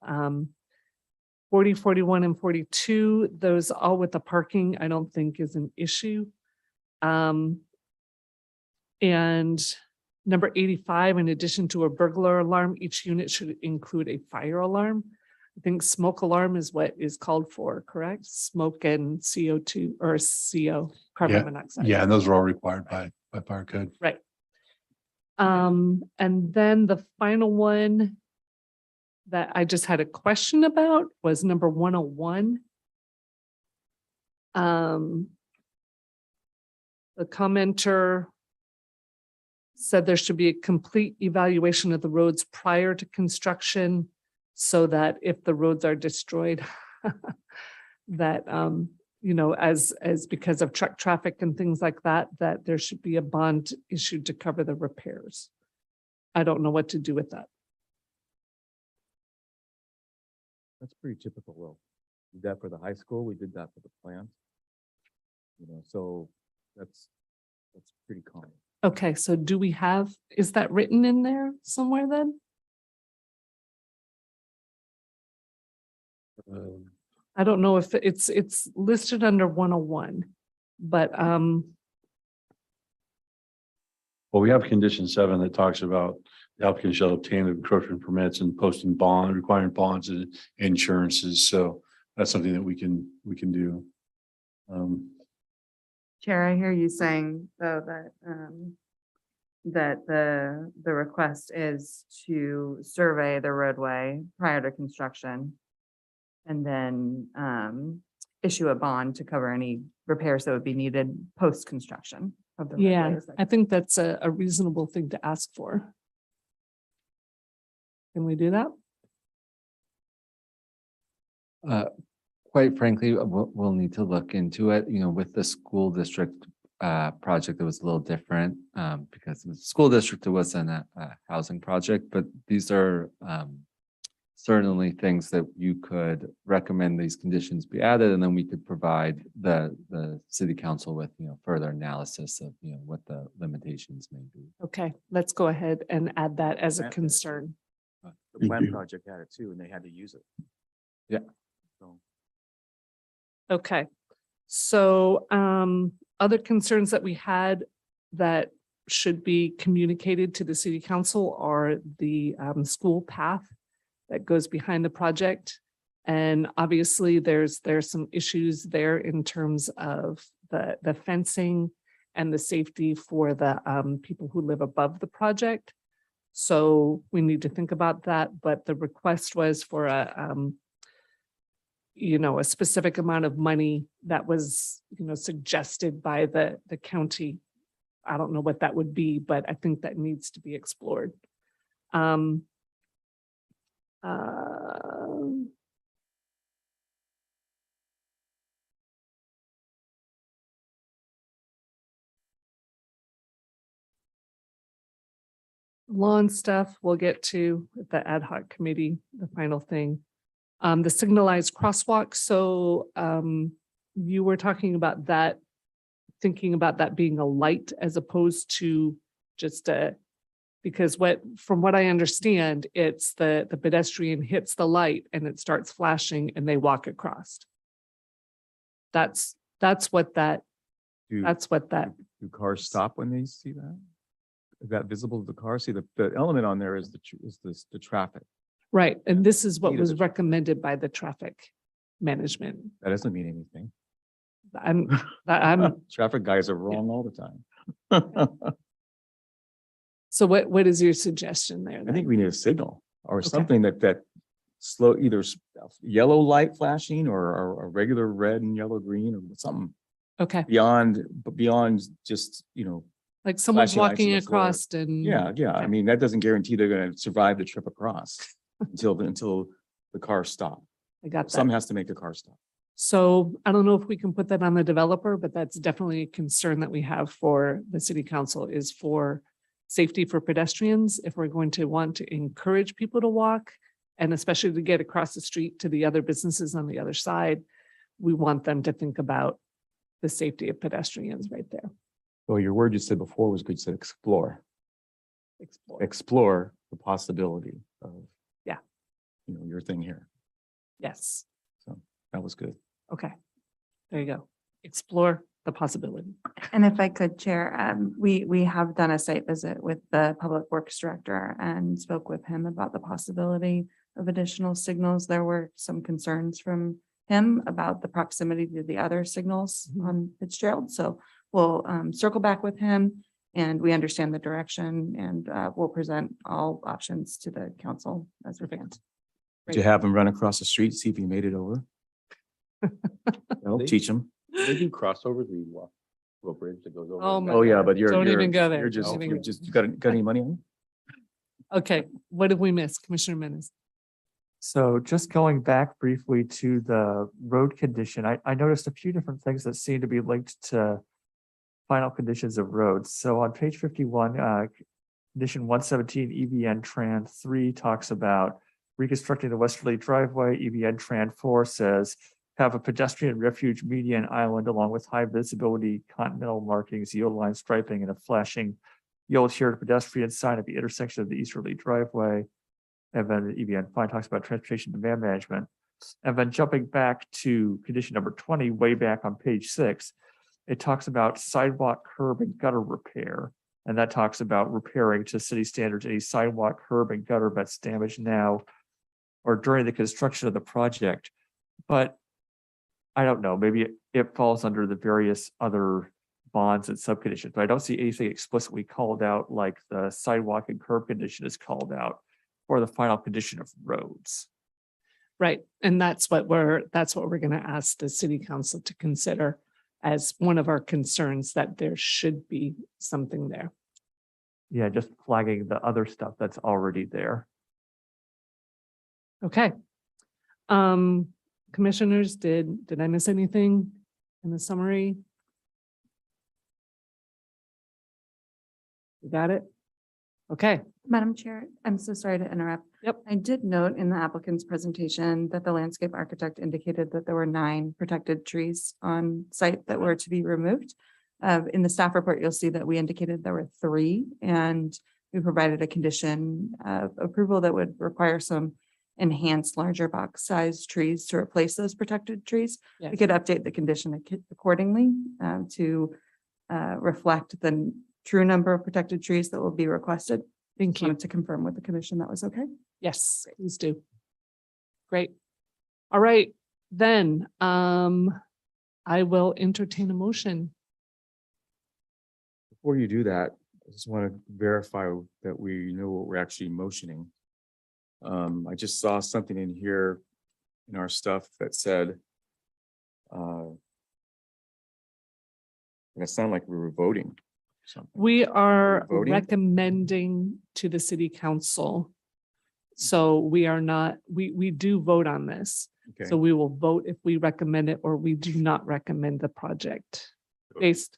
40, 41, and 42, those all with the parking, I don't think is an issue. And number 85, in addition to a burglar alarm, each unit should include a fire alarm. I think smoke alarm is what is called for, correct? Smoke and CO2 or CO, carbon monoxide. Yeah, and those are all required by fire code. Right. And then the final one that I just had a question about was number 101. The commenter said there should be a complete evaluation of the roads prior to construction so that if the roads are destroyed, that, as because of truck traffic and things like that, that there should be a bond issued to cover the repairs. I don't know what to do with that. That's pretty typical, Will. We did that for the high school. We did that for the plant. So that's pretty common. Okay, so do we have, is that written in there somewhere then? I don't know if it's listed under 101, but Well, we have condition 7 that talks about the applicant shall obtain the encroachment permits and posting bond, requiring bonds and insurances. So that's something that we can do. Chair, I hear you saying though that the request is to survey the roadway prior to construction and then issue a bond to cover any repairs that would be needed post-construction of the yeah, roadway. I think that's a reasonable thing to ask for. Can we do that? Quite frankly, we'll need to look into it, with the school district project, it was a little different because the school district, it wasn't a housing project, but these are certainly things that you could recommend these conditions be added, and then we could provide the city council with, further analysis of, what the limitations may be. Okay, let's go ahead and add that as a Add that. concern. The Thank plan you. project had it too, and they had to use it. Yeah. So, Okay, so other concerns that we had that should be communicated to the city council are the school path that goes behind the project. And obviously, there's some issues there in terms of the fencing and the safety for the people who live above the project. So we need to think about that, but the request was for a specific amount of money that was, suggested by the county. I don't know what that would be, but I think that needs to be explored. Lawn stuff, we'll get to at the ad hoc committee, the final thing. The signalized crosswalk, so you were talking about that, thinking about that being a light as opposed to just because from what I understand, it's the pedestrian hits the light and it starts flashing and they walk across. That's what that. Do cars stop when they see that? Is that visible to the car? See, the element on there is the traffic. Right, and this is what Speed of was the recommended by the traffic management. That doesn't mean anything. I'm Traffic guys are wrong all the time. So what is your suggestion there? I think we need a signal or Okay. something that slow, either yellow light flashing or a regular red and yellow green or something Okay, beyond just, like someone's flashing lights on walking the floor. across and. Yeah. I mean, that doesn't guarantee they're gonna survive the trip across until the car stop. I got that. Some has to make the car stop. So I don't know if we can put that on the developer, but that's definitely a concern that we have for the city council is for safety for pedestrians. If we're going to want to encourage people to walk and especially to get across the street to the other businesses on the other side, we want them to think about the safety of pedestrians right there. Well, your word you said before was good. You said explore. Explore the possibility of. Yeah. Your thing here. Yes. So that was good. Okay. There you go. Explore the possibility. And if I could, Chair, we have done a site visit with the Public Works Director and spoke with him about the possibility of additional signals. There were some concerns from him about the proximity to the other signals on Fitzgerald. So we'll circle back with him and we understand the direction and we'll present all options to the council as we can. To have him run across the street, see if he made it over. That'll teach him. They do crossovers, we walk to a bridge that goes over. Oh my Oh, yeah, God. but you're. Don't even go there. You're just, Don't even go. you got any money on Okay, what did we miss? Commissioner Menace? So just going back briefly to the road condition, I noticed a few different things that seem to be linked to final conditions of roads. So on page 51, condition 117, EVN Tran 3 talks about reconstructing the westerly driveway. EVN Tran 4 says have a pedestrian refuge median island along with high visibility continental markings, yield line striping, and a flashing yield shiered pedestrian sign at the intersection of the easterly driveway. And then EVN 5 talks about transportation demand management. And then jumping back to condition number 20, way back on page 6, it talks about sidewalk, curb, and gutter repair. And that talks about repairing to city standards any sidewalk, curb, and gutter that's damaged now or during the construction of the project. But I don't know, maybe it falls under the various other bonds and subconditions, but I don't see anything explicitly called out like the sidewalk and curb condition is called out for the final condition of roads. Right, and that's what we're going to ask the city council to consider as one of our concerns, that there should be something there. Yeah, just flagging the other stuff that's already there. Okay. Commissioners, did I miss anything in the summary? You got it? Okay, Madam Chair, I'm so sorry to interrupt. Yep. I did note in the applicant's presentation that the landscape architect indicated that there were 9 protected trees on site that were to be removed. In the staff report, you'll see that we indicated there were 3, and we provided a condition of approval that would require some enhanced larger box size trees to replace those protected trees. Yes. We could update the condition accordingly to reflect the true number of protected trees that will be requested. Thank Just you. wanted to confirm with the commission that was okay. Yes, please do. Great. All right, then, I will entertain a motion. Before you do that, I just want to verify that we know what we're actually motioning. I just saw something in here in our stuff that said, and it sounded like we were voting something. We are Voting? recommending to the city council. So we are not, we do vote on this. Okay. So we will vote if we recommend it or we do not recommend the project based,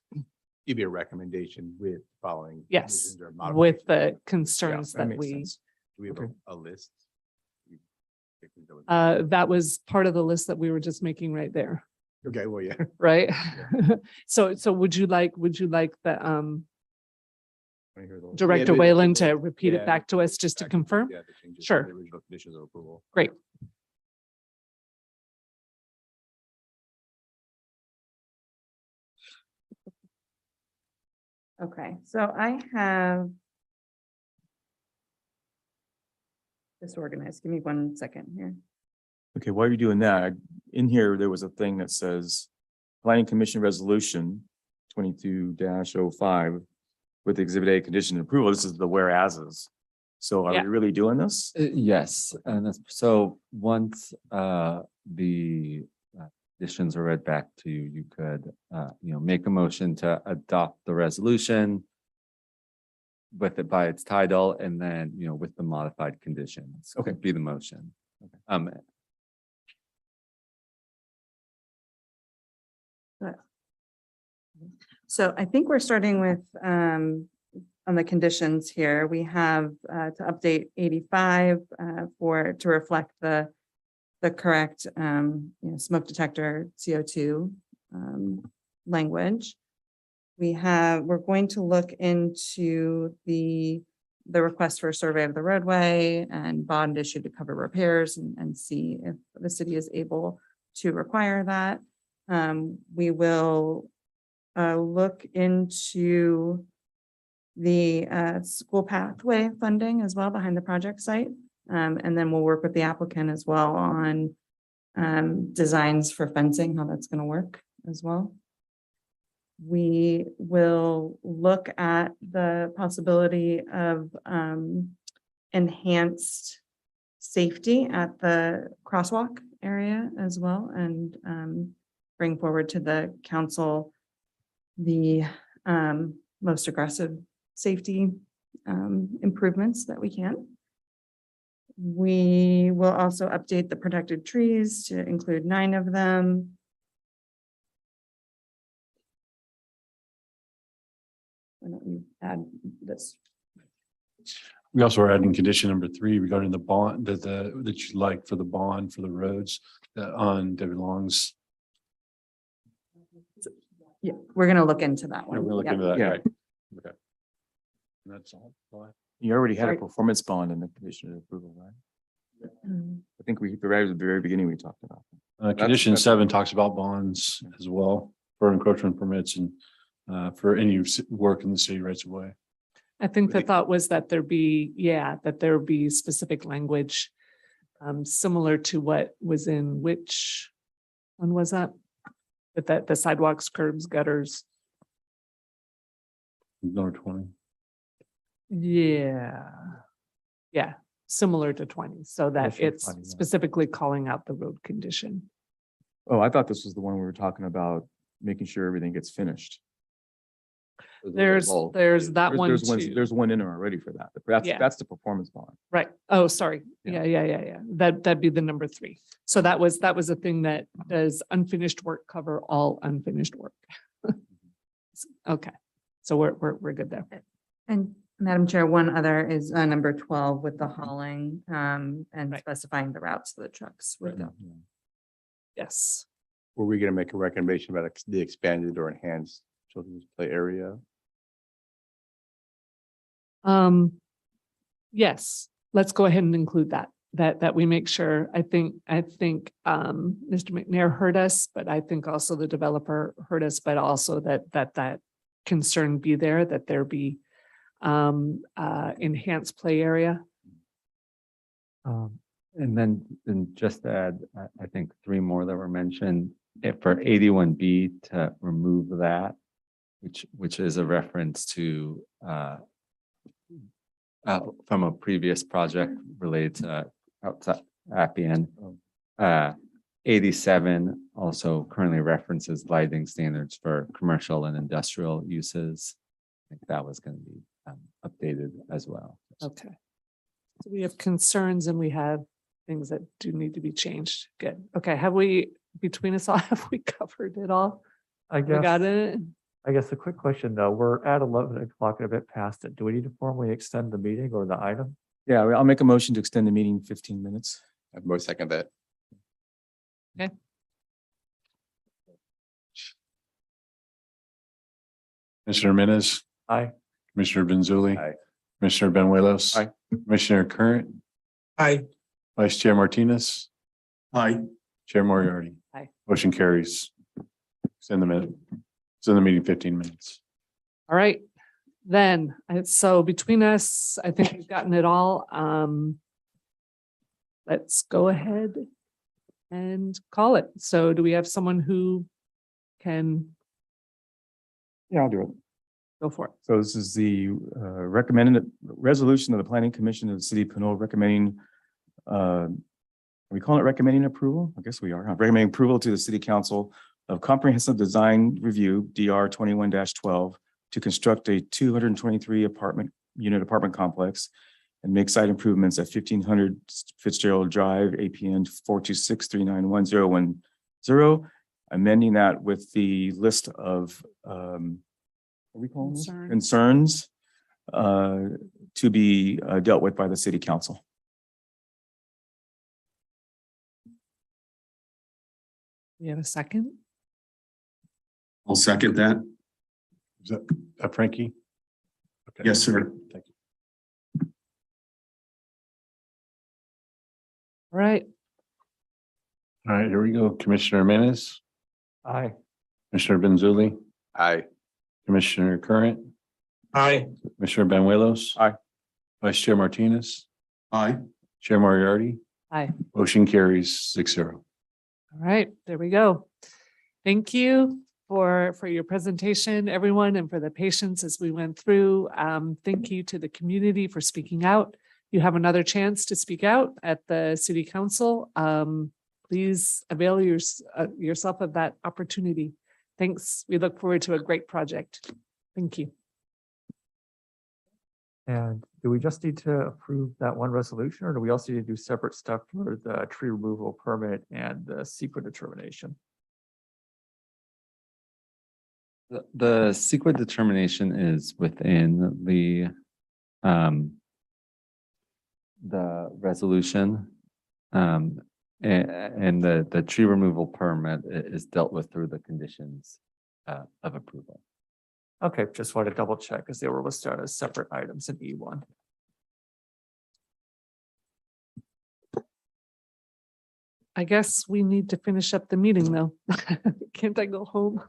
Give you a recommendation with following. yes, conditions or with modifications. the concerns that makes we, sense. Do we have Okay. a list? that was part of the list that we were just making right there, Okay, well, yeah. right? So would you like the, Wanna hear the- Director Yeah, but- Whalen to repeat Yeah, it back to us just to back confirm? yeah, the changes to Sure. the original conditions of approval. Great. Okay, so I have disorganized. Give me 1 second here. Okay, while you're doing that, in here, there was a thing that says Planning Commission Resolution 22-05 with Exhibit A condition of approval. This is the whereases. So are Yeah. we really doing this? Yes, and that's, so once the conditions are read back to you, you could, make a motion to adopt the resolution with it by its title and then, with the modified conditions. Okay. Be the motion. So I think we're starting with, on the conditions here, we have to update 85 to reflect the correct, smoke detector CO2 language. We're going to look into the request for a survey of the roadway and bond issue to cover repairs and see if the city is able to require that. We will look into the school pathway funding as well behind the project site. And then we'll work with the applicant as well on designs for fencing, how that's going to work as well. We will look at the possibility of enhanced safety at the crosswalk area as well and bring forward to the council the most aggressive safety improvements that we can. We will also update the protected trees to include 9 of them. Why don't you add this? We also are adding condition number 3 regarding the bond that you like for the bond for the roads on David Long's. Yeah, we're gonna look into that We're one. gonna look Yeah. into that, Yeah. right? Okay. And that's all. You already had a Sorry. performance bond in the condition of approval, right? Mm. I think right at the very beginning, we talked about. that. Condition that's- 7 talks about bonds as well for encroachment permits and for any work in the city rights of way. I think the thought was that there be specific language similar to what was in which one was that? But that the sidewalks, curbs, gutters. Number 20. Yeah. Yeah, similar to 20, so that Condition it's 20, yeah. specifically calling out the road condition. Oh, I thought this was the one we were talking about, making sure everything gets finished. There's that one too. There's one in there already for that. Yeah. That's the performance bond. Right. Oh, sorry. Yeah. That'd be the number 3. So that was a thing that does unfinished work cover all unfinished work. Okay, so we're good there. And Madam Chair, one other is number 12 with the hauling and Right. specifying the routes of the trucks. would go. Yes. Were we gonna make a recommendation about the expanded or enhanced children's play area? Yes, let's go ahead and include that we make sure. I think, Mr. McNair heard us, but I think also the developer heard us, but also that concern be there, that there be enhanced play area. And then just to add, I think 3 more that were mentioned, if for 81B to remove that, which is a reference to from a previous project related to outside Appian. 87 also currently references lighting standards for commercial and industrial uses. I think that was going to be updated as well. Okay. So we have concerns and we have things that do need to be changed. Good. Okay. Have we, between us all, have we covered it all? I We got it? I guess the quick question though, we're at 11 o'clock and a bit past it. Do we need to formally extend the meeting or the item? Yeah, I'll make a motion to extend the meeting 15 minutes. I most second that. Okay. Commissioner Menace, Aye. Commissioner Benzuli. Aye. Commissioner Benuelos. Aye. Commissioner Current, Aye. Vice Chair Martinez, Aye. Chair Moriarty. Aye. Motion carries. Extend the minute. Extend the meeting 15 minutes. All right, then, so between us, I think we've gotten it all. Let's go ahead and call it. So do we have someone who can Yeah, I'll do it. go for it? So this is the recommended resolution of the Planning Commission of the City of Pinole recommending, are we calling it recommending approval? I guess we are, huh? Recommending approval to the City Council of Comprehensive Design Review, DR 21-12, to construct a 223 unit apartment complex and make site improvements at 1500 Fitzgerald Drive, APN 426391010, amending that with the list of what are we calling this? Concerns to be dealt with by the City Council. We have a second? I'll second that. Is that Frankie? Okay. Yes, sir. Thank you. All right, All right, here we go. Commissioner Menace, Aye. Commissioner Benzuli, Aye. Commissioner Current, Aye. Commissioner Benuelos. Aye. Vice Chair Martinez, Aye. Chair Moriarty. aye. Motion carries 6-0. All right, there we go. Thank you for your presentation, everyone, and for the patience as we went through. Thank you to the community for speaking out. You have another chance to speak out at the City Council. Please avail yourself of that opportunity. Thanks. We look forward to a great project. Thank you. And do we just need to approve that one resolution or do we also need to do separate stuff for the tree removal permit and the secret determination? The secret determination is within the resolution. And the tree removal permit is dealt with through the conditions of approval. Okay, just wanted to double check because they were listed as separate items in E1. I guess we need to finish up the meeting though. Can't I go home?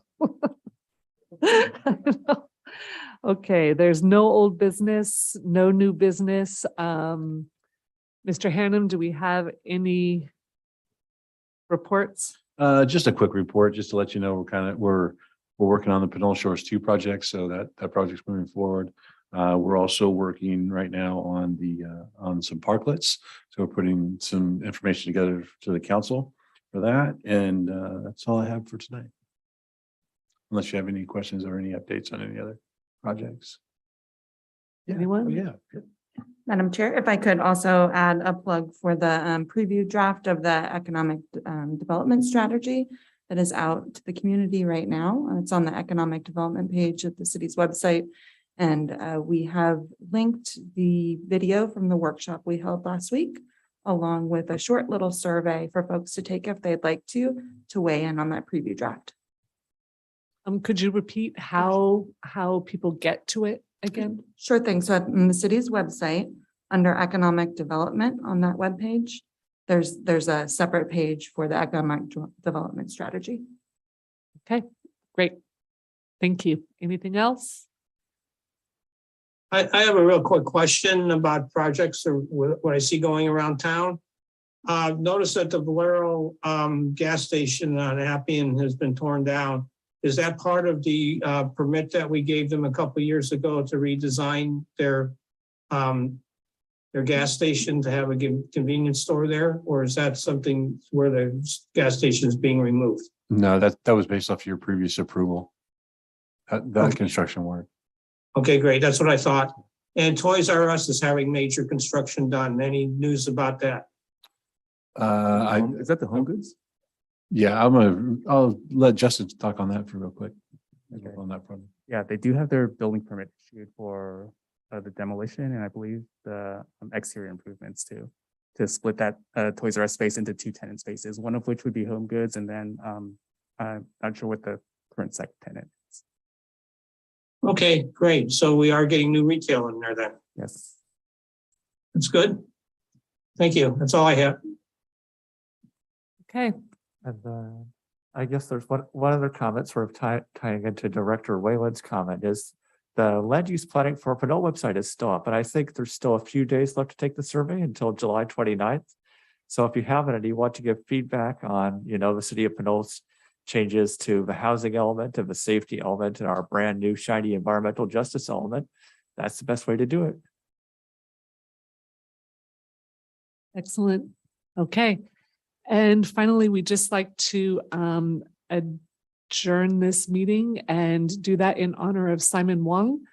Okay, there's no old business, no new business. Mr. Hannum, do we have any reports? Just a quick report, just to let you know, we're working on the Pinole Shores 2 project, so that project's moving forward. We're also working right now on on some parklets. So we're putting some information together to the council for that. And that's all I have for tonight. Unless you have any questions or any updates on any other projects. Anyone? Oh, yeah. Madam Chair, if I could also add a plug for the preview draft of the economic development strategy that is out to the community right now. It's on the economic development page of the city's website. And we have linked the video from the workshop we held last week, along with a short little survey for folks to take if they'd like to weigh in on that preview draft. Could you repeat how people get to it again? Sure thing. So on the city's website, under economic development on that webpage, there's a separate page for the economic development strategy. Okay, great. Thank you. Anything else? I have a real quick question about projects or what I see going around town. Notice that the Valero gas station on Appian has been torn down. Is that part of the permit that we gave them a couple of years ago to redesign their gas station to have a convenience store there? Or is that something where the gas station is being removed? No, that was based off your previous approval. That construction work. Okay, great. That's what I thought. And Toys R Us is having major construction done. Any news about that? Is that the Home Goods? Yeah, I'll let Justin talk on that for real quick. Okay. On that front. Yeah, they do have their building permit issued for the demolition and I believe the exterior improvements too, to split that Toys R Us space into 2 tenant spaces, one of which would be Home Goods, and then I'm not sure what the current second tenant is. Okay, great. So we are getting new retail in there then. Yes. That's good. Thank you. That's all I have. Okay. And I guess there's one other comment sort of tying into Director Wayland's comment is the land use planning for Pinole website is still up, but I think there's still a few days left to take the survey until July 29th. So if you haven't and you want to give feedback on, the city of Pinole's changes to the housing element and the safety element and our brand new shiny environmental justice element, that's the best way to do it. Excellent. Okay. And finally, we'd just like to adjourn this meeting and do that in honor of Simon Wong,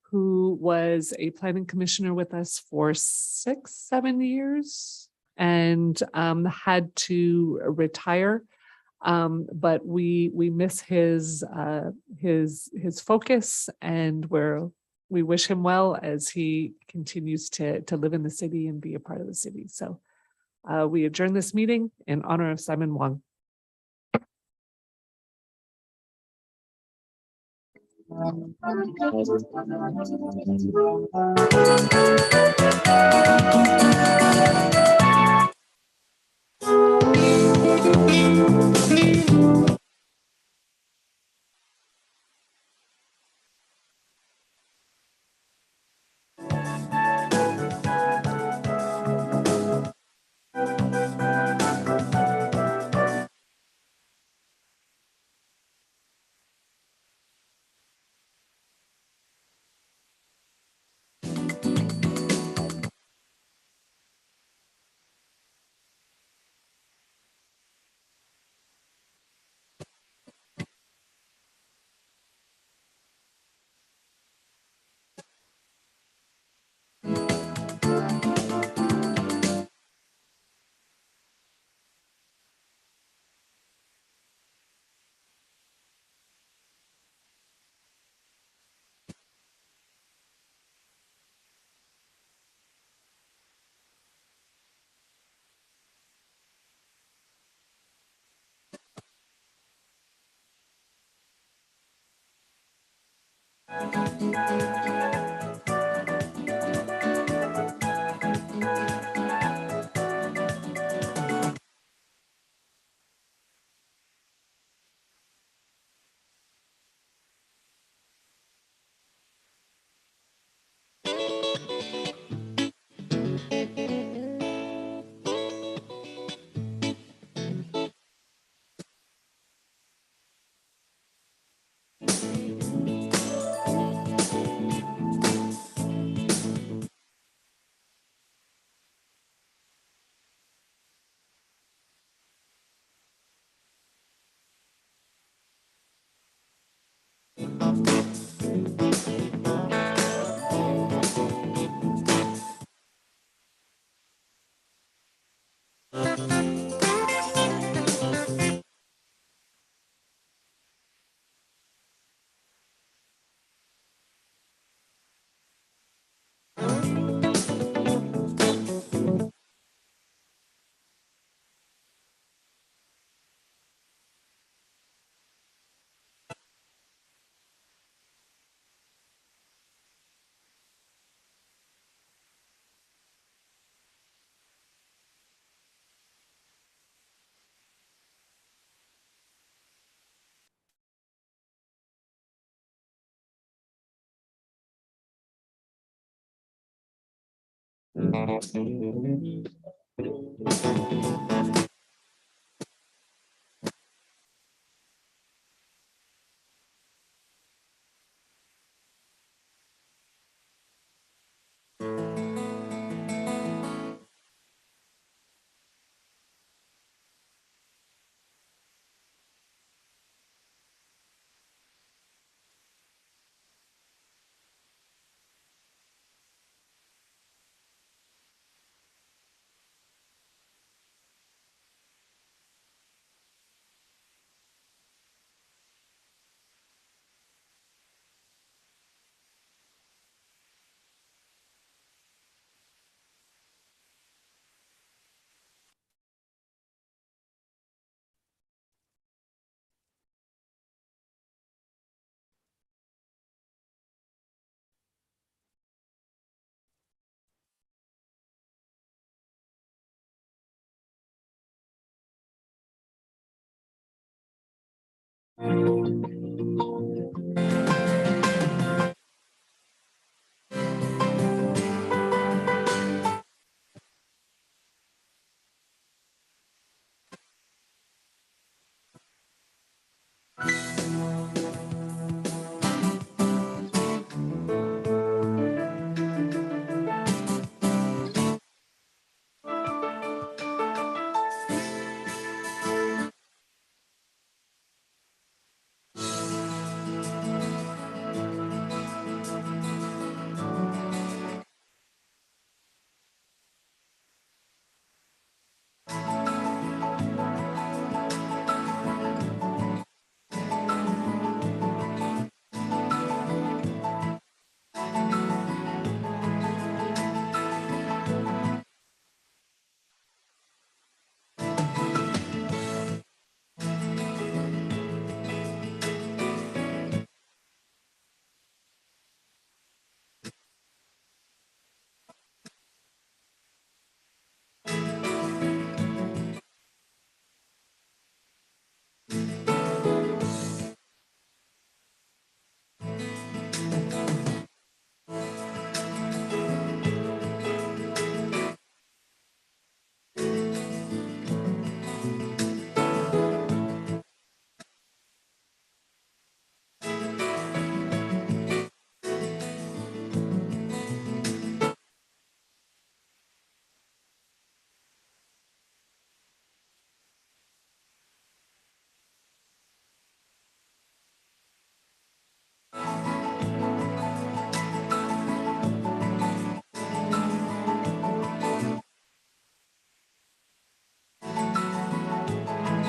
who was a planning commissioner with us for 6-7 years and had to retire. But we miss his focus, and we wish him well as he continues to live in the city and be a part of the city. So we adjourn this meeting in honor of Simon Wong. Thank you.